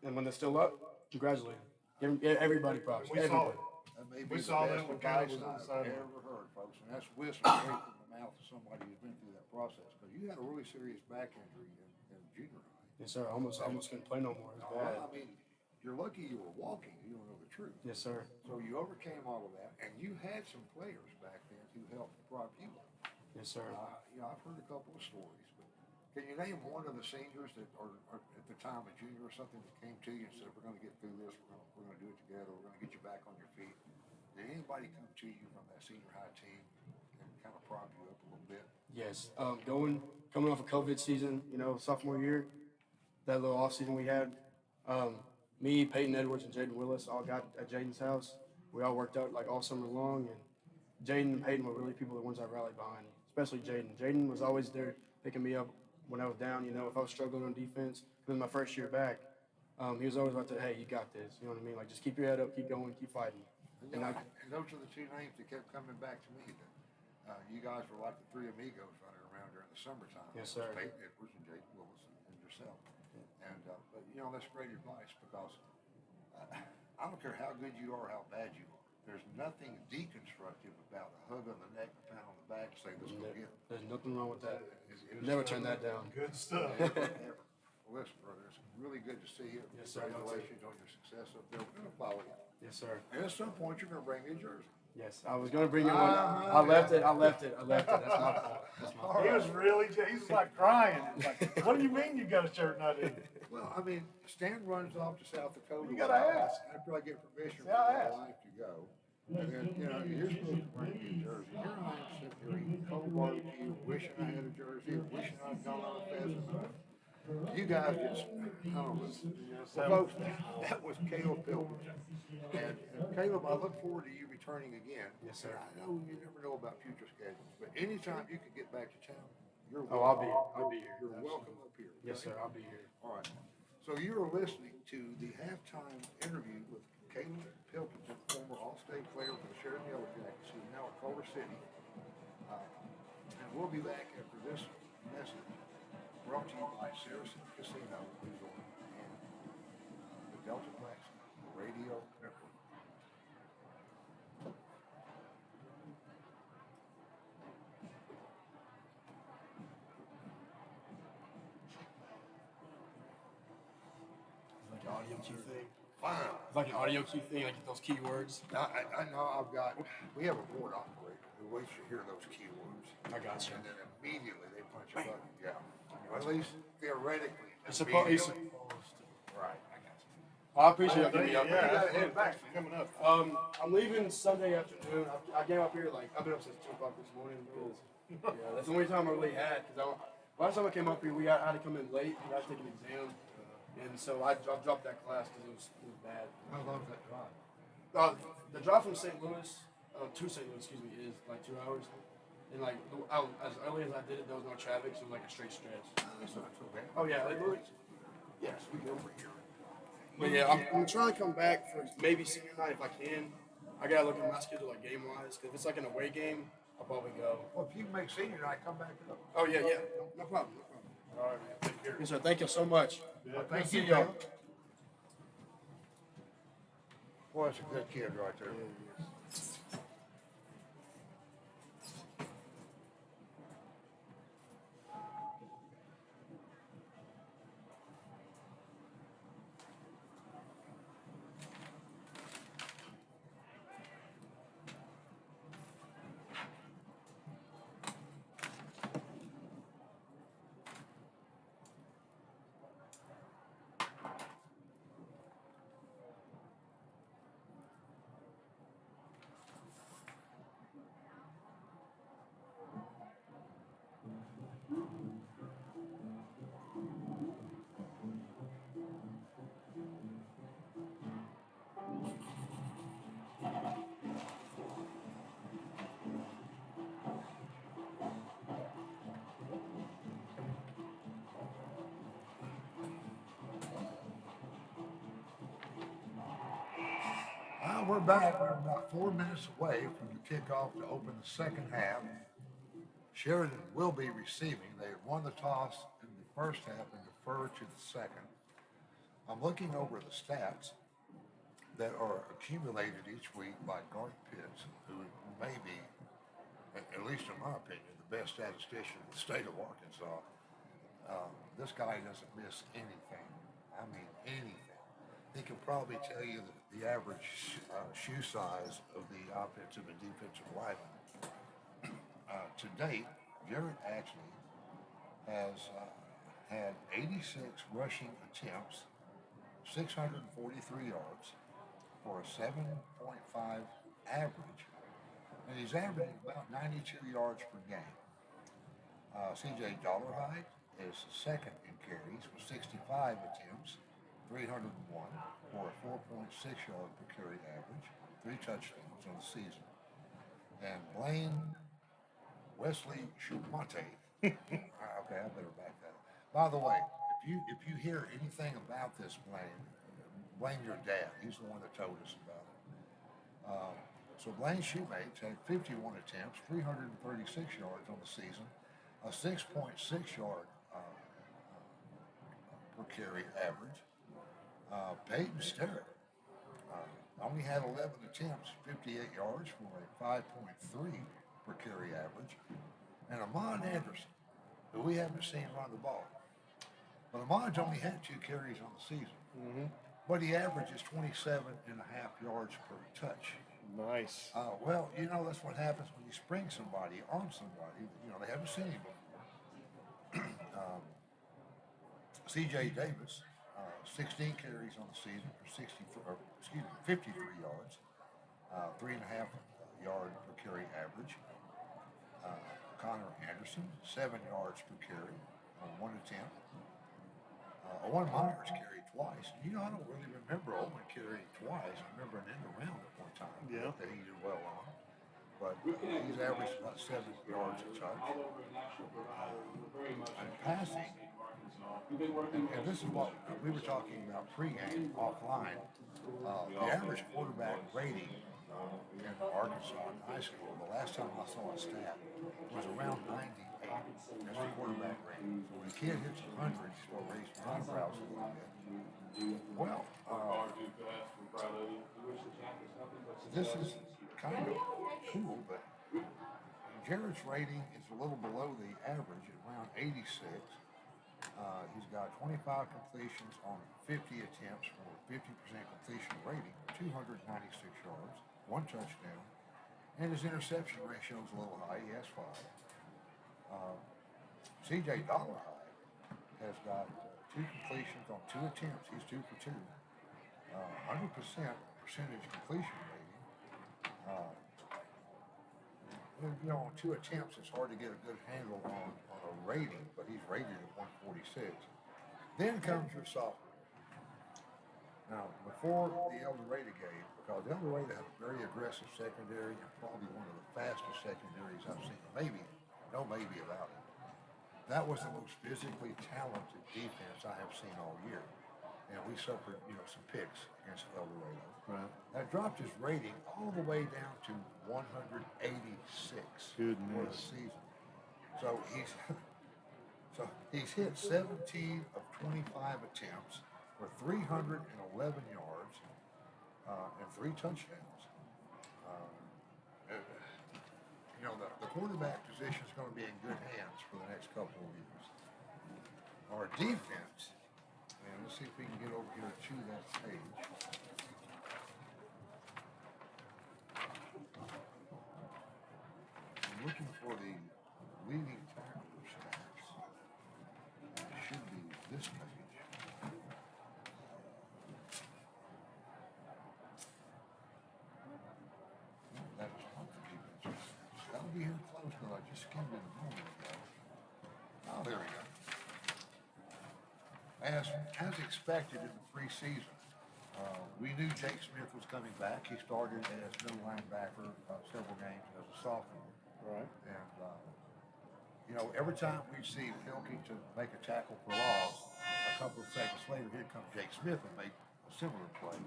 [SPEAKER 7] and when they're still up, congratulate them. Give everybody props.
[SPEAKER 5] We saw
[SPEAKER 7] Everybody.
[SPEAKER 5] it.
[SPEAKER 3] That may be
[SPEAKER 5] We
[SPEAKER 3] the
[SPEAKER 5] saw
[SPEAKER 3] best
[SPEAKER 5] that when
[SPEAKER 3] advice
[SPEAKER 5] Caleb was on the
[SPEAKER 3] I've
[SPEAKER 5] sideline.
[SPEAKER 3] ever heard, folks, and that's wisdom straight from the mouth of somebody who's been through that process. Because you had a really serious back injury in junior high.
[SPEAKER 7] Yes, sir. I almost couldn't play no more. It was bad.
[SPEAKER 3] I mean, you're lucky you were walking. You don't know the truth.
[SPEAKER 7] Yes, sir.
[SPEAKER 3] So you overcame all of that, and you had some players back then who helped prop you up.
[SPEAKER 7] Yes, sir.
[SPEAKER 3] I've heard a couple of stories, but can you name one of the seniors that, or at the time a junior or something that came to you and said, "We're going to get through this. We're going to do it together. We're going to get you back on your feet"? Did anybody come to you from that senior high team and kind of prop you up a little bit?
[SPEAKER 7] Yes. Coming off a COVID season, sophomore year, that little off season we had, me, Peyton Edwards, and Jaden Willis all got at Jaden's house. We all worked out like all summer long, and Jaden and Peyton were really the ones I rallied behind, especially Jaden. Jaden was always there picking me up when I was down. If I was struggling on defense, it was my first year back. He was always like, "Hey, you got this." You know what I mean? Like, just keep your head up, keep going, keep fighting.
[SPEAKER 3] And those are the two names that kept coming back to me. That you guys were like the three amigos running around during the summertime.
[SPEAKER 7] Yes, sir.
[SPEAKER 3] Peyton Edwards and Jaden Willis and yourself. And but that's great advice because I don't care how good you are, how bad you are. There's nothing deconstructive about a hug on the neck, a pat on the back, and say, "Let's go get it."
[SPEAKER 7] There's nothing wrong with that. Never turn that down.
[SPEAKER 5] Good stuff.
[SPEAKER 3] Never. Well, listen, brother, it's really good to see you.
[SPEAKER 7] Yes, sir.
[SPEAKER 3] Congratulations on your success up there. We're going to follow you.
[SPEAKER 7] Yes, sir.
[SPEAKER 3] And at some point, you're going to bring me a jersey.
[SPEAKER 7] Yes, I was gonna bring you one. I left it. That's my fault.
[SPEAKER 5] He was he was like crying. Like, what do you mean you got a shirt not in?
[SPEAKER 3] Well, I mean, Stan runs off to South Dakota.
[SPEAKER 5] You gotta ask.
[SPEAKER 3] After I get permission
[SPEAKER 5] Yeah,
[SPEAKER 3] from
[SPEAKER 5] I
[SPEAKER 3] my
[SPEAKER 5] asked.
[SPEAKER 3] wife to go. And then, you're supposed to bring me a jersey. Here I am sitting here eating cold barbecue, wishing I had a jersey, wishing I'd gone on a pheasant hunt. You guys just, I don't know. Well, folks, that was Caleb Pilgrim. And Caleb, I look forward to you returning again.
[SPEAKER 7] Yes, sir.
[SPEAKER 3] I know you never know about future schedules, but anytime you can get back to town, you're
[SPEAKER 7] Oh,
[SPEAKER 3] welcome.
[SPEAKER 7] I'll be here.
[SPEAKER 3] You're welcome up here.
[SPEAKER 7] Yes, sir. I'll be here.
[SPEAKER 3] All right. So you are listening to the halftime interview with Caleb Pilkington, former All-State player for the Sheridan YellowJackets, who's now at Culver City. And we'll be back after this message brought to you by Saracen Casino Resort and the Delta Flex Radio Network.
[SPEAKER 7] Like an audio cue thing.
[SPEAKER 3] Fine.
[SPEAKER 7] It's like an audio cue thing, like those keywords.
[SPEAKER 3] I know we have a board operator who waits to hear those keywords.
[SPEAKER 7] I got you.
[SPEAKER 3] And then immediately they punch a button. Yeah. At least theoretically.
[SPEAKER 7] It's supposed to.
[SPEAKER 3] Right. I got you.
[SPEAKER 7] I appreciate you giving me up.
[SPEAKER 5] Yeah, you gotta head back. Coming up.
[SPEAKER 7] I'm leaving Sunday afternoon. I came up here I've been up since 2 o'clock this morning because that's the only time I really had. Last time I came up here, I had to come in late. I had to take an exam, and so I dropped that class because it was bad.
[SPEAKER 3] How long is that drive?
[SPEAKER 7] The drive from St. Louis to St. Louis, is like 2 hours. And as early as I did it, there was no traffic, so like a straight stretch.
[SPEAKER 3] That's not so bad.
[SPEAKER 7] Oh yeah,
[SPEAKER 3] Yes, we go over here.
[SPEAKER 7] but yeah, I'm trying to come back for maybe senior night if I can. I gotta look at my schedule like game wise, because if it's like an away game, I'll probably go.
[SPEAKER 3] Well, if you make senior night, come back up.
[SPEAKER 7] Oh yeah, no problem.
[SPEAKER 5] All right, man. Take care.
[SPEAKER 7] Yes sir, thank you so much.
[SPEAKER 5] Yeah,
[SPEAKER 3] Thank you,
[SPEAKER 7] See y'all.
[SPEAKER 3] Boy, that's a good kid right there. we're back. We're about 4 minutes away from the kickoff to open the second half. Sheridan will be receiving. They won the toss in the first half and deferred to the second. I'm looking over the stats that are accumulated each week by Garth Pitts, who may be, at least in my opinion, the best statistician in the state of Arkansas. This guy doesn't miss anything. I mean, anything. He can probably tell you the average shoe size of the offensive and defensive linemen. To date, Jarrett actually has had 86 rushing attempts, 643 yards for a 7.5 average, and he's averaging about 92 yards per game. CJ Dollarhide is second in carries with 65 attempts, 301 for a 4.6 yard per carry average, 3 touchdowns on the season. And Blaine Wesley Shumate. Okay, I better back that up. By the way, if you hear anything about this, blame your dad. He's the one that told us about it. So Blaine Shumate had 51 attempts, 336 yards on the season, a 6.6 yard per carry average. Peyton Sterrett only had 11 attempts, 58 yards for a 5.3 per carry average. And Amon Anderson, who we haven't seen run the ball. But Amon's only had 2 carries on the season. But he averages 27.5 yards per touch.
[SPEAKER 5] Nice.
[SPEAKER 3] Well, that's what happens when you spring somebody on somebody. They haven't seen him before. C.J. Davis, 16 carries on the season for 53 yards, 3.5 yard per carry average. Connor Anderson, 7 yards per carry on 1 attempt. Owen Myers carried twice. I don't really remember Owen carrying twice. I remember an end around at one time that he did well on. But he's averaged about 7 yards a touch. And passing, and this is what we were talking about pregame, offline. The average quarterback rating in Arkansas High School, the last time I saw a stat, was around 98. That's the quarterback rating. So when a kid hits 100, you start raising eyebrows a little bit. Well, this is kind of cool, but Jarrett's rating is a little below the average at around 86. He's got 25 completions on 50 attempts for a 50% completion rating, 296 yards, 1 touchdown, and his interception ratio is a little high. He has 5. C.J. Dollarhide has got 2 completions on 2 attempts. He's 2 for 2. 100% percentage completion rating. On 2 attempts, it's hard to get a good handle on a rating, but he's rated at 146. Then comes your sophomore. Now, before the El Dorado game, because El Dorado had a very aggressive secondary and probably one of the fastest secondaries I've seen, maybe about it. That was the most physically talented defense I have seen all year. And we suffered, some picks against El Dorado.
[SPEAKER 5] Right.
[SPEAKER 3] That dropped his rating all the way down to 186 for the season. So he's hit 17 of 25 attempts for 311 yards and 3 touchdowns. The quarterback position is going to be in good hands for the next couple of years. Our defense, and let's see if we can get over here to that page. I'm looking for the leading tackler stats. It should be this page. That is not the defense. That'll be here close, but I just skimmed it a moment ago. Oh, there we go. As expected in the preseason, we knew Jake Smith was coming back. He started as middle linebacker several games as a sophomore.
[SPEAKER 5] Right.
[SPEAKER 3] And, every time we see Pilkington make a tackle for loss, a couple of seconds later, here comes Jake Smith and make a similar play.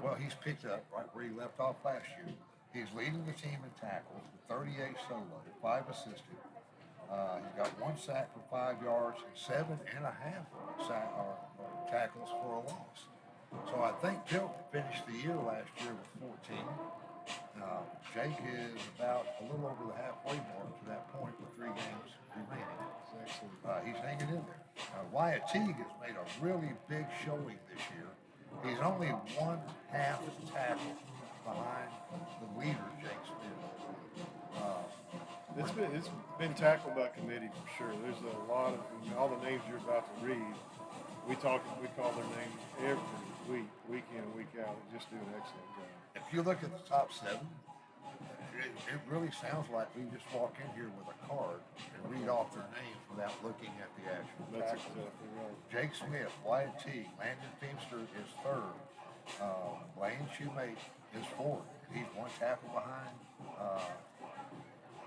[SPEAKER 3] Well, he's picked up right where he left off last year. He's leading the team in tackles with 38 solo, 5 assisted. He got 1 sack for 5 yards and 7.5 tackles for a loss. So I think Tilt finished the year last year with 14. Jake is about a little over the halfway mark to that point with 3 games remaining. He's hanging in there. Wyatt Teague has made a really big showing this year. He's only 1/2 tackle behind the leader, Jake Smith.
[SPEAKER 5] It's been tackled by committee for sure. There's a lot of all the names you're about to read. We call their names every week in and week out. They just do an excellent job.
[SPEAKER 3] If you look at the top 7, it really sounds like we just walk in here with a card and read off their names without looking at the actual
[SPEAKER 5] That's
[SPEAKER 3] tackle.
[SPEAKER 5] exactly right.
[SPEAKER 3] Jake Smith, Wyatt Teague, Landon Feimster is 3rd. Blaine Shoemate is 4th. He's 1 tackle behind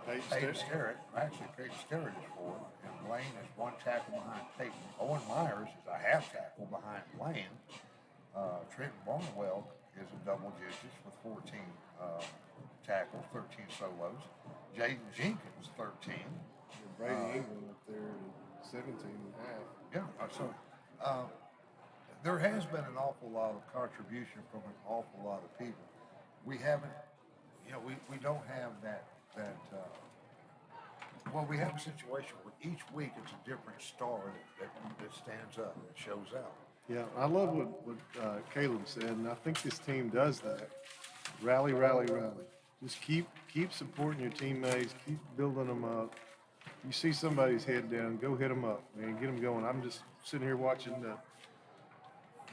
[SPEAKER 3] Peyton Sterrett. Actually, Peyton Sterrett is 4th, and Blaine is 1 tackle behind Peyton. Owen Myers is a half tackle behind Blaine. Trenton Barnwell is in double digits with 14 tackles, 13 solos. Jaden Jenkins, 13.
[SPEAKER 5] And Brady England up there at 17.5.
[SPEAKER 3] Yeah, there has been an awful lot of contribution from an awful lot of people. We haven't, we don't have that well, we have a situation where each week it's a different star that stands up and shows out.
[SPEAKER 5] Yeah, I love what Caleb said, and I think this team does that. Rally, rally, rally. Just keep supporting your teammates. Keep building them up. You see somebody's head down, go hit them up, man. Get them going. I'm just sitting here watching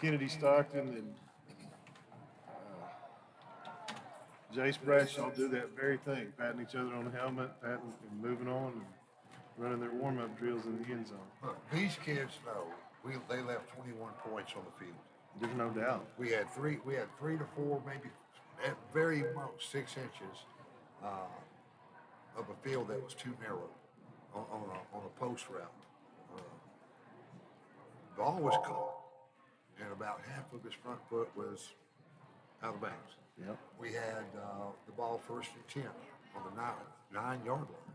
[SPEAKER 5] Kennedy Stockton and Jace Bradshaw do that very thing, patting each other on the helmet, patting and moving on, and running their warm-up drills in the end zone.
[SPEAKER 3] Look, these kids know they left 21 points on the field.
[SPEAKER 5] There's no doubt.
[SPEAKER 3] We had 3 to 4, maybe at very most 6 inches of a field that was too narrow on a post route. Ball was caught, and about half of his front foot was out of bounds.
[SPEAKER 5] Yep.
[SPEAKER 3] We had the ball 1st and 10 on the 9-yard line.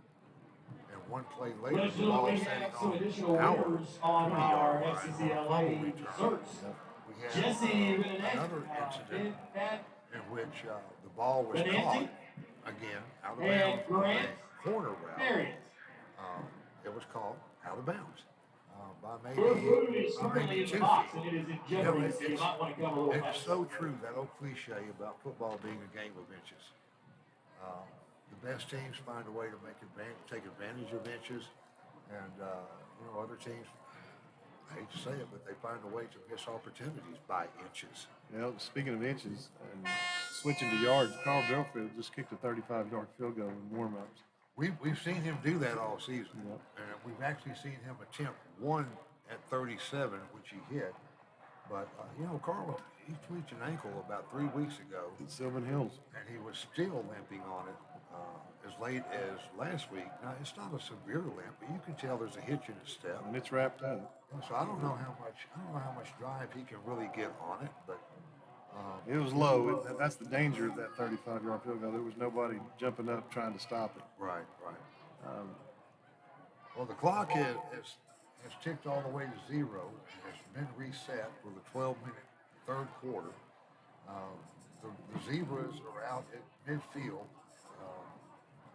[SPEAKER 3] And 1 play later, the ball was sitting on our 20-yard line on a fumble return. We had another incident in which the ball was caught, again, out of bounds on a corner route. It was called out of bounds by maybe 2 feet. It's so true, that old cliche about football being a game of inches. The best teams find a way to take advantage of inches, and other teams, I hate to say it, but they find a way to miss opportunities by inches.
[SPEAKER 5] Speaking of inches, and switching to yards, Carl Belfield just kicked a 35-yard field goal in warm-ups.
[SPEAKER 3] We've seen him do that all season,
[SPEAKER 5] Yep.
[SPEAKER 3] and we've actually seen him attempt one at 37, which he hit. But Carl, he tweaked an ankle about 3 weeks ago,
[SPEAKER 5] In Sylvan Hills.
[SPEAKER 3] and he was still limping on it as late as last week. Now it's not a severe limp, but you can tell there's a hitch in his step.
[SPEAKER 5] And it's wrapped up.
[SPEAKER 3] So I don't know how much drive he can really get on it, but
[SPEAKER 5] It was low. That's the danger of that 35-yard field goal. There was nobody jumping up trying to stop it.
[SPEAKER 3] right. Well, the clock has ticked all the way to 0. It's been reset for the 12-minute 3rd quarter. The Zebras are out at midfield,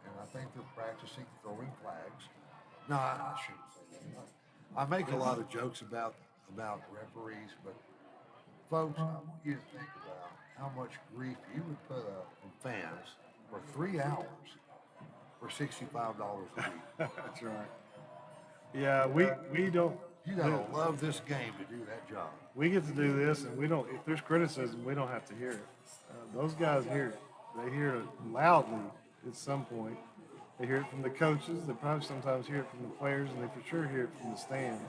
[SPEAKER 3] and I think they're practicing throwing flags. No, I shouldn't say that. I make a lot of jokes about referees, but folks, I want you to think about how much grief you would put up from fans for 3 hours for $65 a week.
[SPEAKER 5] That's right. Yeah, we don't.
[SPEAKER 3] You gotta love this game to do that job.
[SPEAKER 5] We get to do this, and we don't. If there's criticism, we don't have to hear it. Those guys hear it. They hear it loudly at some point. They hear it from the coaches. They probably sometimes hear it from the players, and they for sure hear it from the stands.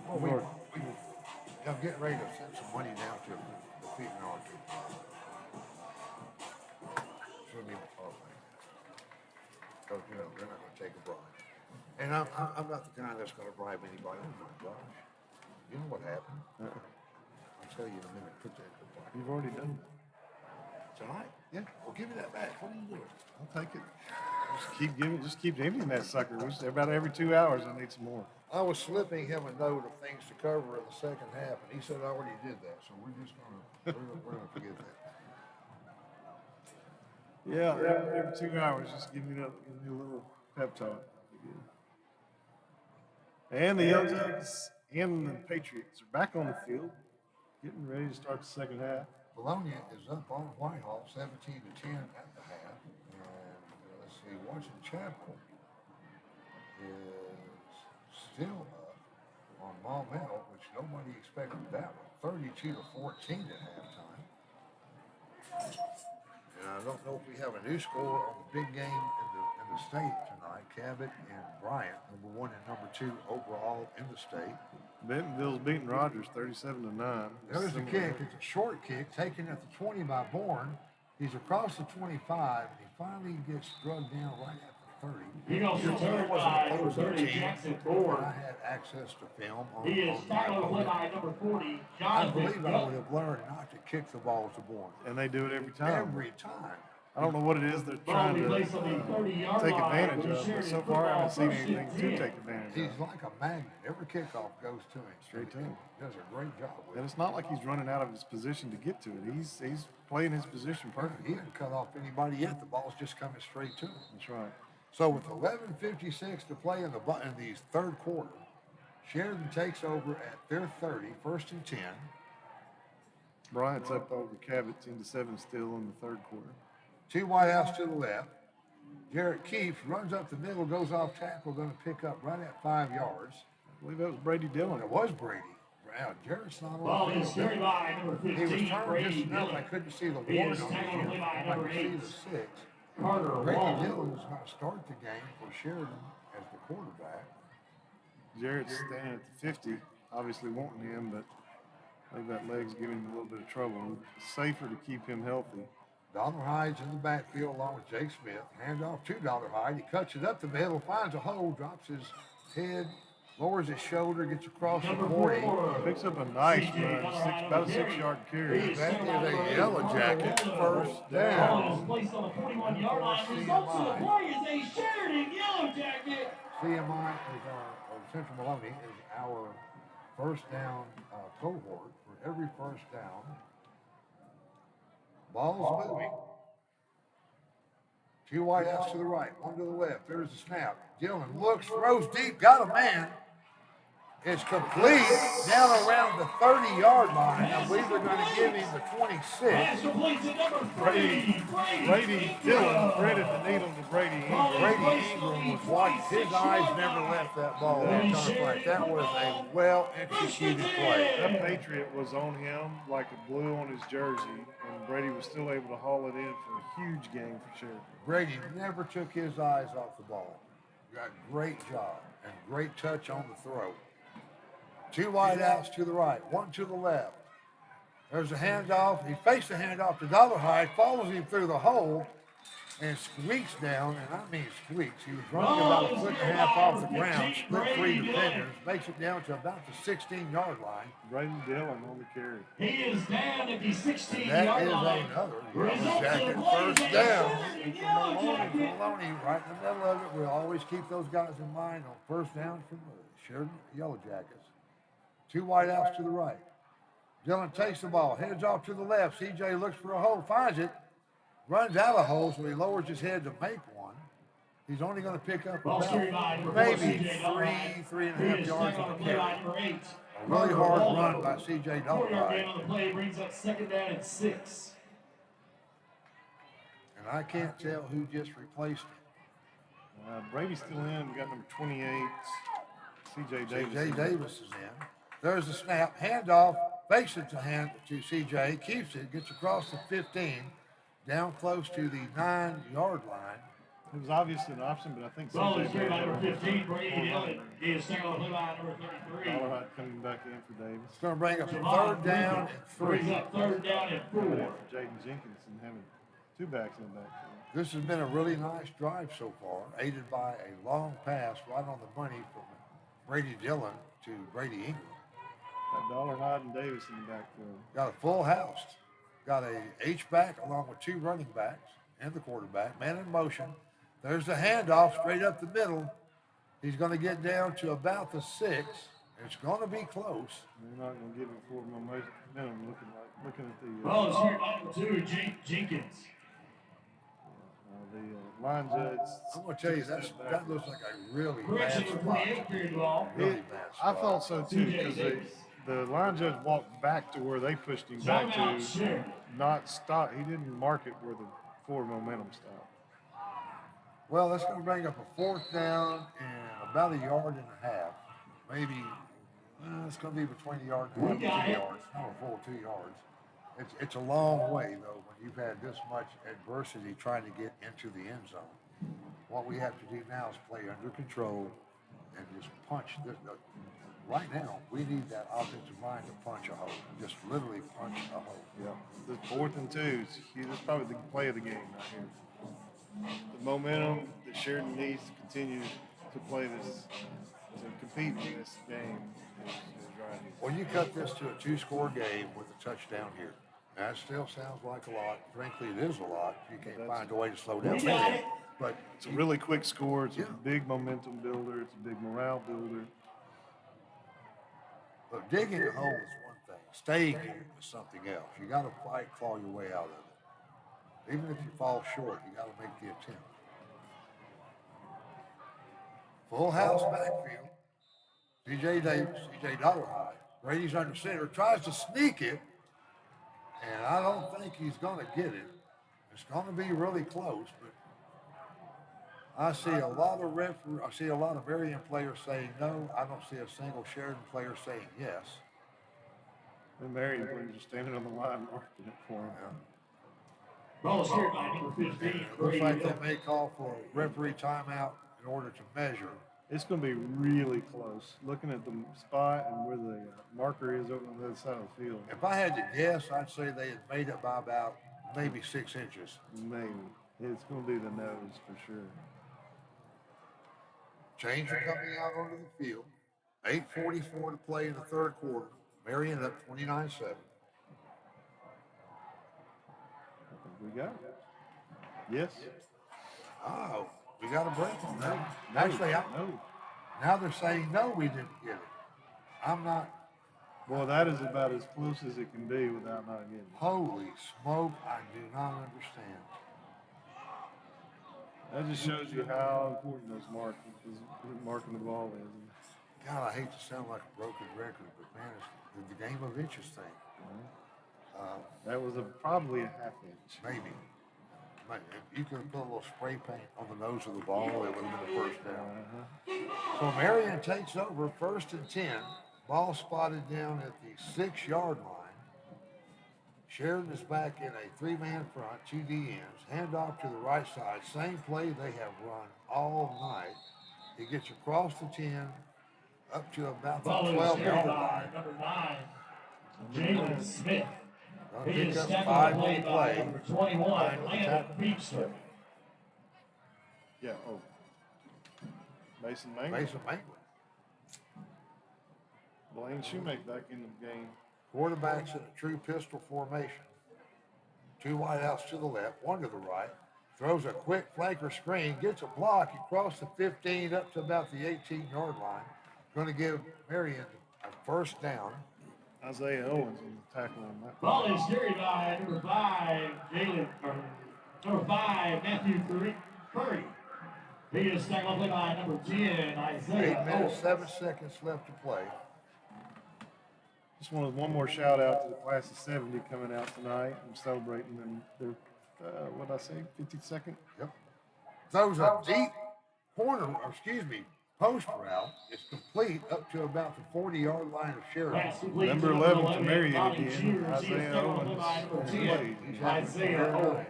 [SPEAKER 3] Well, I'm getting ready to send some money down to the feet and artery. Should be because they're not going to take a bribe. And I'm not the kind that's going to bribe anybody. Oh my gosh, you know what happened? I'll tell you in a minute. Put that in the pocket.
[SPEAKER 5] You've already done
[SPEAKER 7] Tonight?
[SPEAKER 3] Yeah.
[SPEAKER 7] Well, give me that back. What are you doing?
[SPEAKER 5] I'll take it. Just keep emptying that sucker. About every 2 hours, I need some more.
[SPEAKER 3] I was slipping him a note of things to cover in the second half, and he said I already did that, so we're just gonna forget that.
[SPEAKER 5] Yeah, every 2 hours, just give me a little pep talk. And the YellowJackets and the Patriots are back on the field, getting ready to start the second half.
[SPEAKER 3] Bologna is up on Whitehall, 17-10 at the half, and let's see, Washington Chapel is still up on Maumelle, which nobody expected that one, 32-14 at halftime. And I don't know if we have a new score on the big game in the state tonight. Cabot and Bryant, number 1 and number 2 overall in the state.
[SPEAKER 5] Bentonville's beating Rogers 37-9.
[SPEAKER 3] There's the kick. It's a short kick taken at the 20 by Bourne. He's across the 25. And he finally gets drugged down right at the 30.
[SPEAKER 6] Eagles return by number 30, Jackson Bourne.
[SPEAKER 3] I had access to film on
[SPEAKER 6] He is tackled by number 40,
[SPEAKER 3] I
[SPEAKER 6] Jonathan
[SPEAKER 3] believe I would have learned not to kick the ball to Bourne.
[SPEAKER 5] And they do it every time.
[SPEAKER 3] Every time.
[SPEAKER 5] I don't know what it is they're trying to take advantage of, but so far I haven't seen anything to take advantage
[SPEAKER 3] He's
[SPEAKER 5] of.
[SPEAKER 3] like a magnet. Every kickoff goes to him.
[SPEAKER 5] Straight to him.
[SPEAKER 3] He does a great job with
[SPEAKER 5] And
[SPEAKER 3] it.
[SPEAKER 5] it's not like he's running out of his position to get to it. He's playing his position
[SPEAKER 3] He
[SPEAKER 5] perfectly.
[SPEAKER 3] hasn't cut off anybody yet. The ball's just coming straight to him.
[SPEAKER 5] That's right.
[SPEAKER 3] So with 11:56 to play in the third quarter, Sheridan takes over at their 30, 1st and 10.
[SPEAKER 5] Bryant's up over Cabot 10-7 still in the third quarter.
[SPEAKER 3] 2 wide outs to the left. Jarrett Keefe runs up the middle, goes off tackle, going to pick up right at 5 yards.
[SPEAKER 5] I believe that was Brady Dillon.
[SPEAKER 3] It was Brady. Now, Jarrett's not
[SPEAKER 6] Ball
[SPEAKER 3] on the
[SPEAKER 6] is
[SPEAKER 3] field.
[SPEAKER 6] carried by number
[SPEAKER 3] He was
[SPEAKER 6] 15,
[SPEAKER 3] turned
[SPEAKER 6] Brady
[SPEAKER 3] just enough. I
[SPEAKER 6] Dillon.
[SPEAKER 3] couldn't see the
[SPEAKER 6] He
[SPEAKER 3] warrant
[SPEAKER 6] is
[SPEAKER 3] on
[SPEAKER 6] tackled
[SPEAKER 3] him.
[SPEAKER 6] by
[SPEAKER 3] I
[SPEAKER 6] number
[SPEAKER 3] could see
[SPEAKER 6] 8,
[SPEAKER 3] the 6.
[SPEAKER 6] Carter
[SPEAKER 3] Brady
[SPEAKER 6] Wall.
[SPEAKER 3] Dillon is going to start the game for Sheridan as the quarterback.
[SPEAKER 5] Jarrett's standing at the 50, obviously wanting him, but I think that leg's giving him a little bit of trouble. It's safer to keep him healthy.
[SPEAKER 3] Dollarhide's in the backfield along with Jake Smith. Handoff to Dollarhide. He cuts it up the middle, finds a hole, drops his head, lowers his shoulder, gets across the 40.
[SPEAKER 5] Picks up a nice run, about a 6-yard carry.
[SPEAKER 3] That is a YellowJacket first down.
[SPEAKER 6] Ball is placed on the 41-yard line. Results of the play is a Sheridan YellowJacket.
[SPEAKER 3] CMI is or Central Maloney is our first down cohort for every first down. Ball's moving. 2 wide outs to the right, 1 to the left. There's the snap. Dillon looks, throws deep, got a man. It's complete down around the 30-yard line. I believe they're going to give him the 26.
[SPEAKER 6] Pass complete to number 3,
[SPEAKER 5] Brady Dillon threaded the needle to Brady Ingram.
[SPEAKER 3] Brady Ingram was watching. His eyes never left that ball on target. That was a well-executed play.
[SPEAKER 5] That Patriot was on him like a blue on his jersey, and Brady was still able to haul it in for a huge game for Sheridan.
[SPEAKER 3] Brady never took his eyes off the ball. Got great job and great touch on the throw. 2 wide outs to the right, 1 to the left. There's a handoff. He fakes the handoff to Dollarhide, follows him through the hole, and squeaks down, and I mean squeaks. He was running about a 1.5 off the ground, split 3 defenders, makes it down to about the 16-yard line.
[SPEAKER 5] Brady Dillon on the carry.
[SPEAKER 6] He is down at the
[SPEAKER 3] And
[SPEAKER 6] 16-yard
[SPEAKER 3] that is
[SPEAKER 6] line.
[SPEAKER 3] another
[SPEAKER 6] Results of the
[SPEAKER 3] YellowJacket
[SPEAKER 6] play is
[SPEAKER 3] first
[SPEAKER 6] a
[SPEAKER 3] down.
[SPEAKER 6] Sheridan YellowJacket.
[SPEAKER 3] Maloney right in the middle of it. We'll always keep those guys in mind on first down from the Sheridan YellowJackets. 2 wide outs to the right. Dillon takes the ball, heads off to the left. CJ looks for a hole, finds it, runs out of hole, so he lowers his head to make one. He's only going to pick up
[SPEAKER 6] Ball carried by
[SPEAKER 3] about
[SPEAKER 6] number 4,
[SPEAKER 3] maybe
[SPEAKER 6] CJ Dollarhide.
[SPEAKER 3] 3.5
[SPEAKER 6] He is
[SPEAKER 3] yards
[SPEAKER 6] tackled
[SPEAKER 3] on
[SPEAKER 6] on
[SPEAKER 3] the
[SPEAKER 6] the play by
[SPEAKER 3] carry.
[SPEAKER 6] number 8.
[SPEAKER 3] A really hard run by CJ
[SPEAKER 6] 4-yard gain
[SPEAKER 3] Dollarhide.
[SPEAKER 6] on the play brings up 2nd down and 6.
[SPEAKER 3] And I can't tell who just replaced him.
[SPEAKER 5] Brady's still in. We got number 28, C.J. Davis.
[SPEAKER 3] CJ Davis is in. There's the snap, handoff, fakes it to CJ, keeps it, gets across the 15, down close to the 9-yard line.
[SPEAKER 5] It was obviously an option, but I think
[SPEAKER 6] Ball
[SPEAKER 5] C.J.
[SPEAKER 6] is carried by number 15, Brady
[SPEAKER 5] Davis.
[SPEAKER 6] Dillon. He is tackled on the play by number 33.
[SPEAKER 5] Dollarhide coming back in for Davis.
[SPEAKER 3] It's going to bring up a 3rd down and 3.
[SPEAKER 6] Brings up 3rd down and 4.
[SPEAKER 5] For Jaden Jenkins and having 2 backs in the backfield.
[SPEAKER 3] This has been a really nice drive so far, aided by a long pass right on the money from Brady Dillon to Brady Ingram.
[SPEAKER 5] Got Dollarhide and Davis in the backfield.
[SPEAKER 3] Got a full house. got a H-back along with two running backs and the quarterback. Man in motion. There's the handoff straight up the middle. He's going to get down to about the 6. It's going to be close.
[SPEAKER 5] They're not going to give him forward momentum. Looking at the
[SPEAKER 6] Ball is here by number 2, Jenkins.
[SPEAKER 5] the line judge.
[SPEAKER 3] I'm going to tell you, that looks like a really bad
[SPEAKER 6] Correction
[SPEAKER 3] spot.
[SPEAKER 6] number 28, period ball.
[SPEAKER 3] Really bad
[SPEAKER 5] I
[SPEAKER 3] spot.
[SPEAKER 5] thought so too, because the line judge walked back to where they pushed him back
[SPEAKER 6] Timeout,
[SPEAKER 5] to,
[SPEAKER 6] Sheridan.
[SPEAKER 5] not stop. He didn't mark it where the forward momentum stopped.
[SPEAKER 3] Well, that's going to bring up a 4th down and about 1.5 yards. Maybe it's going to be between a yard and a half and 2 yards. Not a full 2 yards. It's a long way, though, when you've had this much adversity trying to get into the end zone. What we have to do now is play under control and just punch. Right now, we need that offensive line to punch a hole. Just literally punch a hole.
[SPEAKER 5] Yeah. The 4th and 2, that's probably the play of the game right here. The momentum that Sheridan needs to continue to play this, to compete in this game is right here.
[SPEAKER 3] Well, you cut this to a 2-score game with a touchdown here. That still sounds like a lot. Frankly, it is a lot. You can't find a way to slow down. But
[SPEAKER 5] it's a really quick score. It's a big momentum builder. It's a big morale builder.
[SPEAKER 3] Look, digging a hole is one thing. Staying in it is something else. You got to fight, claw your way out of it. Even if you fall short, you got to make the attempt. Full house backfield. C.J. Davis, C.J. Dollar High. Brady's under center, tries to sneak it, and I don't think he's going to get it. It's going to be really close, but I see a lot of Marion players saying no. I don't see a single Sheridan player saying yes.
[SPEAKER 5] The Marion players are standing on the line marking it for him.
[SPEAKER 6] Ball is here by number 15.
[SPEAKER 3] It looks like they may call for a referee timeout in order to measure.
[SPEAKER 5] It's going to be really close. Looking at the spot and where the marker is over on the other side of the field.
[SPEAKER 3] If I had to guess, I'd say they had made it by about maybe 6 inches.
[SPEAKER 5] Maybe. It's going to be the nose for sure.
[SPEAKER 3] Change coming out onto the field. 8:44 to play in the 3rd quarter. Marion up 29-7.
[SPEAKER 5] I think we got it. Yes.
[SPEAKER 3] Oh, we got a break on that.
[SPEAKER 5] No.
[SPEAKER 3] Actually,
[SPEAKER 5] No.
[SPEAKER 3] now they're saying no, we didn't get it. I'm not.
[SPEAKER 5] Well, that is about as close as it can be without not getting it.
[SPEAKER 3] Holy smoke, I do not understand.
[SPEAKER 5] That just shows you how important those marking the ball is.
[SPEAKER 3] God, I hate to sound like a broken record, but man, it's the game of inches thing.
[SPEAKER 5] That was probably a half inch.
[SPEAKER 3] Maybe. If you could have put a little spray paint on the nose of the ball, it would have been a 1st down. So Marion takes over 1st and 10. Ball spotted down at the 6-yard line. Sheridan is back in a 3-man front, 2 DNs. Handoff to the right side. Same play they have run all night. He gets across the 10, up to about the 12-yard line.
[SPEAKER 6] Number 9, Jalen Smith. He
[SPEAKER 3] Pick
[SPEAKER 6] is
[SPEAKER 3] up
[SPEAKER 6] tackled
[SPEAKER 3] 5
[SPEAKER 6] play
[SPEAKER 3] on
[SPEAKER 6] by
[SPEAKER 3] play.
[SPEAKER 6] number 21, Landon Feepster.
[SPEAKER 5] Yeah. Oh. Mason Mangler.
[SPEAKER 3] Mason Mangler.
[SPEAKER 5] Blaine Shoemake back in the game.
[SPEAKER 3] Quarterback's in a true pistol formation. 2 wideouts to the left, 1 to the right. Throws a quick flanker screen, gets a block across the 15 up to about the 18-yard line. Going to give Marion a 1st down.
[SPEAKER 5] Isaiah Owens in the tackle on that.
[SPEAKER 6] Ball is carried by number 5, number 5, Matthew Curry. He is tackled play by number 10,
[SPEAKER 3] 8
[SPEAKER 6] Isaiah
[SPEAKER 3] minutes,
[SPEAKER 6] Owens.
[SPEAKER 3] 7 seconds left to play.
[SPEAKER 5] Just wanted one more shout out to the class of 70 coming out tonight and celebrating their, what did I say, 52nd?
[SPEAKER 3] Yep. Throws a deep post route. It's complete up to about the 40-yard line of Sheridan.
[SPEAKER 5] Number 11 to Marion again, Isaiah Owens.
[SPEAKER 6] Isaiah Owens.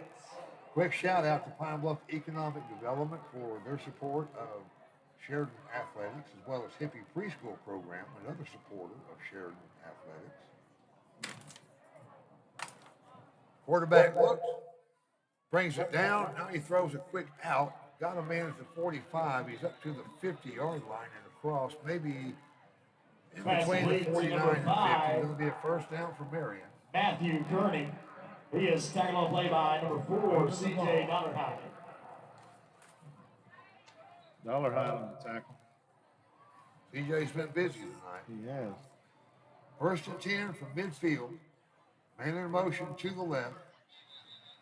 [SPEAKER 3] Quick shout out to Pine Bluff Economic Development for their support of Sheridan Athletics, as well as Hippie Preschool Program, another supporter of Sheridan Athletics. Quarterback looks, brings it down. Now he throws a quick out. Got a man at the 45. He's up to the 50-yard line and across, maybe in between the 49 and 50. It'll be a 1st down for Marion.
[SPEAKER 6] Matthew Kearney. He is tackled on play by number 4, CJ Dollarhide.
[SPEAKER 5] Dollar High on the tackle.
[SPEAKER 3] CJ's been busy tonight.
[SPEAKER 5] He has.
[SPEAKER 3] First and 10 from midfield. Man in motion to the left.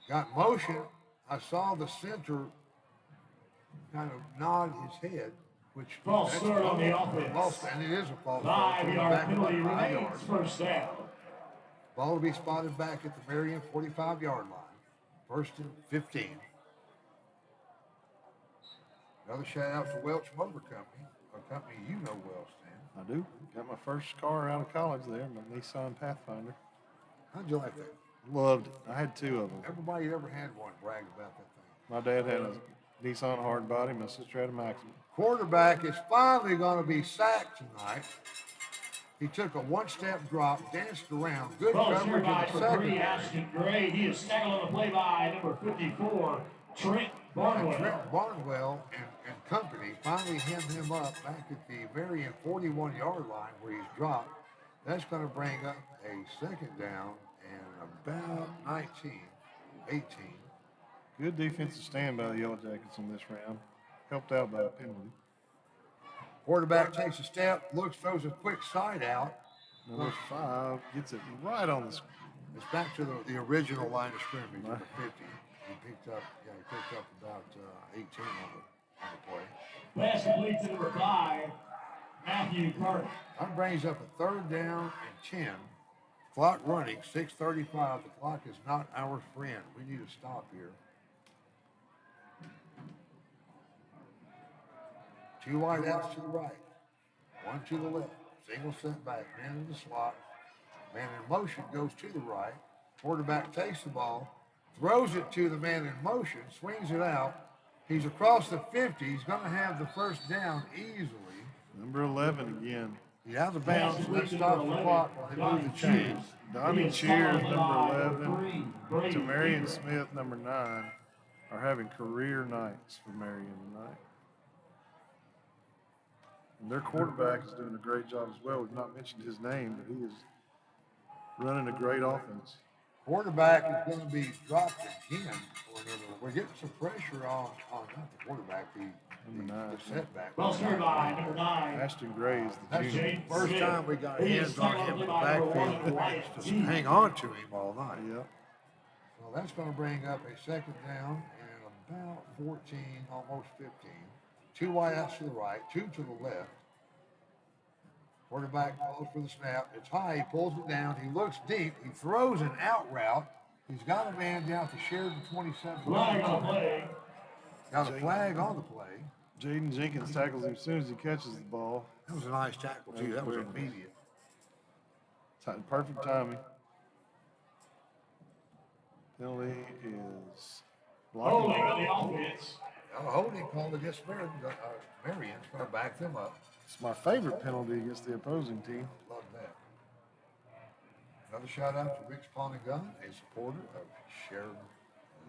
[SPEAKER 3] Got motion. I saw the center kind of nod his head, which
[SPEAKER 6] False start on the offense.
[SPEAKER 3] False, and it is a false start.
[SPEAKER 6] 5-yard penalty
[SPEAKER 3] about 5
[SPEAKER 6] remains,
[SPEAKER 3] yards.
[SPEAKER 6] first down.
[SPEAKER 3] Ball will be spotted back at the Marion 45-yard line. First and 15. Another shout out to Welch Motor Company, a company you know well, Stan.
[SPEAKER 5] I do. Got my first car out of college there, my Nissan Pathfinder.
[SPEAKER 3] How'd you like that?
[SPEAKER 5] Loved it. I had 2 of them.
[SPEAKER 3] Everybody that ever had one bragged about that thing.
[SPEAKER 5] My dad had a Nissan hardbody. My sister had a Maxima.
[SPEAKER 3] Quarterback is finally going to be sacked tonight. He took a one-step drop, danced around, good
[SPEAKER 6] False
[SPEAKER 3] coverage in
[SPEAKER 6] by
[SPEAKER 3] the
[SPEAKER 6] for
[SPEAKER 3] secondary.
[SPEAKER 6] 3, Ashton Gray. He is tackled on the play by number 54, Trent Barnwell.
[SPEAKER 3] Trent Barnwell and company finally hem him up back at the Marion 41-yard line where he's dropped. That's going to bring up a second down and about 19, 18.
[SPEAKER 5] Good defensive stand by the Yellow Jackets in this round. Helped out by a penalty.
[SPEAKER 3] Quarterback takes a step, looks, throws a quick side out.
[SPEAKER 5] Number 5 gets it right on the screen.
[SPEAKER 3] It's back to the original line of scrimmage at the 50. He picked up about 18 on the play.
[SPEAKER 6] Pass complete to number 5, Matthew Carter.
[SPEAKER 3] That brings up a third down and 10. Clock running, 6:35. The clock is not our friend. We need to stop here. 2 wide outs to the right, 1 to the left. Single setback, man in the slot. Man in motion goes to the right. Quarterback takes the ball, throws it to the man in motion, swings it out. He's across the 50. He's going to have the first down easily.
[SPEAKER 5] Number 11 again.
[SPEAKER 3] He's out of bounds. Let's stop the clock while they move the chains.
[SPEAKER 5] Donnie Cheers, number 11, to Marion Smith, number 9, are having career nights for Marion tonight. And their quarterback is doing a great job as well. We've not mentioned his name, but he is running a great offense.
[SPEAKER 3] Quarterback is going to be dropped again. We're getting some pressure on not the quarterback, the setback.
[SPEAKER 6] Well served by number 9.
[SPEAKER 5] Ashton Gray is the
[SPEAKER 3] That's
[SPEAKER 5] junior.
[SPEAKER 3] the first time we got hands on him in the backfield. Just hang on to him all night.
[SPEAKER 5] Yep.
[SPEAKER 3] So that's going to bring up a second down and about 14, almost 15. 2 wide outs to the right, 2 to the left. Quarterback calls for the snap. It's high. He pulls it down. He looks deep. He throws an out route. He's got a man down to Sheridan 27.
[SPEAKER 6] Flag on the play.
[SPEAKER 3] Got a flag on the play.
[SPEAKER 5] Jaden Jenkins tackles him as soon as he catches the ball.
[SPEAKER 3] That was a nice tackle, too. That was immediate.
[SPEAKER 5] Perfect timing. Penalty is
[SPEAKER 6] Holding
[SPEAKER 5] blocking.
[SPEAKER 6] on the offense.
[SPEAKER 3] A holding call against Marion's going to back them up.
[SPEAKER 5] It's my favorite penalty against the opposing team.
[SPEAKER 3] Love that. Another shout out to Rick's Pawn and Gun, a supporter of Sheridan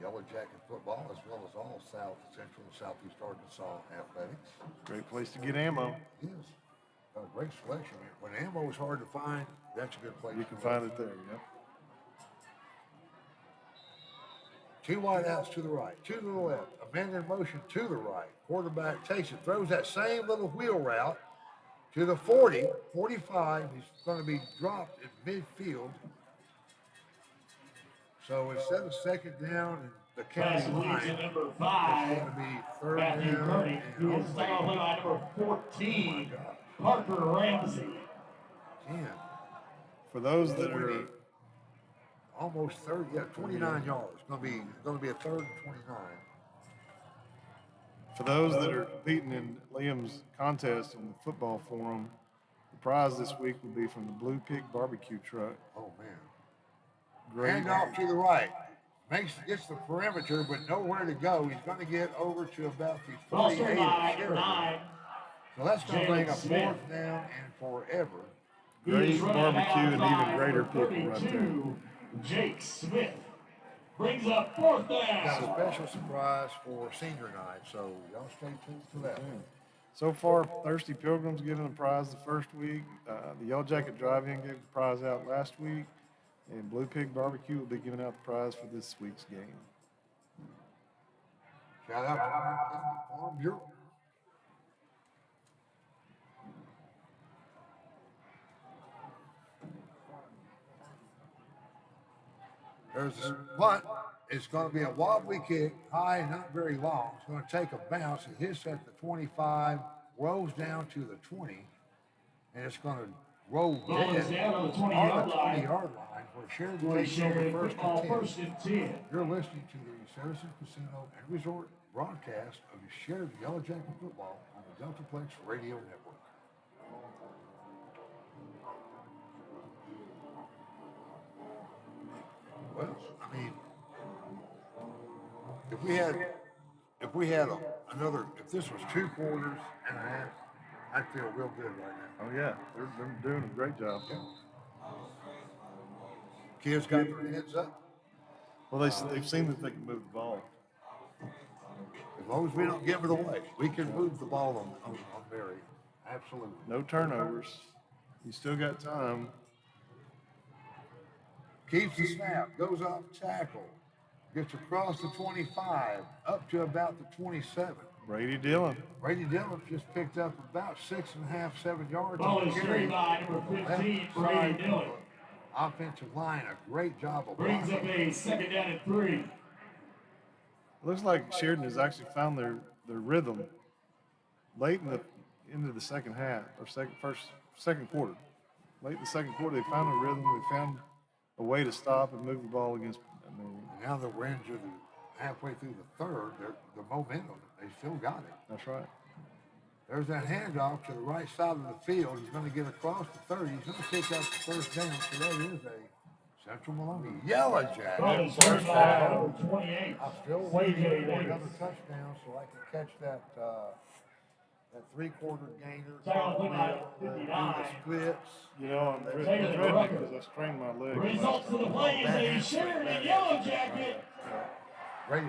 [SPEAKER 3] YellowJacket football, as well as all South Central and Southeast Arkansas athletics.
[SPEAKER 5] Great place to get ammo.
[SPEAKER 3] It is. A great selection. When ammo is hard to find, that's a good place.
[SPEAKER 5] You can find it there, yeah.
[SPEAKER 3] 2 wide outs to the right, 2 to the left, a man in motion to the right. Quarterback takes it, throws that same little wheel route to the 40, 45. He's going to be dropped at midfield. So instead of second down and the
[SPEAKER 6] Pass
[SPEAKER 3] county
[SPEAKER 6] complete to
[SPEAKER 3] line,
[SPEAKER 6] number
[SPEAKER 3] it's
[SPEAKER 6] 5,
[SPEAKER 3] going to be third
[SPEAKER 6] Matthew
[SPEAKER 3] down.
[SPEAKER 6] Carter. He
[SPEAKER 3] And
[SPEAKER 6] is tackled on play by number 14, Parker Ramsey.
[SPEAKER 3] 10,
[SPEAKER 5] For those that are
[SPEAKER 3] almost 30, 29 yards. It's going to be a third and 29.
[SPEAKER 5] For those that are competing in Liam's contest in the football forum, the prize this week will be from the Blue Pig barbecue truck.
[SPEAKER 3] Oh man.
[SPEAKER 5] Great.
[SPEAKER 3] Hand off to the right. Gets the perimeter, but nowhere to go. He's going to get over to about the
[SPEAKER 6] Ball
[SPEAKER 3] 48
[SPEAKER 6] served
[SPEAKER 3] of
[SPEAKER 6] by number
[SPEAKER 3] Sheridan.
[SPEAKER 6] 9.
[SPEAKER 3] So that's going to bring a
[SPEAKER 6] Smith.
[SPEAKER 3] fourth down and forever.
[SPEAKER 6] He
[SPEAKER 5] Great
[SPEAKER 6] is running
[SPEAKER 5] barbecue
[SPEAKER 6] out
[SPEAKER 5] and
[SPEAKER 6] by
[SPEAKER 5] even greater
[SPEAKER 6] number
[SPEAKER 5] people right there.
[SPEAKER 6] 32, Jake Smith. Brings up 4th
[SPEAKER 3] Got
[SPEAKER 6] down.
[SPEAKER 3] a special surprise for senior night, so y'all stay tuned for that.
[SPEAKER 5] So far, Thirsty Pilgrim's given a prize the first week. The Yellow Jacket Drive-In gave the prize out last week. And Blue Pig Barbecue will be giving out the prize for this week's game.
[SPEAKER 3] Shout out to Farm Bureau. There's a punt. It's going to be a wobbly kick, high, not very long. It's going to take a bounce. It hits at the 25, rolls down to the 20, and it's going to roll
[SPEAKER 6] Ball is
[SPEAKER 3] dead
[SPEAKER 6] down on the
[SPEAKER 3] on
[SPEAKER 6] 20-yard
[SPEAKER 3] the
[SPEAKER 6] line.
[SPEAKER 3] 20-yard line where Sheridan
[SPEAKER 6] For
[SPEAKER 3] takes over
[SPEAKER 6] Sheridan
[SPEAKER 3] first
[SPEAKER 6] football,
[SPEAKER 3] and 10.
[SPEAKER 6] first and 10.
[SPEAKER 3] You're listening to the Citizen Casino and Resort broadcast of the Sheridan YellowJacket football on the Deltaplex Radio Network. Well, I mean, if this was 2 quarters and a half, I'd feel real good right now.
[SPEAKER 5] Oh yeah, they're doing a great job.
[SPEAKER 3] Yeah. Kids got their heads up.
[SPEAKER 5] Well, they've seen that they can move the ball.
[SPEAKER 3] As long as we don't give it away, we can move the ball on Marion. Absolutely.
[SPEAKER 5] No turnovers. You still got time.
[SPEAKER 3] Keeps the snap, goes off tackle, gets across the 25, up to about the 27.
[SPEAKER 5] Brady Dillon.
[SPEAKER 3] Brady Dillon just picked up about 6.5, 7 yards.
[SPEAKER 6] Ball
[SPEAKER 3] on
[SPEAKER 6] is
[SPEAKER 3] the
[SPEAKER 6] carried
[SPEAKER 3] carry.
[SPEAKER 6] by number 15,
[SPEAKER 3] Left
[SPEAKER 6] Brady
[SPEAKER 3] side
[SPEAKER 6] Dillon.
[SPEAKER 3] Offensive line, a great job of
[SPEAKER 6] Brings up
[SPEAKER 3] blocking.
[SPEAKER 6] a second down and 3.
[SPEAKER 5] It looks like Sheridan has actually found their rhythm late into the second half or second quarter. Late in the second quarter, they found a rhythm. They found a way to stop and move the ball against.
[SPEAKER 3] Now that we're into halfway through the third, the momentum, they still got it.
[SPEAKER 5] That's right.
[SPEAKER 3] There's that handoff to the right side of the field. He's going to get across the 30. He's going to pick up the first down. So that is a Central Maloney
[SPEAKER 6] Ball
[SPEAKER 3] YellowJacket
[SPEAKER 6] is
[SPEAKER 3] first
[SPEAKER 6] carried by
[SPEAKER 3] down.
[SPEAKER 6] number 28,
[SPEAKER 3] I'm still waiting for another touchdown so I can catch that 3/4 gainer. Do the splits.
[SPEAKER 5] You know, I'm dreading because I sprained my leg.
[SPEAKER 6] Results of the play is a Sheridan YellowJacket.
[SPEAKER 3] Great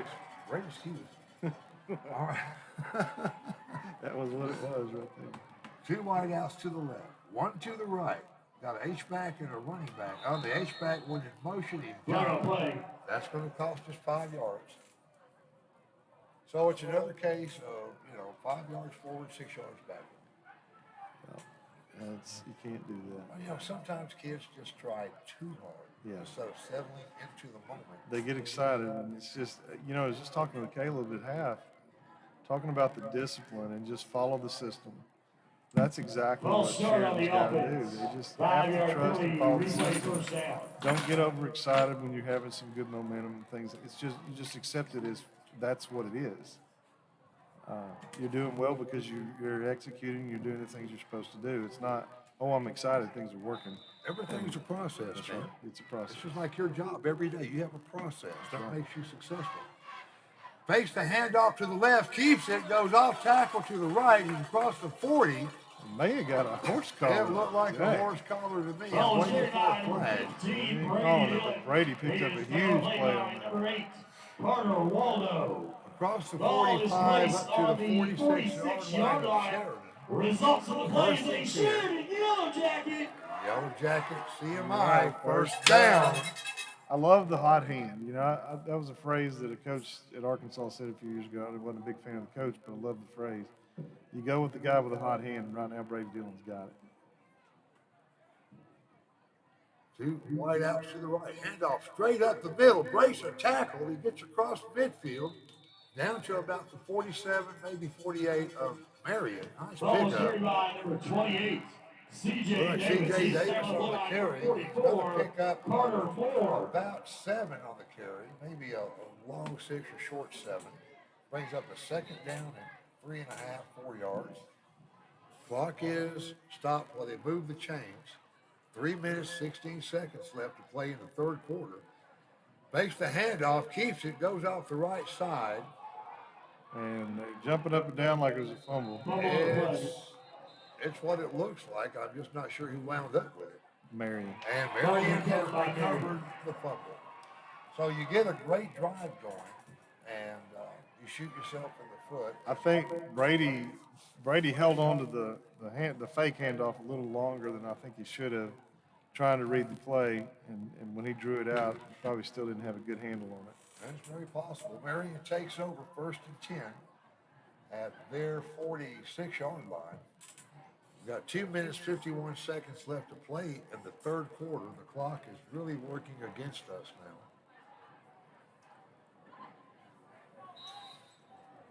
[SPEAKER 3] excuse. All right.
[SPEAKER 5] That was what it was right there.
[SPEAKER 3] 2 wideouts to the left, 1 to the right. Got an H-back and a running back. Oh, the H-back went in motion. He jumped. That's going to cost us 5 yards. So it's another case of, 5 yards forward, 6 yards back.
[SPEAKER 5] You can't do that.
[SPEAKER 3] Well, sometimes kids just try too hard instead of settling into the moment.
[SPEAKER 5] They get excited, and it's just, I was just talking with Caleb at half, talking about the discipline and just follow the system. That's exactly what Sheridan's got to do. They just have to trust and follow the system. Don't get overexcited when you're having some good momentum and things. It's just, you just accept it as that's what it is. You're doing well because you're executing, you're doing the things you're supposed to do. It's not, oh, I'm excited, things are working.
[SPEAKER 3] Everything's a process,
[SPEAKER 5] That's
[SPEAKER 3] man.
[SPEAKER 5] right. It's a process.
[SPEAKER 3] It's just like your job. Every day you have a process that makes you successful. Fakes the handoff to the left, keeps it, goes off tackle to the right. He's across the 40.
[SPEAKER 5] May have got a horse collar.
[SPEAKER 3] Yeah, it looked like a horse collar to me. I'm waiting for a flag.
[SPEAKER 5] Didn't call it, but Brady picked up a huge play on that.
[SPEAKER 6] Number 8, Carter Waldo.
[SPEAKER 3] Across the
[SPEAKER 6] Ball is
[SPEAKER 3] 45
[SPEAKER 6] placed
[SPEAKER 3] up
[SPEAKER 6] on
[SPEAKER 3] to
[SPEAKER 6] the
[SPEAKER 3] the
[SPEAKER 6] 46-yard
[SPEAKER 3] 46-yard line of
[SPEAKER 6] line.
[SPEAKER 3] Sheridan.
[SPEAKER 6] Results of the play is
[SPEAKER 3] First
[SPEAKER 6] a
[SPEAKER 3] and 10.
[SPEAKER 6] Sheridan YellowJacket.
[SPEAKER 3] YellowJacket CMI, first down.
[SPEAKER 5] I love the hot hand. That was a phrase that a coach at Arkansas said a few years ago. I wasn't a big fan of the coach, but I love the phrase. You go with the guy with a hot hand, and right now Brady Dillon's got it.
[SPEAKER 3] 2 wide outs to the right. Handoff straight up the middle. Brace a tackle. He gets across midfield down to about the 47, maybe 48 of Marion. Nice
[SPEAKER 6] Ball is
[SPEAKER 3] pickup.
[SPEAKER 6] carried by number 28, C.J.
[SPEAKER 3] Well,
[SPEAKER 6] Davis.
[SPEAKER 3] C.J.
[SPEAKER 6] He's
[SPEAKER 3] Davis
[SPEAKER 6] tackled
[SPEAKER 3] on the
[SPEAKER 6] by
[SPEAKER 3] carry.
[SPEAKER 6] number
[SPEAKER 3] He's going to
[SPEAKER 6] 44,
[SPEAKER 3] pick up
[SPEAKER 6] Carter Moore.
[SPEAKER 3] about 7 on the carry, maybe a long 6 or short 7. Brings up a second down and 3.5, 4 yards. Clock is stopped while they move the chains. 3 minutes, 16 seconds left to play in the third quarter. Makes the handoff, keeps it, goes off the right side.
[SPEAKER 5] And they jumping up and down like it was a fumble.
[SPEAKER 3] It's what it looks like. I'm just not sure who wound up with it.
[SPEAKER 5] Marion.
[SPEAKER 3] And Marion has recovered the fumble. So you get a great drive going, and you shoot yourself in the foot.
[SPEAKER 5] I think Brady held on to the fake handoff a little longer than I think he should have. trying to read the play, and when he drew it out, he probably still didn't have a good handle on it.
[SPEAKER 3] That's very possible. Marion takes over 1st and 10 at their 46-yard line. We've got 2 minutes, 51 seconds left to play in the third quarter. The clock is really working against us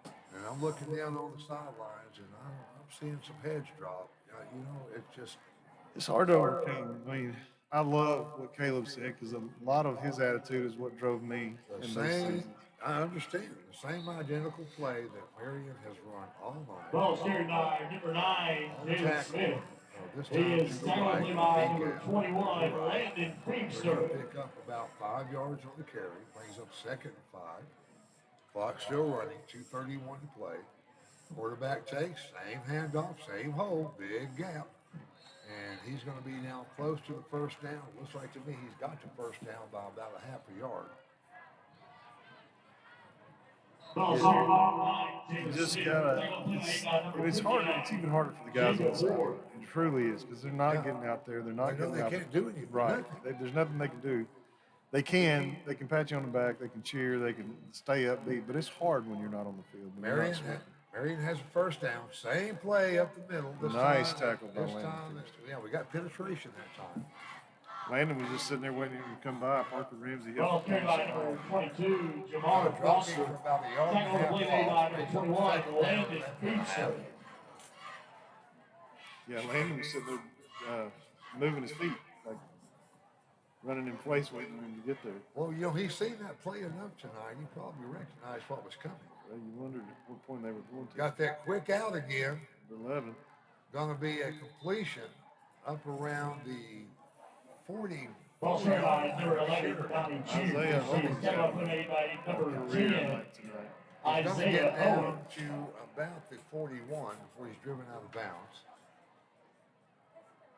[SPEAKER 3] now. And I'm looking down on the sidelines, and I'm seeing some heads drop. You know, it's just.
[SPEAKER 5] It's hard to overcome. I mean, I love what Caleb said because a lot of his attitude is what drove me
[SPEAKER 3] The
[SPEAKER 5] in those
[SPEAKER 3] same,
[SPEAKER 5] seasons.
[SPEAKER 3] I understand, the same identical play that Marion has run all night.
[SPEAKER 6] Ball carried by number 9, Jalen Smith.
[SPEAKER 3] This
[SPEAKER 6] He
[SPEAKER 3] time
[SPEAKER 6] is
[SPEAKER 3] to the
[SPEAKER 6] tackled
[SPEAKER 3] right,
[SPEAKER 6] by
[SPEAKER 3] Beacon.
[SPEAKER 6] number 21,
[SPEAKER 3] Right.
[SPEAKER 6] Landon
[SPEAKER 3] They're going
[SPEAKER 6] Feemster.
[SPEAKER 3] to pick up about 5 yards on the carry, brings up 2nd and 5. Clock still running, 2:31 to play. Quarterback takes, same handoff, same hole, big gap. And he's going to be now close to the first down. Looks like to me he's got the first down by about a half a yard.
[SPEAKER 6] Ball carried by
[SPEAKER 5] You
[SPEAKER 6] Jalen
[SPEAKER 5] just
[SPEAKER 6] Smith.
[SPEAKER 5] gotta.
[SPEAKER 6] Tackled by
[SPEAKER 5] It's,
[SPEAKER 6] number
[SPEAKER 5] it's hard. It's even harder for the guys on the side.
[SPEAKER 6] Ward.
[SPEAKER 5] It truly is because they're not getting out there. They're not
[SPEAKER 3] They know
[SPEAKER 5] getting
[SPEAKER 3] they
[SPEAKER 5] out.
[SPEAKER 3] can't do anything.
[SPEAKER 5] Right.
[SPEAKER 3] Nothing.
[SPEAKER 5] There's nothing they can do. They can pat you on the back. They can cheer. They can stay upbeat. But it's hard when you're not on the field. when you're not
[SPEAKER 3] Marion,
[SPEAKER 5] sweating.
[SPEAKER 3] Marion has a first down. Same play up the middle. This
[SPEAKER 5] Nice
[SPEAKER 3] time,
[SPEAKER 5] tackle by
[SPEAKER 3] this
[SPEAKER 5] Landon
[SPEAKER 3] time, yeah, we got penetration that time.
[SPEAKER 5] Landon was just sitting there waiting for him to come by. Parker Ramsey
[SPEAKER 6] Ball
[SPEAKER 5] helped him.
[SPEAKER 6] carried by number 22, Jamar
[SPEAKER 3] Dropping
[SPEAKER 6] Foster.
[SPEAKER 3] for about a yard and a
[SPEAKER 6] Tackled
[SPEAKER 3] half
[SPEAKER 6] play made by
[SPEAKER 3] off.
[SPEAKER 6] number 21, Landon Feemster.
[SPEAKER 5] Yeah, Landon was sitting there moving his feet, like running in place, waiting for him to get there.
[SPEAKER 3] Well, you know, he's seen that play enough tonight. He probably recognized what was coming.
[SPEAKER 5] Well, you wondered at what point they were going to.
[SPEAKER 3] Got that quick out again.
[SPEAKER 5] Number 11.
[SPEAKER 3] Going to be a completion up around the 40.
[SPEAKER 6] Ball carried by number 11, Donnie Chu.
[SPEAKER 5] Isaiah
[SPEAKER 6] He is tackled play made by number 10,
[SPEAKER 5] Career night tonight.
[SPEAKER 3] He's going to
[SPEAKER 6] Isaiah
[SPEAKER 3] get down
[SPEAKER 6] Owen.
[SPEAKER 3] to about the 41 before he's driven out of bounds.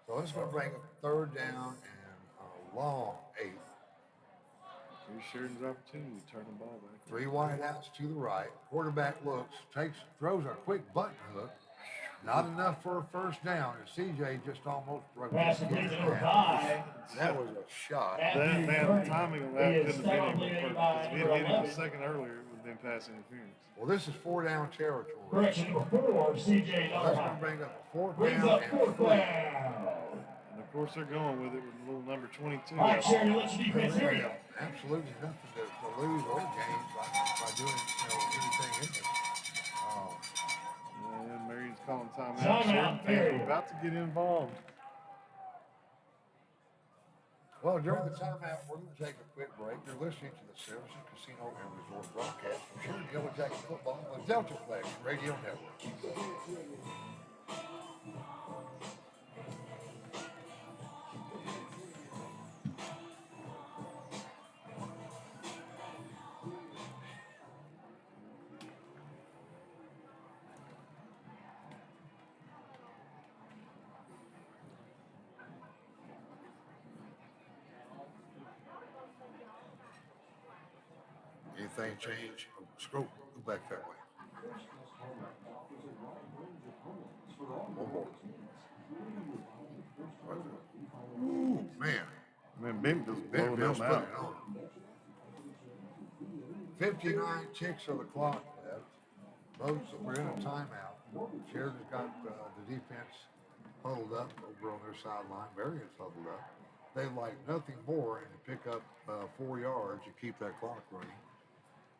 [SPEAKER 3] So it's going to bring a 3rd down and a long 8.
[SPEAKER 5] Here's Sheridan's opportunity to turn the ball back.
[SPEAKER 3] 3 wide outs to the right. Quarterback looks, throws a quick button hook. Not enough for a first down. And CJ just almost broke
[SPEAKER 6] Pass
[SPEAKER 3] his
[SPEAKER 6] complete to
[SPEAKER 3] hand.
[SPEAKER 6] number 5.
[SPEAKER 3] That was a shot.
[SPEAKER 5] That, man, the timing on that
[SPEAKER 6] He
[SPEAKER 5] couldn't
[SPEAKER 6] is
[SPEAKER 5] have been
[SPEAKER 6] tackled
[SPEAKER 5] any
[SPEAKER 6] play
[SPEAKER 5] more
[SPEAKER 6] made
[SPEAKER 5] perfect.
[SPEAKER 6] by
[SPEAKER 5] If he had
[SPEAKER 6] number
[SPEAKER 5] hit him a
[SPEAKER 6] 11.
[SPEAKER 5] second earlier, it would have been pass interference.
[SPEAKER 3] Well, this is 4 down territory.
[SPEAKER 6] Correction number 4, CJ
[SPEAKER 3] That's going to
[SPEAKER 6] Dollar.
[SPEAKER 3] bring up a 4th
[SPEAKER 6] Brings
[SPEAKER 3] down
[SPEAKER 6] up
[SPEAKER 3] and
[SPEAKER 6] 4th
[SPEAKER 3] 3.
[SPEAKER 6] down.
[SPEAKER 5] And of course, they're going with it with a little number 22.
[SPEAKER 6] All right, Sheridan, let your defense hear you.
[SPEAKER 3] Absolutely nothing to lose or gain by doing anything in it.
[SPEAKER 5] And Marion's calling timeout.
[SPEAKER 6] Timeout,
[SPEAKER 5] Sheridan fans
[SPEAKER 6] Marion.
[SPEAKER 5] are about to get involved.
[SPEAKER 3] Well, during the timeout, we're going to take a quick break. You're listening to the Saracen Casino and Resort broadcast from Sheridan YellowJacket Football on the Deltaplex Radio Network. Anything change? Oh, scroll, go back that way. One more. Ooh, man.
[SPEAKER 5] Man, Ben was
[SPEAKER 3] Ben
[SPEAKER 5] blowing
[SPEAKER 3] Bill's
[SPEAKER 5] them
[SPEAKER 3] putting
[SPEAKER 5] out.
[SPEAKER 3] it on. 59 ticks of the clock left. Folks, we're in a timeout. Sheridan's got the defense huddled up over on their sideline. Marion's huddled up. They'd like nothing more than to pick up 4 yards to keep that clock running.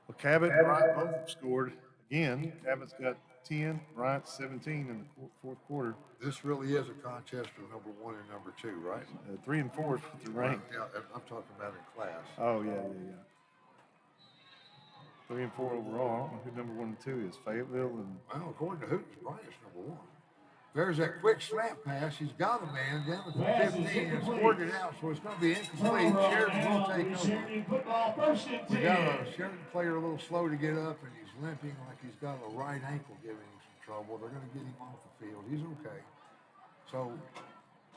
[SPEAKER 5] Well, Cabot and Bryant both have scored again. Cabot's got 10, Bryant's 17 in the fourth quarter.
[SPEAKER 3] This really is a contest for number 1 and number 2, right?
[SPEAKER 5] 3 and 4 is what they're ranked.
[SPEAKER 3] Yeah, I'm talking about in class.
[SPEAKER 5] Oh, yeah. 3 and 4 overall. I don't know who number 1 and 2 is. Fayetteville and
[SPEAKER 3] Well, according to Hoops, Bryant's number 1. There's that quick snap pass. He's got a man down at the 15 and scored it out, so it's going to be incomplete. Sheridan will take over.
[SPEAKER 6] Sheridan football, 1st and 10.
[SPEAKER 3] We got a Sheridan player a little slow to get up, and he's limping like he's got a right ankle giving him some trouble. They're going to get him off the field. He's okay. So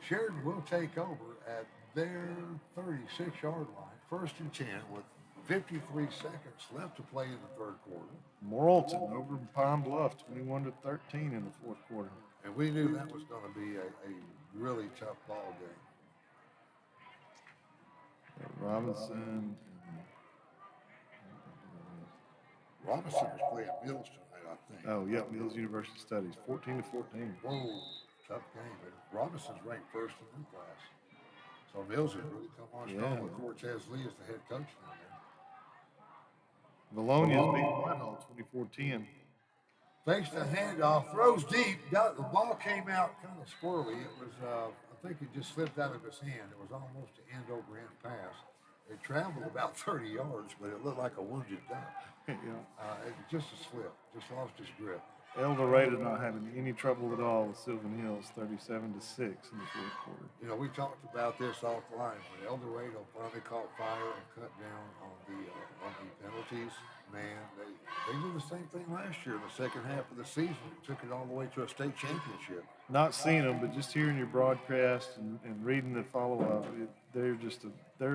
[SPEAKER 3] Sheridan will take over at their 36-yard line, 1st and 10, with 53 seconds left to play in the third quarter.
[SPEAKER 5] Morrilton over Pine Bluff, 21-13 in the fourth quarter.
[SPEAKER 3] And we knew that was going to be a really tough ball game.
[SPEAKER 5] Robinson.
[SPEAKER 3] Robinson is playing Mills tonight, I think.
[SPEAKER 5] Oh, yeah, Mills University Studies, 14-14.
[SPEAKER 3] Whoa, tough game. But Robinson's ranked first in the class. So Mills has really come on strong with Cortez Lee as the head coach down there.
[SPEAKER 5] Bologna's beat Whitehall 24-10.
[SPEAKER 3] Fakes the handoff, throws deep. The ball came out kind of squirrely. It was, I think it just slipped out of his hand. It was almost an end-over-end pass. It traveled about 30 yards, but it looked like a wounded duck.
[SPEAKER 5] Yeah.
[SPEAKER 3] It was just a slip, just lost his grip.
[SPEAKER 5] El Dorado not having any trouble at all with Sylvan Hills, 37-6 in the fourth quarter.
[SPEAKER 3] You know, we talked about this offline. When El Dorado finally caught fire and cut down on the penalties, man, they did the same thing last year in the second half of the season. Took it all the way to a state championship.
[SPEAKER 5] Not seeing them, but just hearing your broadcast and reading the follow-up, they're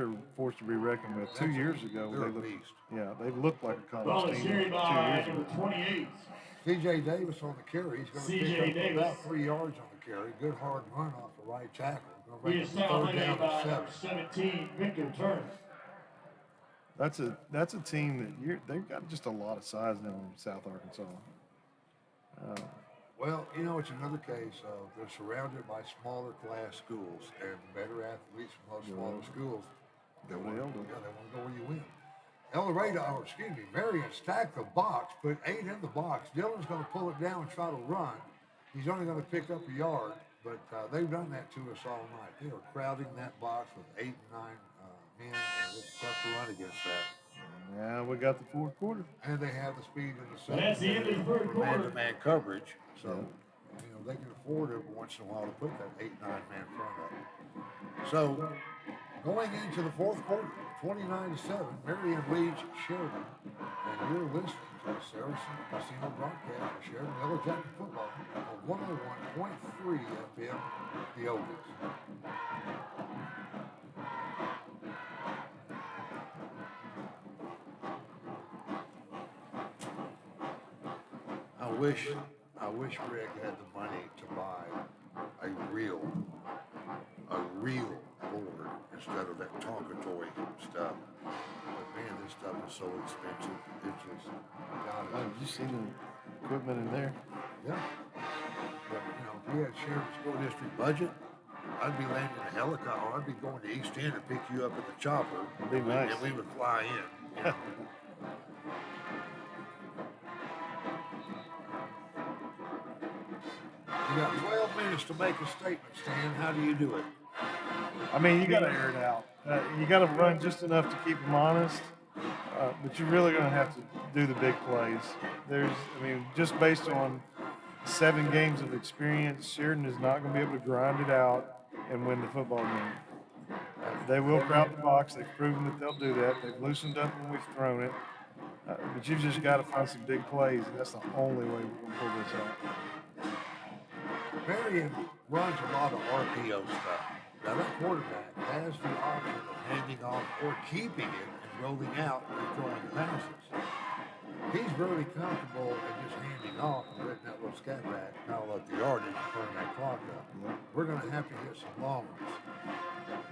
[SPEAKER 5] a force to be reckoned with. 2 years ago, they looked like a college team. 2 years ago.
[SPEAKER 6] 28.
[SPEAKER 3] C.J. Davis on the carry. He's going to pick up about 3 yards on the carry. Good hard run off the right tackle.
[SPEAKER 6] He is now played by number 17, Victor Turner.
[SPEAKER 5] That's a team that they've got just a lot of size now in South Arkansas.
[SPEAKER 3] Well, you know, it's another case of they're surrounded by smaller class schools and better athletes from those smaller schools. They want to go where you win. Marion stacked the box, put 8 in the box. Dylan's going to pull it down and try to run. He's only going to pick up a yard, but they've done that to us all night. They are crowding that box with 8 and 9 men, and it's tough to run against that.
[SPEAKER 5] Yeah, we got the fourth quarter.
[SPEAKER 3] And they have the speed in the second.
[SPEAKER 6] That's the end of the third quarter.
[SPEAKER 3] Man-to-man coverage, so you know they can afford every once in a while to put that 8-9 man front up. So going into the fourth quarter, 29-7, Marion leads Sheridan, and you're listening to the Saracen Casino broadcast of Sheridan YellowJacket football on 101.3 FM, the Oldies. I wish Greg had the money to buy a real board instead of that Tonka toy stuff. But man, this stuff is so expensive. It's just
[SPEAKER 5] Did you see the equipment in there?
[SPEAKER 3] Yeah. But you know, if we had Sheridan School District budget, I'd be landing a helicopter, or I'd be going to East End and pick you up at the chopper.
[SPEAKER 5] That'd be nice.
[SPEAKER 3] And we would fly in. You know? You got 12 minutes to make a statement, Stan. How do you do it?
[SPEAKER 5] I mean, you got to air it out. You got to run just enough to keep them honest, but you're really going to have to do the big plays. Just based on 7 games of experience, Sheridan is not going to be able to grind it out and win the football game. They will crowd the box. They've proven that they'll do that. They've loosened up when we've thrown it. But you've just got to find some big plays, and that's the only way we're going to pull this out.
[SPEAKER 3] Marion runs a lot of RPO stuff. Now that quarterback has the option of handing off or keeping it and rolling out and throwing passes. He's really comfortable in just handing off and letting that little scat back pile up the yardage and turn that clock up. We're going to have to hit some long ones.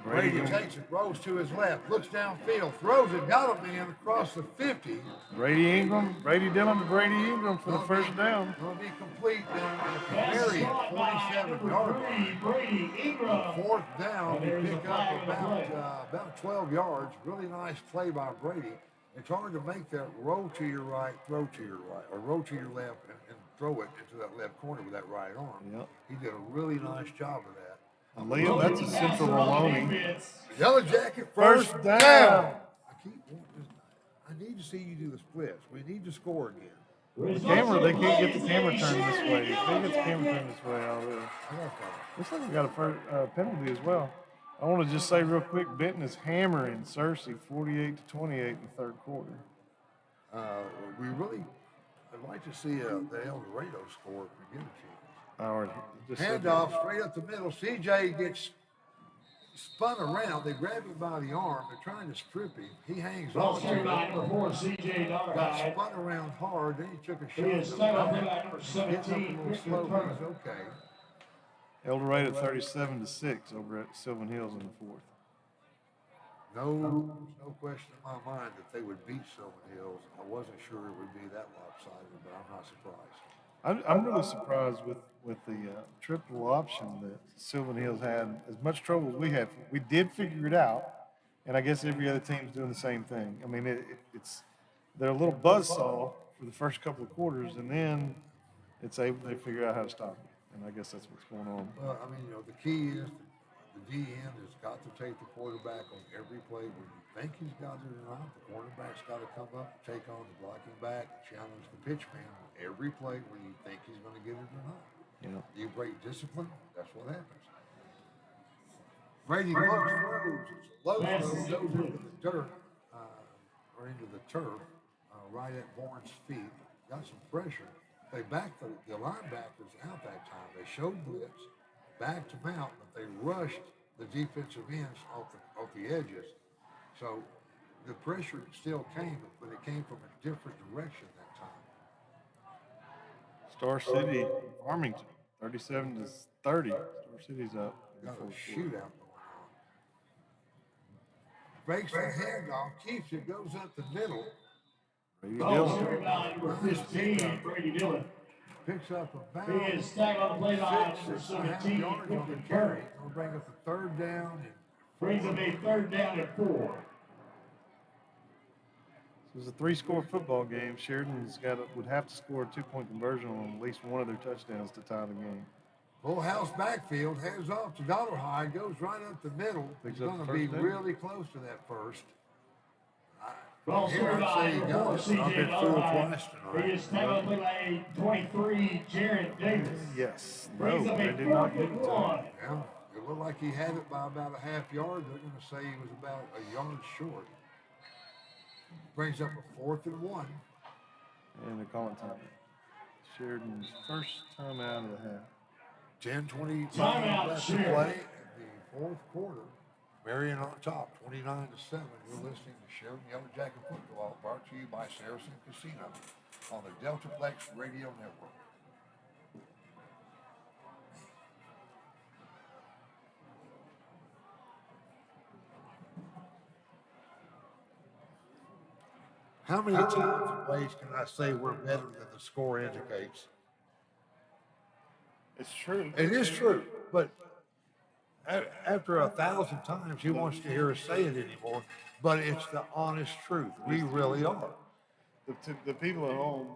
[SPEAKER 3] Brady takes it, rolls to his left, looks downfield, throws it, got a man across the 50.
[SPEAKER 5] Brady Dillon to Brady Ingram for the first down.
[SPEAKER 3] Will be complete down at the Marion 47-yard line.
[SPEAKER 6] Brady Ingram.
[SPEAKER 3] Fourth down, we pick up about 12 yards. Really nice play by Brady. It's hard to make that roll to your right, throw to your right, or roll to your left and throw it into that left corner with that right arm. Yep. He did a really nice job of that.
[SPEAKER 5] Liam, that's a central Maloney.
[SPEAKER 3] YellowJacket first down. I need to see you do the splits. We need to score again.
[SPEAKER 5] The camera, they can't get the camera turned this way. If they get the camera turned this way, I'll looks like we got a penalty as well. I want to just say real quick, Benton is hammering Searcy 48-28 in the third quarter.
[SPEAKER 3] I'd like to see the El Dorado score if we get a chance. Handoff straight up the middle. CJ gets spun around. They grab him by the arm. They're trying to strip him. He hangs on to it.
[SPEAKER 6] Number 4, CJ
[SPEAKER 3] Got spun around hard. Then he took a shot.
[SPEAKER 6] He is stuck up by number 17.
[SPEAKER 3] He's okay.
[SPEAKER 5] El Dorado 37-6 over at Sylvan Hills in the fourth.
[SPEAKER 3] there's no question in my mind that they would beat Sylvan Hills. I wasn't sure it would be that lopsided, but I'm not surprised.
[SPEAKER 5] I'm really surprised with the triple option that Sylvan Hills had. As much trouble as we had, we did figure it out, and I guess every other team's doing the same thing. I mean, it's they're a little buzzsaw for the first couple of quarters, and then they figure out how to stop it. And I guess that's what's going on.
[SPEAKER 3] Well, I mean, the key is the DN has got to take the quarterback on every play when you think he's got it or not. The cornerback's got to come up, take on the blocking back, challenge the pitch man on every play when you think he's going to get it or not.
[SPEAKER 5] Yeah.
[SPEAKER 3] You break discipline, that's what happens. Brady looks, throws, it's a low throw, goes into the dirt, or into the turf, right at Bourne's feet. Got some pressure. They backed the linebackers out that time. They showed blitz, backed them out, but they rushed the defensive ends off the edges. So the pressure still came, but it came from a different direction that time.
[SPEAKER 5] Star City, Farmington, 37-30. Star City's up.
[SPEAKER 3] Got a shootout going on. Breaks the handoff, keeps it, goes up the middle.
[SPEAKER 5] Brady
[SPEAKER 6] Oh,
[SPEAKER 5] Dillon.
[SPEAKER 6] Sheridan, number 15, Brady Dillon.
[SPEAKER 3] Picks up a
[SPEAKER 6] He
[SPEAKER 3] bounce.
[SPEAKER 6] is tackled on the play line, number
[SPEAKER 3] 6.5
[SPEAKER 6] 17,
[SPEAKER 3] yards on the
[SPEAKER 6] Victor
[SPEAKER 3] carry.
[SPEAKER 6] Curry.
[SPEAKER 3] It'll bring us a third down. And
[SPEAKER 6] Brings up a third down and 4.
[SPEAKER 5] It was a 3-score football game. Sheridan's would have to score a 2-point conversion on at least one of their touchdowns to tie the game.
[SPEAKER 3] full house backfield, hands off to Dollarhide, goes right up the middle.
[SPEAKER 5] Picks
[SPEAKER 3] He's
[SPEAKER 5] up
[SPEAKER 3] going
[SPEAKER 5] the
[SPEAKER 3] to be
[SPEAKER 5] first down.
[SPEAKER 3] really close to that first.
[SPEAKER 6] Ball
[SPEAKER 3] Here, I'd say he
[SPEAKER 6] number 4,
[SPEAKER 3] got it. I've
[SPEAKER 6] CJ
[SPEAKER 3] been fooled
[SPEAKER 6] Dollarhide.
[SPEAKER 3] twice tonight.
[SPEAKER 6] He is tackled on the play line, 23, Jared Davis.
[SPEAKER 5] Yes.
[SPEAKER 6] Brings
[SPEAKER 5] No,
[SPEAKER 6] up
[SPEAKER 5] they
[SPEAKER 6] a
[SPEAKER 5] did not
[SPEAKER 6] 4th
[SPEAKER 5] give it
[SPEAKER 6] and
[SPEAKER 5] to him.
[SPEAKER 6] 1.
[SPEAKER 3] Yeah, it looked like he had it by about a half yard. They're going to say he was about a yard short. Brings up a 4th and 1.
[SPEAKER 5] And they're calling time. Sheridan's first time out of the half.
[SPEAKER 3] 10-20
[SPEAKER 6] Timeout,
[SPEAKER 3] left to
[SPEAKER 6] Sheridan.
[SPEAKER 3] play in the fourth quarter. Marion on top, 29-7. You're listening to Sheridan YellowJacket football, brought to you by Saracen Casino on the Deltaplex Radio Network. How many times in plays can I say we're better than the score indicates?
[SPEAKER 5] It's true.
[SPEAKER 3] It is true, but after 1,000 times, he wants to hear us say it anymore. But it's the honest truth. We really are.
[SPEAKER 5] The people at home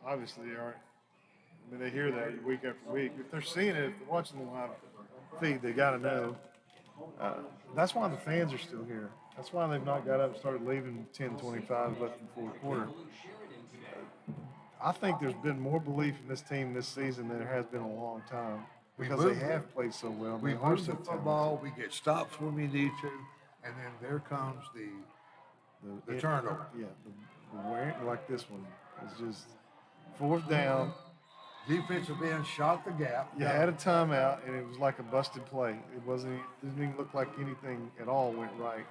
[SPEAKER 5] obviously aren't. I mean, they hear that week after week. If they're seeing it, if they're watching the live feed, they got to know. That's why the fans are still here. That's why they've not got up and started leaving 10:25 left in the fourth quarter. I think there's been more belief in this team this season than there has been in a long time because they have played so well.
[SPEAKER 3] We
[SPEAKER 5] They are
[SPEAKER 3] move
[SPEAKER 5] so
[SPEAKER 3] the
[SPEAKER 5] talented.
[SPEAKER 3] football. We get stops when we need to, and then there comes the turnover.
[SPEAKER 5] Yeah, the wearing like this one. It's just fourth down.
[SPEAKER 3] Defensive end shot the gap.
[SPEAKER 5] You had a timeout, and it was like a busted play. It didn't even look like anything at all went right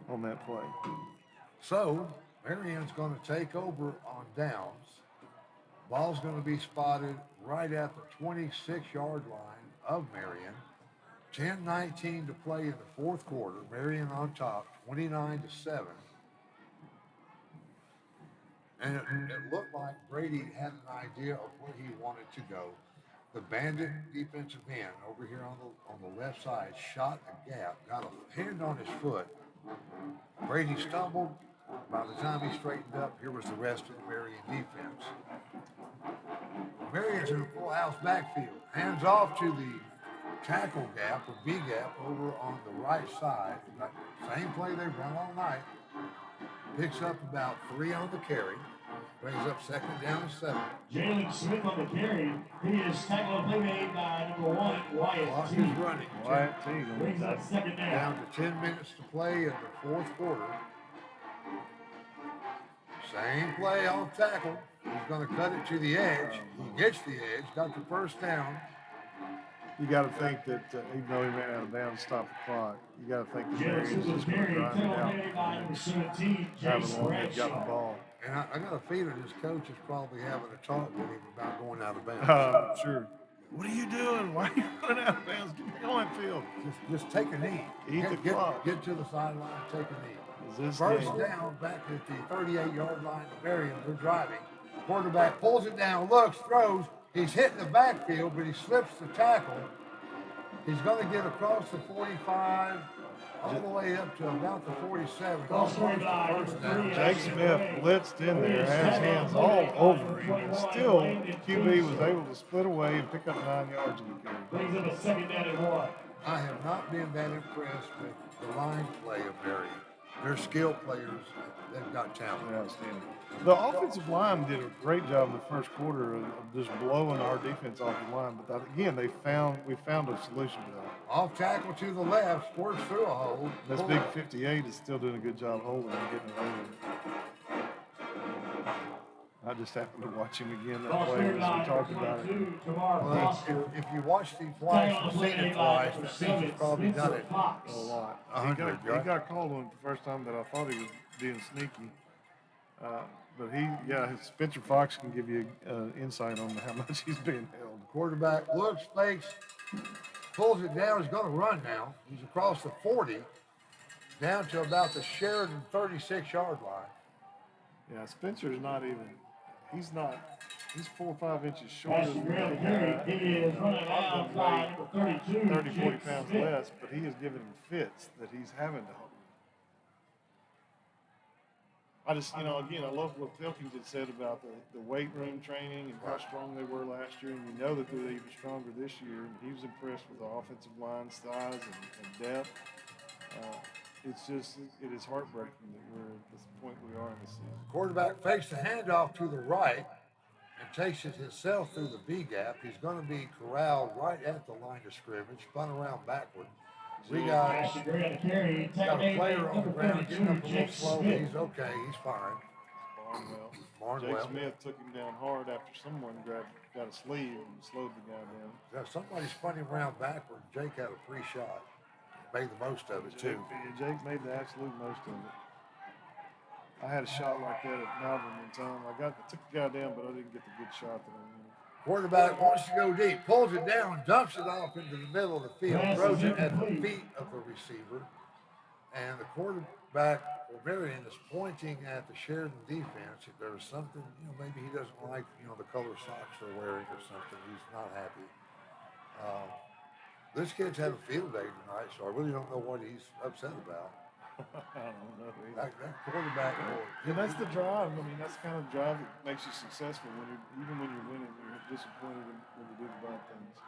[SPEAKER 5] on that play.
[SPEAKER 3] So Marion's going to take over on downs. Ball's going to be spotted right at the 26-yard line of Marion. 10:19 to play in the fourth quarter. Marion on top, 29-7. And it looked like Brady had an idea of where he wanted to go. The bandit defensive end over here on the left side shot a gap, got a hand on his foot. Brady stumbled. By the time he straightened up, here was the rest of the Marion defense. Marion's in a full house backfield. Hands off to the tackle gap or B gap over on the right side. Same play they've run all night. Picks up about 3 on the carry. Brings up second down and 7.
[SPEAKER 6] Jalen Smith on the carry. He is tackled on play made by number 1,
[SPEAKER 3] Clock
[SPEAKER 6] Wyatt
[SPEAKER 3] is
[SPEAKER 6] T.
[SPEAKER 3] running.
[SPEAKER 5] Wyatt T.
[SPEAKER 6] Brings up second
[SPEAKER 3] Down
[SPEAKER 6] down.
[SPEAKER 3] to 10 minutes to play in the fourth quarter. Same play off tackle. He's going to cut it to the edge. He gets the edge, got the first down.
[SPEAKER 5] You got to think that even though he ran out of bounds, stop the clock. You got to think that
[SPEAKER 6] Jalen
[SPEAKER 5] Marion's
[SPEAKER 6] Smith on
[SPEAKER 5] just
[SPEAKER 6] the
[SPEAKER 5] going to
[SPEAKER 6] carry.
[SPEAKER 5] drive it
[SPEAKER 6] Tackled
[SPEAKER 5] out.
[SPEAKER 6] made by number 17,
[SPEAKER 5] Have
[SPEAKER 6] Jace
[SPEAKER 5] it long as got the
[SPEAKER 6] Bradshaw.
[SPEAKER 5] ball.
[SPEAKER 3] And I got a feeling his coach is probably having a talk with him about going out of bounds.
[SPEAKER 5] Sure. what are you doing? Why are you running out of bounds? Get back on that field.
[SPEAKER 3] Just take a knee.
[SPEAKER 5] Eat the clock.
[SPEAKER 3] Get to the sideline, take a knee.
[SPEAKER 5] This
[SPEAKER 3] First
[SPEAKER 5] game.
[SPEAKER 3] down, back at the 38-yard line of Marion. They're driving. Quarterback pulls it down, looks, throws. He's hitting the backfield, but he slips the tackle. He's going to get across the 45, all the way up to about the 47.
[SPEAKER 6] Cross 45,
[SPEAKER 3] First down.
[SPEAKER 5] Jake Smith blitzed in there, had his hands all over him, and still QB was able to split away and pick up 9 yards in the game.
[SPEAKER 6] Brings up a 2nd down and 1.
[SPEAKER 3] I have not been that impressed with the line play of Marion. They're skilled players. They've got talent.
[SPEAKER 5] They're outstanding. The offensive line did a great job in the first quarter of just blowing our defense off the line. But again, we found a solution to that.
[SPEAKER 3] Off tackle to the left, squirts through a hole.
[SPEAKER 5] This big 58 is still doing a good job holding and getting it over. I just happened to watch him again that way as we talked about it.
[SPEAKER 3] Well, if you watch these twice, you've seen it twice. That means he's probably done it
[SPEAKER 5] A lot. He got called on it the first time that I thought he was being sneaky. But Spencer Fox can give you insight on how much he's being held.
[SPEAKER 3] Quarterback looks, fakes, pulls it down. He's going to run now. He's across the 40, down to about the Sheridan 36-yard line.
[SPEAKER 5] Yeah, Spencer's not even. He's 4 or 5 inches shorter than the other guy.
[SPEAKER 6] He is running out by number 32.
[SPEAKER 5] 30, 40 pounds less, but he is giving him fits that he's having to hold. I just, again, I love what Pilkington said about the weight room training and how strong they were last year, and you know that they're even stronger this year. And he was impressed with the offensive line size and depth. It is heartbreaking that we're at this point we are in the season.
[SPEAKER 3] Quarterback fakes the handoff to the right and takes it himself through the B gap. He's going to be corralled right at the line of scrimmage, spun around backward. We got a player on the ground getting up a little slow, but he's okay. He's fine.
[SPEAKER 5] Jake Smith took him down hard after someone got a sleeve and slowed the guy down.
[SPEAKER 3] Yeah, somebody spun him around backward. Jake had a free shot. Made the most of it, too.
[SPEAKER 5] Jake made the absolute most of it. I had a shot like that at Malvern one time. I took the guy down, but I didn't get the good shot that I wanted.
[SPEAKER 3] Quarterback wants to go deep, pulls it down, dumps it off into the middle of the field, throws it at the feet of the receiver. And the quarterback, Marion, is pointing at the Sheridan defense. If there was something, maybe he doesn't like, the color socks they're wearing or something. He's not happy. This kid's had a field day tonight, so I really don't know what he's upset about.
[SPEAKER 5] I don't know.
[SPEAKER 3] That quarterback.
[SPEAKER 5] And that's the drive. That's the kind of drive that makes you successful. Even when you're winning, you're disappointed when you do the bad things.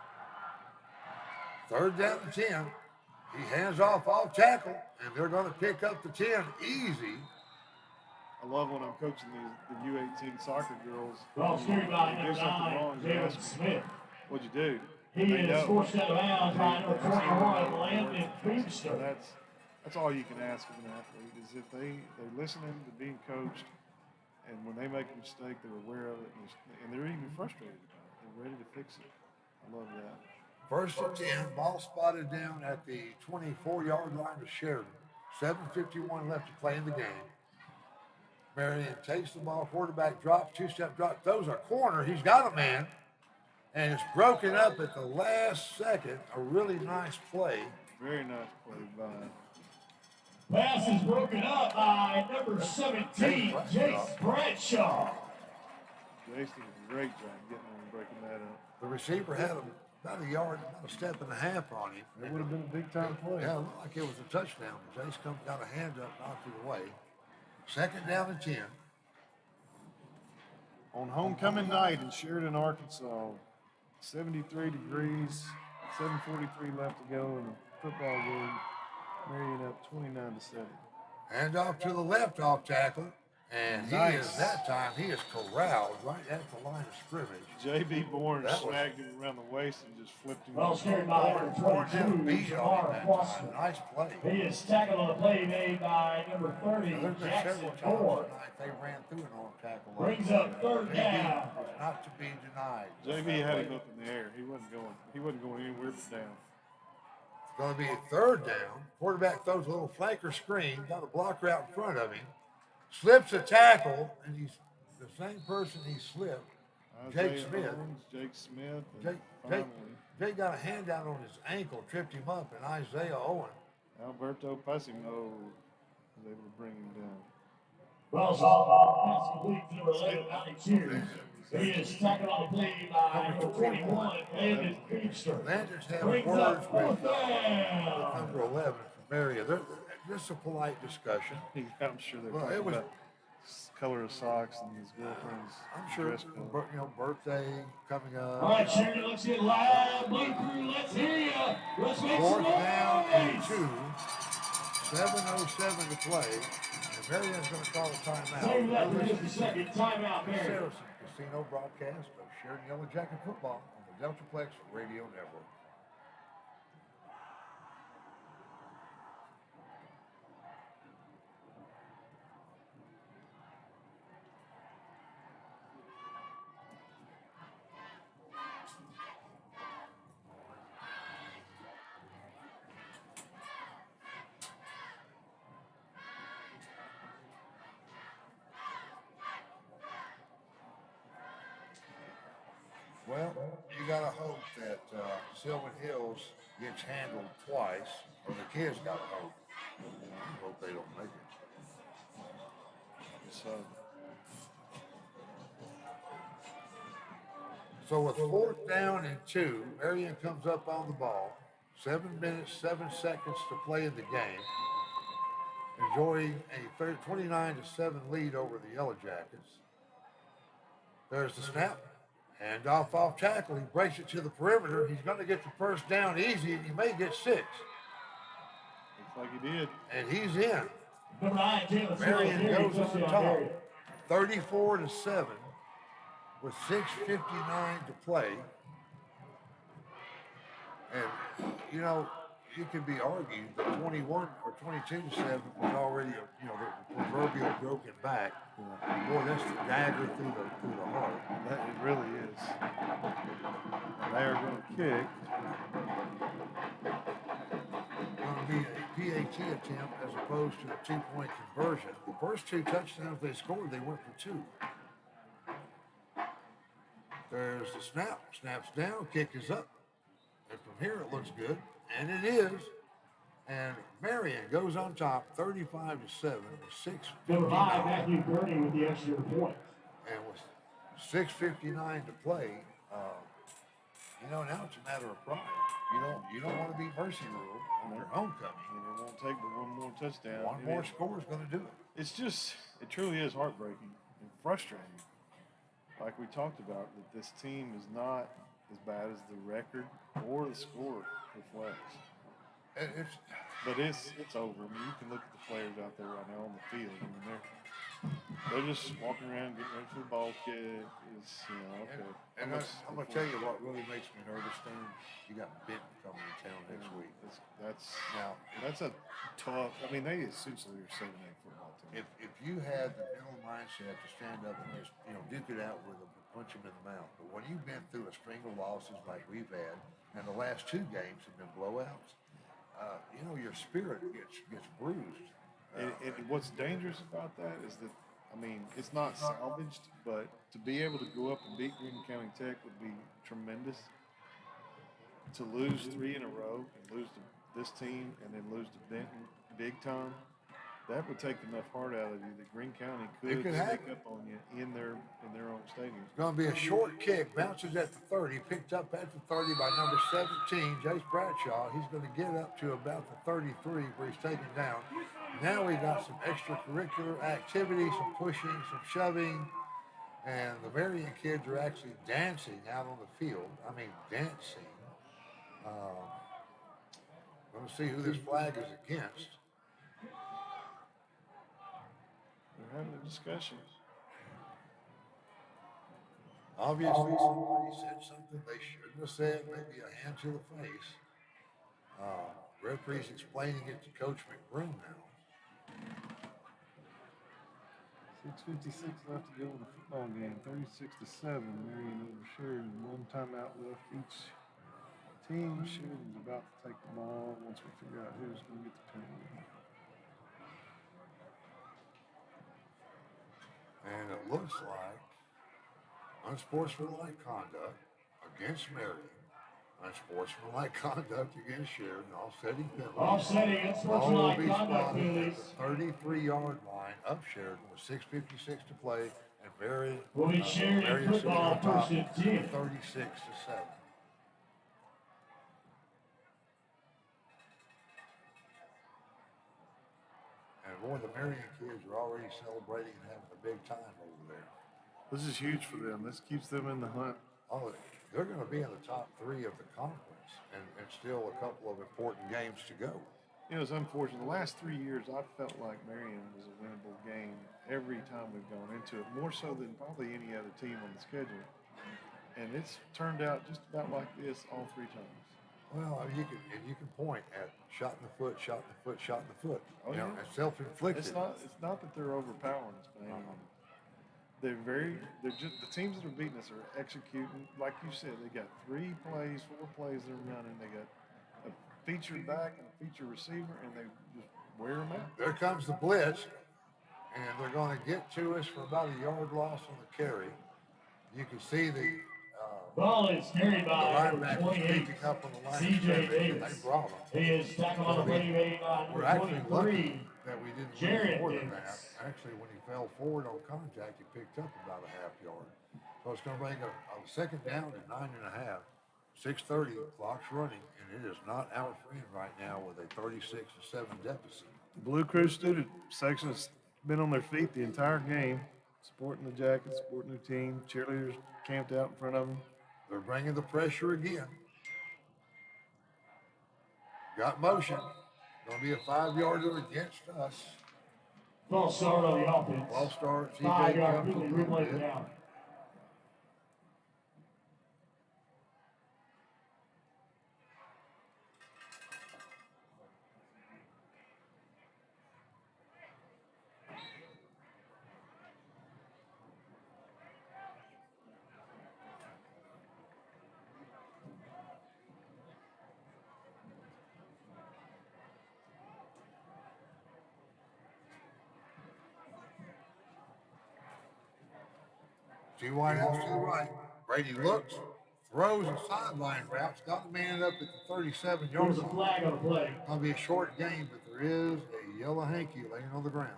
[SPEAKER 3] Third down and 10. He hands off tackle, and they're going to pick up the 10 easy.
[SPEAKER 5] I love when I'm coaching the U18 soccer girls.
[SPEAKER 6] Well, screwed by
[SPEAKER 5] do something wrong.
[SPEAKER 6] Jalen Smith.
[SPEAKER 5] What'd you do?
[SPEAKER 6] He is forced out of bounds by number 21, Landon Feimster.
[SPEAKER 5] That's all you can ask of an athlete is if they're listening to being coached, and when they make a mistake, they're aware of it, and they're even frustrated about it. They're ready to fix it. I love that.
[SPEAKER 3] First and 10, ball spotted down at the 24-yard line of Sheridan. 7:51 left to play in the game. Marion takes the ball, quarterback drops, two-step drop, throws a corner. He's got a man, and it's broken up at the last second. A really nice play.
[SPEAKER 5] Very nice play by.
[SPEAKER 6] Pass is broken up by number 17, Jace Bradshaw.
[SPEAKER 5] Jason did a great job getting on and breaking that up.
[SPEAKER 3] The receiver had about a step and a half on him.
[SPEAKER 5] It would have been a big-time play.
[SPEAKER 3] Yeah, it looked like it was a touchdown. Jace got a hand up, knocked it away. Second down and 10.
[SPEAKER 5] On homecoming night in Sheridan, Arkansas, 73 degrees, 7:43 left to go in the football game. Marion up 29-7.
[SPEAKER 3] Hand off to the left off tackle, and he is corralled right at the line of scrimmage.
[SPEAKER 5] J.B. Bourne snagged him around the waist and just flipped him.
[SPEAKER 6] Well, scared by number 22, Jamar Foster.
[SPEAKER 3] Nice play.
[SPEAKER 6] He is tackled on the play made by number 30, Jackson Ford.
[SPEAKER 3] They ran through an arm tackle.
[SPEAKER 6] Brings up third down.
[SPEAKER 3] Was not to be denied.
[SPEAKER 5] J.B. had him up in the air. He wasn't going anywhere but down.
[SPEAKER 3] It's going to be a third down. Quarterback throws a little flanker screen, got a blocker out in front of him, slips a tackle, and he's the same person he slipped. Jake
[SPEAKER 5] Isaiah
[SPEAKER 3] Smith.
[SPEAKER 5] Owens, Jake Smith, and
[SPEAKER 3] Jake
[SPEAKER 5] finally
[SPEAKER 3] Jake got a handout on his ankle, tripped him up, and Isaiah Owen.
[SPEAKER 5] Alberto Pessimo was able to bring him down.
[SPEAKER 6] Well, softball pass complete to number 11, Mountain Cheers. He is tackled on the play by number 21, Landon Creepster.
[SPEAKER 3] Landon's having
[SPEAKER 6] Brings
[SPEAKER 3] words
[SPEAKER 6] up
[SPEAKER 3] with
[SPEAKER 6] fourth down.
[SPEAKER 3] number 11 from Marion. Just a polite discussion.
[SPEAKER 5] Yeah, I'm sure they're
[SPEAKER 3] Well,
[SPEAKER 5] talking
[SPEAKER 3] it was-
[SPEAKER 5] about color of socks and his girlfriend's
[SPEAKER 3] I'm sure,
[SPEAKER 5] dress code.
[SPEAKER 3] birthday coming up.
[SPEAKER 6] All right, Sheridan, let's get live. Blue Crew, let's hear ya. Let's make some
[SPEAKER 3] Fourth down and
[SPEAKER 6] noise.
[SPEAKER 3] 2. 7:07 to play. And Marion's going to call a timeout.
[SPEAKER 6] Save that for just a second. Timeout, Marion.
[SPEAKER 3] Saracen Casino broadcast of Sheridan YellowJacket football on the Deltaplex Radio Network. Well, you gotta hope that Sylvan Hills gets handled twice, or the kids gotta hope. I hope they don't make it. So with fourth down and 2, Marion comes up on the ball. 7 minutes, 7 seconds to play in the game. Enjoying a 29-7 lead over the Yellow Jackets. There's the snap. Hand off tackle. He breaks it to the perimeter. He's going to get the first down easy, and he may get 6.
[SPEAKER 5] Looks like he did.
[SPEAKER 3] And he's in.
[SPEAKER 6] Number 9, Taylor.
[SPEAKER 3] Marion goes on top. 34-7 with 6:59 to play. And, you know, it can be argued that 21 or 22-7 was already, the proverbial broken back. Boy, that's the dagger through the heart.
[SPEAKER 5] That it really is. And they are going to kick.
[SPEAKER 3] Going to be a PAT attempt as opposed to a 2-point conversion. The first 2 touchdowns they scored, they went for 2. There's the snap. Snaps down. Kick is up. And from here it looks good. And it is. And Marion goes on top 35-7 with 6:59.
[SPEAKER 6] Number 5, Matthew Gurney with the extra point.
[SPEAKER 3] And with 6:59 to play, now it's a matter of pride. You don't want to be mercy ruled on your homecoming.
[SPEAKER 5] And it won't take but one more touchdown.
[SPEAKER 3] One more score is going to do it.
[SPEAKER 5] It truly is heartbreaking and frustrating. Like we talked about, that this team is not as bad as the record or the score reflects. But it's over. I mean, you can look at the players out there right now on the field. I mean, they're just walking around getting ready for the ball kick. Okay.
[SPEAKER 3] And I'm going to tell you what really makes me nervous, Stan. You got Benton coming to town next week.
[SPEAKER 5] That's a tough. I mean, they essentially are 7-8 football team.
[SPEAKER 3] If you had the mental mindset to stand up and just duke it out with them, punch them in the mouth, but when you've been through a string of losses like we've had, and the last 2 games have been blowouts, your spirit gets bruised.
[SPEAKER 5] And what's dangerous about that is that, I mean, it's not salvaged, but to be able to go up and beat Greene County Tech would be tremendous. To lose 3 in a row and lose to this team and then lose to Benton big time, that would take enough heart out of you that Greene County could sneak up on you in their own stadium.
[SPEAKER 3] It's going to be a short kick, bounces at the 30, picked up at the 30 by number 17, Jace Bradshaw. He's going to get up to about the 33 where he's taken down. Now we got some extracurricular activity, some pushing, some shoving, and the Marion kids are actually dancing out on the field. I mean, dancing. Going to see who this flag is against.
[SPEAKER 5] They're having a discussion.
[SPEAKER 3] Obviously, somebody said something they shouldn't have said, maybe a hand to the face. Referee's explaining it to Coach McBroom now.
[SPEAKER 5] 6:56 left to go in the football game. 36-7. Marion over Sheridan. 1 timeout left each team. Sheridan's about to take the ball once we figure out who's going to get the penalty.
[SPEAKER 3] And it looks like Unsportsmanlike conduct against Marion. Unsportsmanlike conduct against Sheridan. Offsetting penalties.
[SPEAKER 6] Offsetting
[SPEAKER 3] All will
[SPEAKER 6] unsportsmanlike
[SPEAKER 3] be
[SPEAKER 6] conduct
[SPEAKER 3] spotted at
[SPEAKER 6] penalties.
[SPEAKER 3] the 33-yard line of Sheridan with 6:56 to play, and
[SPEAKER 6] Will be Sheridan
[SPEAKER 3] Marion sitting
[SPEAKER 6] football
[SPEAKER 3] on top,
[SPEAKER 6] first and 10.
[SPEAKER 3] 36-7. And boy, the Marion kids are already celebrating and having a big time over there.
[SPEAKER 5] This is huge for them. This keeps them in the hunt.
[SPEAKER 3] Oh, they're going to be in the top 3 of the conference, and still a couple of important games to go.
[SPEAKER 5] You know, it's unfortunate. The last 3 years, I've felt like Marion was a winnable game every time we've gone into it, more so than probably any other team on the schedule. And it's turned out just about like this all 3 times.
[SPEAKER 3] Well, I mean, you can point at shot in the foot, shot in the foot, shot in the foot.
[SPEAKER 5] Oh,
[SPEAKER 3] You know,
[SPEAKER 5] yeah.
[SPEAKER 3] and self-inflicted.
[SPEAKER 5] It's not that they're overpowering us, man. They're just the teams that are beating us are executing. Like you said, they got 3 plays, 4 plays they're running. They got a featured back and a featured receiver, and they just wear them out.
[SPEAKER 3] There comes the blitz, and they're going to get to us for about a yard loss on the carry. You can see the
[SPEAKER 6] Ball is carried by number
[SPEAKER 3] linebackers
[SPEAKER 6] 28,
[SPEAKER 3] creeping up on the line of
[SPEAKER 6] C.J.
[SPEAKER 3] scrimmage, and
[SPEAKER 6] Davis.
[SPEAKER 3] they brought them.
[SPEAKER 6] He is tackled on the play made by
[SPEAKER 3] We're
[SPEAKER 6] number
[SPEAKER 3] actually
[SPEAKER 6] 23.
[SPEAKER 3] lucky that we didn't
[SPEAKER 6] Jared
[SPEAKER 3] lose more than
[SPEAKER 6] Davis.
[SPEAKER 3] that. Actually, when he fell forward on contact, he picked up about a half yard. So it's going to bring a second down at 9.5. 6:30, clock's running, and it is not our friend right now with a 36-7 deficit.
[SPEAKER 5] The Blue Crew student section has been on their feet the entire game, supporting the Jackets, supporting their team. Cheerleaders camped out in front of them.
[SPEAKER 3] They're bringing the pressure again. Got motion. Going to be a 5-yarder against us.
[SPEAKER 6] False start on the offense.
[SPEAKER 3] False start.
[SPEAKER 6] 5-yard
[SPEAKER 3] jumped a
[SPEAKER 6] penalty,
[SPEAKER 3] little
[SPEAKER 6] replay
[SPEAKER 3] bit.
[SPEAKER 6] down.
[SPEAKER 3] Two wide outs to the right. Brady looks, throws a sideline route. Got the man up at the 37-yard
[SPEAKER 6] There's a
[SPEAKER 3] line.
[SPEAKER 6] flag on the play.
[SPEAKER 3] Going to be a short game, but there is a yellow hanky laying on the ground.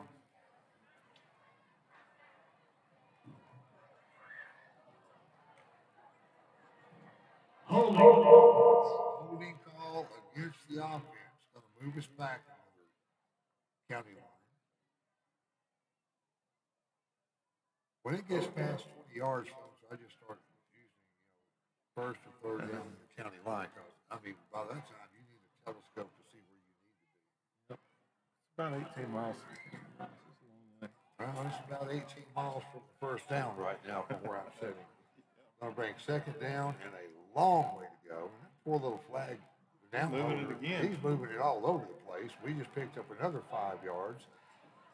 [SPEAKER 6] Holding on the offense.
[SPEAKER 3] Holding call against the offense. Going to move us back another county line. When it gets past 20 yards, folks, I just start using, first or third down in the county line. Cause, I mean, by that time, you need a telescope to see where you need to be.
[SPEAKER 5] Yep. It's about 18 miles.
[SPEAKER 3] Well, it's about 18 miles from the first down right now from where I'm sitting. Going to bring second down and a long way to go. And that poor little flag down
[SPEAKER 5] Moving it again.
[SPEAKER 3] He's moving it all over the place. We just picked up another 5 yards.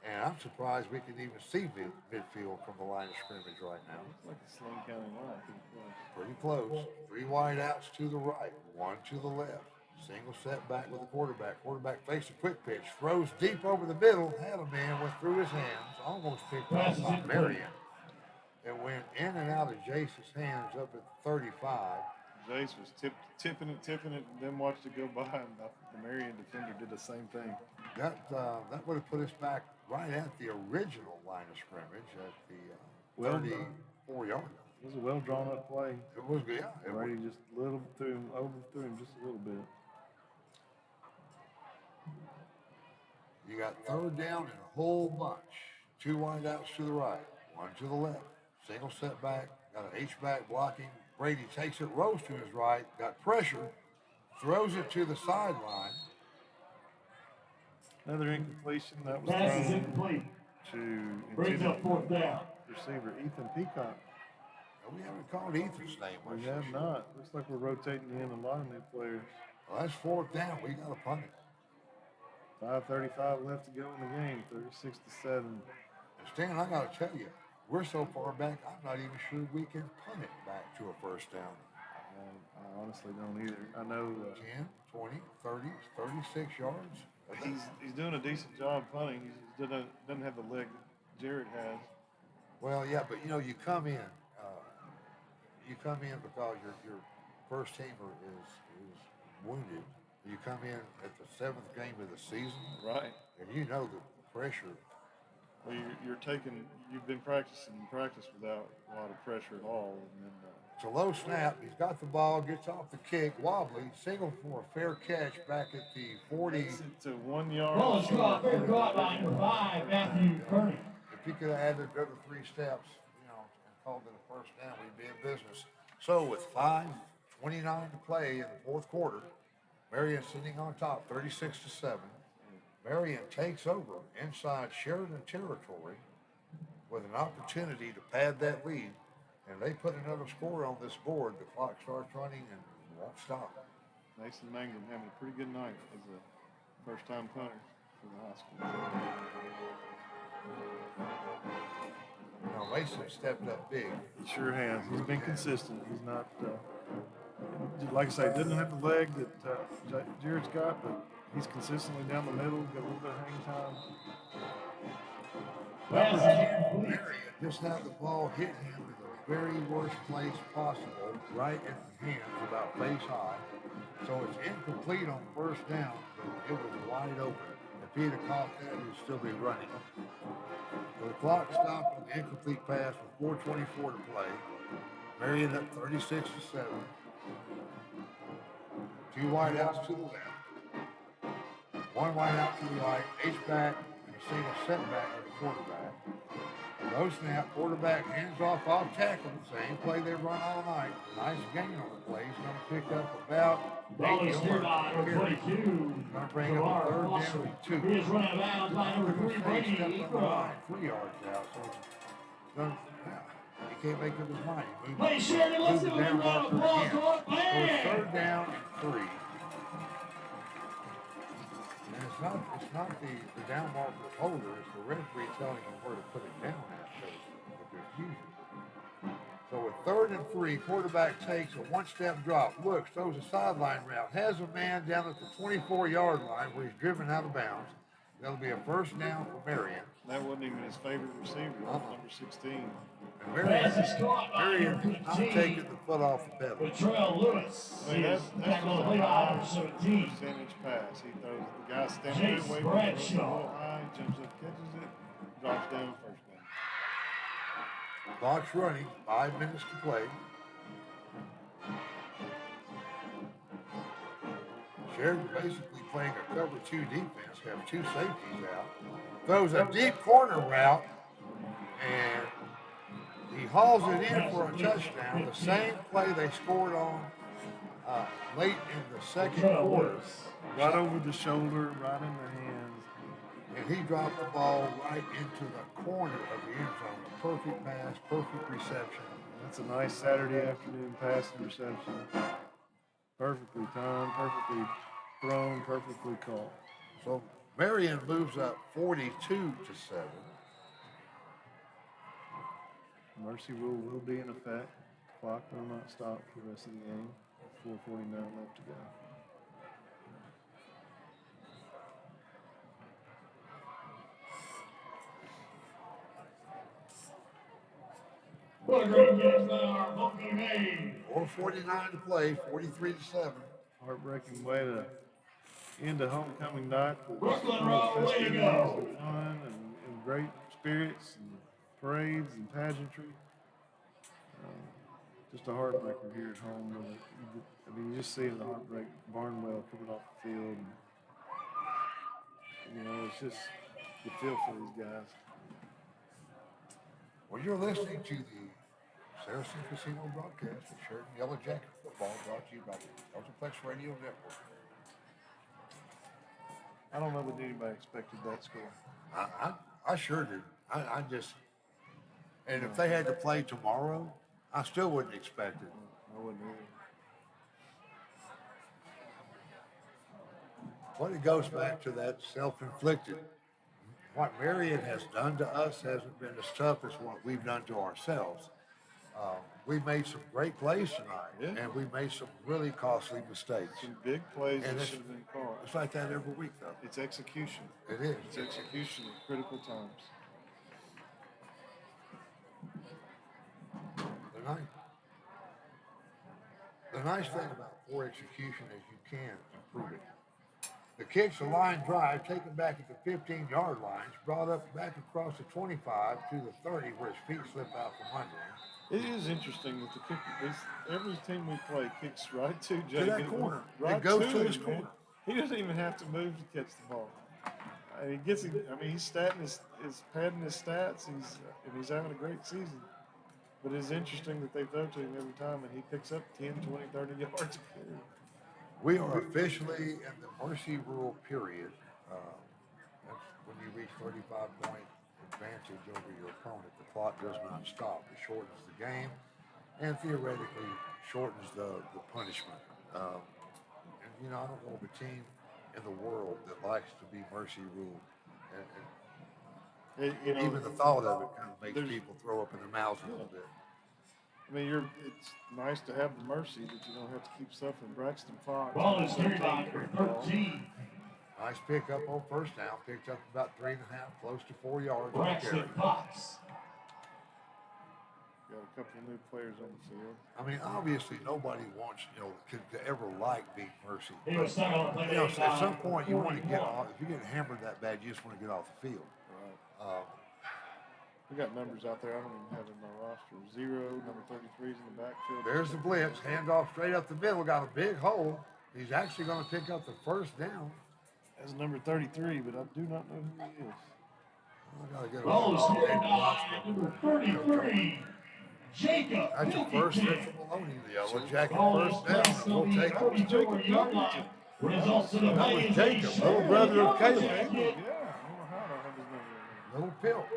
[SPEAKER 3] And I'm surprised we can even see midfield from the line of scrimmage right now.
[SPEAKER 5] It's like a Sloan County line.
[SPEAKER 3] Pretty close. 3 wide outs to the right, 1 to the left. Single set back with the quarterback. Quarterback fakes a quick pitch, throws deep over the middle, had a man, went through his hands, almost picked off by Marion. It went in and out of Jace's hands up at the 35.
[SPEAKER 5] Jace was tipping it, and then watched it go by, and the Marion defender did the same thing.
[SPEAKER 3] That would have put us back right at the original line of scrimmage at the 34-yard line.
[SPEAKER 5] It was a well drawn up play.
[SPEAKER 3] It was good. Yeah,
[SPEAKER 5] Brady just overthrew him just a little bit.
[SPEAKER 3] You got third down and a whole bunch. 2 wide outs to the right, 1 to the left. Single setback, got an H-back blocking. Brady takes it, rolls to his right, got pressure, throws it to the sideline.
[SPEAKER 5] Another incompletion that was
[SPEAKER 6] Pass is
[SPEAKER 5] thrown
[SPEAKER 6] incomplete.
[SPEAKER 5] to
[SPEAKER 6] Brings up fourth down.
[SPEAKER 5] receiver Ethan Peacock.
[SPEAKER 3] We haven't called Ethan's name much.
[SPEAKER 5] We have not. Looks like we're rotating in a lot of new players.
[SPEAKER 3] Well, that's 4th down. We got to punt it.
[SPEAKER 5] 5:35 left to go in the game. 36-7.
[SPEAKER 3] And Stan, I got to tell you, we're so far back, I'm not even sure we can punt it back to a first down.
[SPEAKER 5] I honestly don't either. I know
[SPEAKER 3] 10, 20, 30, 36 yards.
[SPEAKER 5] he's doing a decent job punting. He doesn't have the leg that Jared has.
[SPEAKER 3] Well, yeah, but you come in you come in because your first teamer is wounded. You come in at the seventh game of the season,
[SPEAKER 5] Right.
[SPEAKER 3] and you know the pressure.
[SPEAKER 5] Well, you've been practicing practice without a lot of pressure at all. And then,
[SPEAKER 3] It's a low snap. He's got the ball, gets off the kick, wobbly, single for a fair catch back at the 40.
[SPEAKER 5] makes it to 1 yard.
[SPEAKER 6] Ball is caught, fair caught by number 5, Matthew Kearney.
[SPEAKER 3] If he could have added another 3 steps, and called it a first down, we'd be in business. So with 5:29 to play in the fourth quarter, Marion sitting on top, 36-7. Marion takes over inside Sheridan territory with an opportunity to pad that lead, and they put another score on this board. The clock starts running and won't stop.
[SPEAKER 5] Mason Mangum having a pretty good night as a first-time punter for the high school.
[SPEAKER 3] Mason stepped up big.
[SPEAKER 5] He sure has. He's been consistent. He's not, like I say, doesn't have the leg that Jared's got, but he's consistently down the middle, got a little bit of hang time.
[SPEAKER 3] Marion just had the ball hit him in the very worst place possible, right at the hands, about face high. So it's incomplete on first down, but it was wide open. If he'd have caught that, he'd still be running. So the clock stopped on the incomplete pass with 4:24 to play. Marion up 36-7. 2 wideouts to the left. 1 wideout to the right, H-back, and a single setback to the quarterback. No snap, quarterback hands off tackle. Same play they run all night. Nice gain on the play. He's going to pick up about
[SPEAKER 6] Ball
[SPEAKER 3] 8
[SPEAKER 6] is cleared by number 22.
[SPEAKER 3] Going to bring up a third down and 2.
[SPEAKER 6] He is run out of bounds by number 3, Brady
[SPEAKER 3] Stepped on the
[SPEAKER 6] Eagle.
[SPEAKER 3] line 3 yards out. So he can't make up his mind. He
[SPEAKER 6] Play Sheridan, let's
[SPEAKER 3] moved
[SPEAKER 6] do
[SPEAKER 3] the
[SPEAKER 6] a
[SPEAKER 3] down
[SPEAKER 6] round of
[SPEAKER 3] marker
[SPEAKER 6] applause
[SPEAKER 3] again.
[SPEAKER 6] for
[SPEAKER 3] So it's
[SPEAKER 6] it.
[SPEAKER 3] third down and 3. And it's not the down marker holder, it's the referee telling him where to put it down at. So the confusion. So with third and 3, quarterback takes a 1-step drop, looks, throws a sideline route, has a man down at the 24-yard line where he's driven out of bounds. That'll be a first down for Marion.
[SPEAKER 5] That wasn't even his favorite receiver, number 16.
[SPEAKER 3] And Marion is not taking the foot off the pedal.
[SPEAKER 6] Latrell Lewis is tackled play by number 17.
[SPEAKER 5] Percentage pass. He throws the guy standing there
[SPEAKER 6] Jace
[SPEAKER 5] waiting for it,
[SPEAKER 6] Bradshaw.
[SPEAKER 5] a little high, jumps up, catches it, drops down first down.
[SPEAKER 3] Clock's running, 5 minutes to play. Sheridan basically playing a cover 2 defense, have 2 safeties out. Throws a deep corner route, and he hauls it in for a touchdown. The same play they scored on late in the second quarter.
[SPEAKER 5] Right over the shoulder, right in the hands.
[SPEAKER 3] And he dropped the ball right into the corner of the end zone. A perfect pass, perfect reception.
[SPEAKER 5] That's a nice Saturday afternoon passing reception. Perfectly timed, perfectly thrown, perfectly caught.
[SPEAKER 3] So Marion moves up 42-7.
[SPEAKER 5] Mercy rule will be in effect. Clock will not stop for the rest of the game. 4:49 left to go.
[SPEAKER 6] What a great game by our Vulcan Maine.
[SPEAKER 3] 4:49 to play, 43-7.
[SPEAKER 5] Heartbreaking way to end a homecoming night. with
[SPEAKER 6] Brooklyn Road, way to
[SPEAKER 5] festivities
[SPEAKER 6] go.
[SPEAKER 5] and fun and great spirits and parades and pageantry. Just a heartbreaker here at home. You just see the heartbreak. Barnwell coming off the field. And, it's just, you feel for these guys.
[SPEAKER 3] Well, you're listening to the Saracen Casino broadcast of Sheridan YellowJacket football, brought to you by the Ultraplex Radio Network.
[SPEAKER 5] I don't know that anybody expected that score.
[SPEAKER 3] I sure did. I just, and if they had to play tomorrow, I still wouldn't expect it.
[SPEAKER 5] I wouldn't either.
[SPEAKER 3] Well, it goes back to that self-inflicted. What Marion has done to us hasn't been as tough as what we've done to ourselves. We made some great plays tonight, and we made some really costly mistakes.
[SPEAKER 5] Some big plays
[SPEAKER 3] And
[SPEAKER 5] that
[SPEAKER 3] it's-
[SPEAKER 5] should have been caught.
[SPEAKER 3] It's like that every week, though.
[SPEAKER 5] It's execution.
[SPEAKER 3] It is.
[SPEAKER 5] It's execution at critical times.
[SPEAKER 3] Tonight. The nice thing about poor execution is you can improve it. The kick's a line drive, taken back at the 15-yard line, brought up back across the 25 to the 30 where his feet slip out from under him.
[SPEAKER 5] It is interesting that the kick, every team we play kicks right to
[SPEAKER 3] To
[SPEAKER 5] Jacob.
[SPEAKER 3] that corner.
[SPEAKER 5] Right
[SPEAKER 3] It goes
[SPEAKER 5] to
[SPEAKER 3] to
[SPEAKER 5] him,
[SPEAKER 3] his
[SPEAKER 5] man.
[SPEAKER 3] corner.
[SPEAKER 5] He doesn't even have to move to catch the ball. He gets it. I mean, he's padding his stats. He's having a great season. But it's interesting that they throw to him every time, and he picks up 10, 20, 30 yards a carry.
[SPEAKER 3] We are officially in the mercy rule period. That's when you reach 35-point advantage over your opponent. The clock does not stop. It shortens the game and theoretically shortens the punishment. And, you know, I don't know of a team in the world that likes to be mercy ruled. And
[SPEAKER 5] You know,
[SPEAKER 3] even the thought of it kind of makes people throw up in their mouths a little bit.
[SPEAKER 5] I mean, it's nice to have the mercy that you don't have to keep suffering. Braxton Fox.
[SPEAKER 6] Ball is carried by number 13.
[SPEAKER 3] Nice pickup on first down. Picked up about 3.5, close to 4 yards.
[SPEAKER 6] Braxton Fox.
[SPEAKER 5] Got a couple of new players on the field.
[SPEAKER 3] I mean, obviously, nobody wants, you know, to ever like being mercy.
[SPEAKER 6] He was stuck on the play.
[SPEAKER 3] You know, at some point, you want to get off. If you're getting hammered that bad, you just want to get off the field.
[SPEAKER 5] Right. We got numbers out there I don't even have in my roster. 0, number 33's in the backfield.
[SPEAKER 3] There's the blitz. Handoff straight up the middle. Got a big hole. He's actually going to pick up the first down.
[SPEAKER 5] That's number 33, but I do not know who he is.
[SPEAKER 3] I gotta get
[SPEAKER 6] Ball is carried by number 33. Jacob.
[SPEAKER 3] That's your first hit from Maloney. The YellowJacket first down. We'll take it.
[SPEAKER 6] 34-yard line. Results in the
[SPEAKER 3] That was
[SPEAKER 6] play.
[SPEAKER 3] Jacob, little brother of Caleb.
[SPEAKER 5] Yeah, I don't know how I don't have his number in there.
[SPEAKER 3] Little Pilt.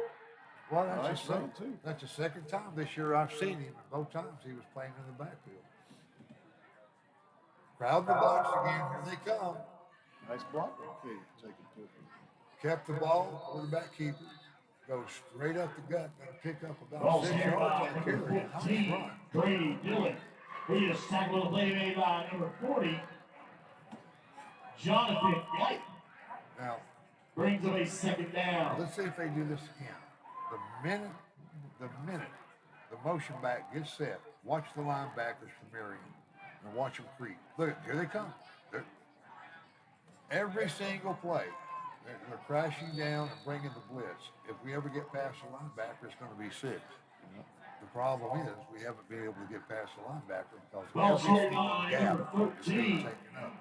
[SPEAKER 3] Well,
[SPEAKER 5] Nice run, too.
[SPEAKER 3] that's the second time this year I've seen him. And both times he was playing in the backfield. Crowd the box again. Here they come.
[SPEAKER 5] Nice block right there, Jacob took him.
[SPEAKER 3] Kept the ball. Quarterback keeper. Goes straight up the gut. Going to pick up about
[SPEAKER 6] Ball
[SPEAKER 3] 6
[SPEAKER 6] carried
[SPEAKER 3] yards
[SPEAKER 6] by
[SPEAKER 3] on
[SPEAKER 6] number
[SPEAKER 3] carry. Nice
[SPEAKER 6] 14.
[SPEAKER 3] run.
[SPEAKER 6] Brady Dillon. He is tackled on the play made by number 40. Jonathan White
[SPEAKER 3] Now,
[SPEAKER 6] brings up a second down.
[SPEAKER 3] let's see if they do this again. The minute the motion back gets set, watch the linebackers from Marion and watch them creep. Look, here they come. Every single play, they're crashing down and bringing the blitz. If we ever get past the linebacker, it's going to be 6. The problem is we haven't been able to get past the linebacker because
[SPEAKER 6] Ball
[SPEAKER 3] every
[SPEAKER 6] carried
[SPEAKER 3] single
[SPEAKER 6] by
[SPEAKER 3] gap
[SPEAKER 6] number
[SPEAKER 3] is being
[SPEAKER 6] 13.
[SPEAKER 3] taken up.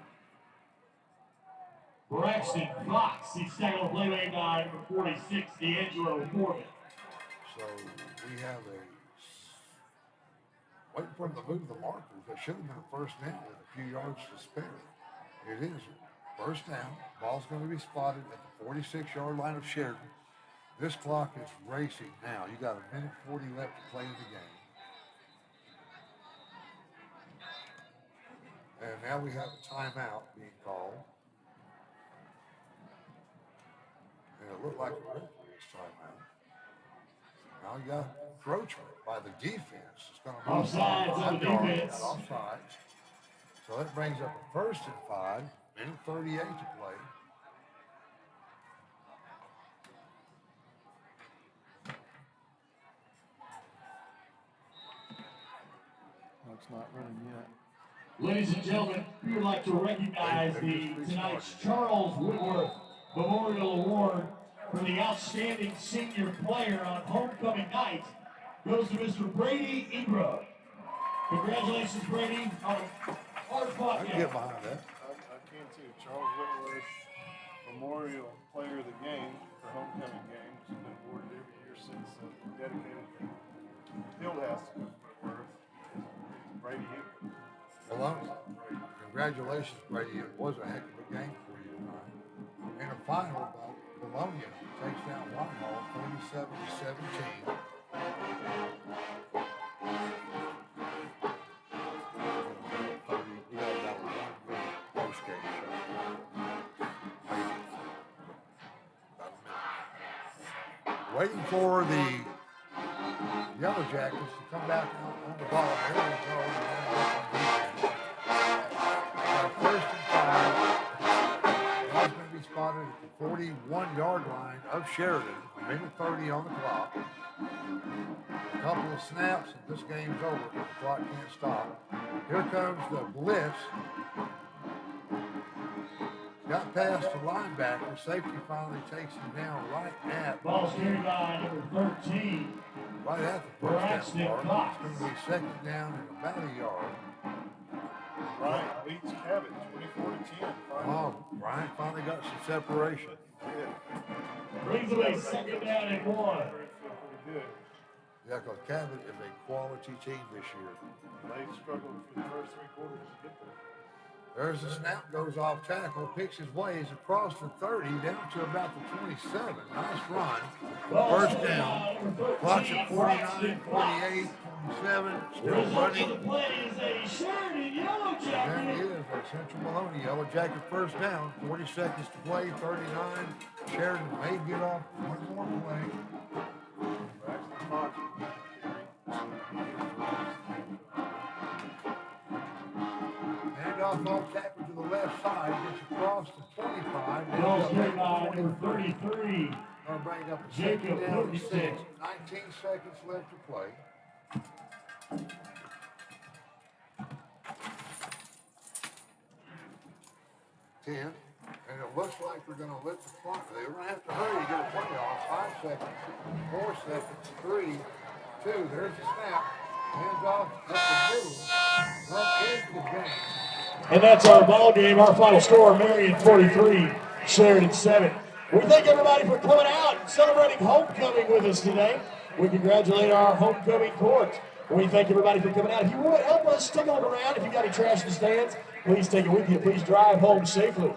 [SPEAKER 6] Braxton Fox. He's tackled on the play made by number 46, D'Angelo Corbin.
[SPEAKER 3] So we have waiting for them to move the markers. That should have been a first down with a few yards to spare. It is first down. Ball's going to be spotted at the 46-yard line of Sheridan. This clock is racing now. You got 1:40 left to play in the game. And now we have a timeout being called. And it looked like a referee's timeout. Now you got encroachment by the defense. It's going to move
[SPEAKER 6] Offsides on the defense.
[SPEAKER 3] Offsides. So that brings up a 1st and 5, 1:38 to play.
[SPEAKER 5] No, it's not running yet.
[SPEAKER 6] Ladies and gentlemen, we would like to recognize tonight's Charles Woodworth Memorial Award for the outstanding senior player on homecoming night goes to Mr. Brady Ingram. Congratulations, Brady, on a hard-fought
[SPEAKER 3] I can
[SPEAKER 6] game.
[SPEAKER 3] get behind that.
[SPEAKER 5] I can too. Charles Whitworth Memorial Player of the Game for homecoming games has been awarded every year since dedicated Fieldhouse to Whitworth. Brady Ingram.
[SPEAKER 3] Well, congratulations, Brady. It was a heck of a game for you tonight. In a final, Bologna takes down Whitehall 47-17. We got about 1 minute post-game show. Maybe. About a minute. Waiting for the YellowJackets to come back on the ball. There we go. First and 5. Ball's going to be spotted at the 41-yard line of Sheridan. 1:30 on the clock. Couple of snaps and this game's over because the clock can't stop. Here comes the blitz. Got past the linebacker. Safety finally takes him down right at.
[SPEAKER 6] Ball carried by number 13.
[SPEAKER 3] Right at the first down mark. It's going to be second down and about a yard.
[SPEAKER 5] Bryant leads Cabot 24-10.
[SPEAKER 3] Oh, Bryant finally got some separation.
[SPEAKER 6] Brings away second down and 1.
[SPEAKER 5] Pretty good.
[SPEAKER 3] Yeah, because Cabot is a quality team this year.
[SPEAKER 5] They struggled for the first 3 quarters to get there.
[SPEAKER 3] There's the snap, goes off tackle, picks his ways across the 30 down to about the 27. Nice run. First down. Clock's at 49, 48, 27. Still running.
[SPEAKER 6] The play is a Sheridan YellowJacket.
[SPEAKER 3] There he is, a Central Maloney YellowJacket first down. 40 seconds to play, 39. Sheridan may get off one more play.
[SPEAKER 5] Braxton Hodge.
[SPEAKER 3] Handoff off tackle to the left side, gets across the 25.
[SPEAKER 6] Ball carried by number 33.
[SPEAKER 3] Gonna bring up a
[SPEAKER 6] Jacob
[SPEAKER 3] second down and 6.
[SPEAKER 6] 56.
[SPEAKER 3] 19 seconds left to play. 10, and it looks like they're gonna let the clock. They're gonna have to hurry to get a play off. 5 seconds, 4 seconds, 3, 2. There's the snap. Hands off at the middle. That is the game.
[SPEAKER 6] And that's our ball game. Our final score, Marion 43, Sheridan 7. We thank everybody for coming out and celebrating homecoming with us today. We congratulate our homecoming court. We thank everybody for coming out. If you would, help us take a look around. If you got any trash in the stands, please take it with you. Please drive home safely.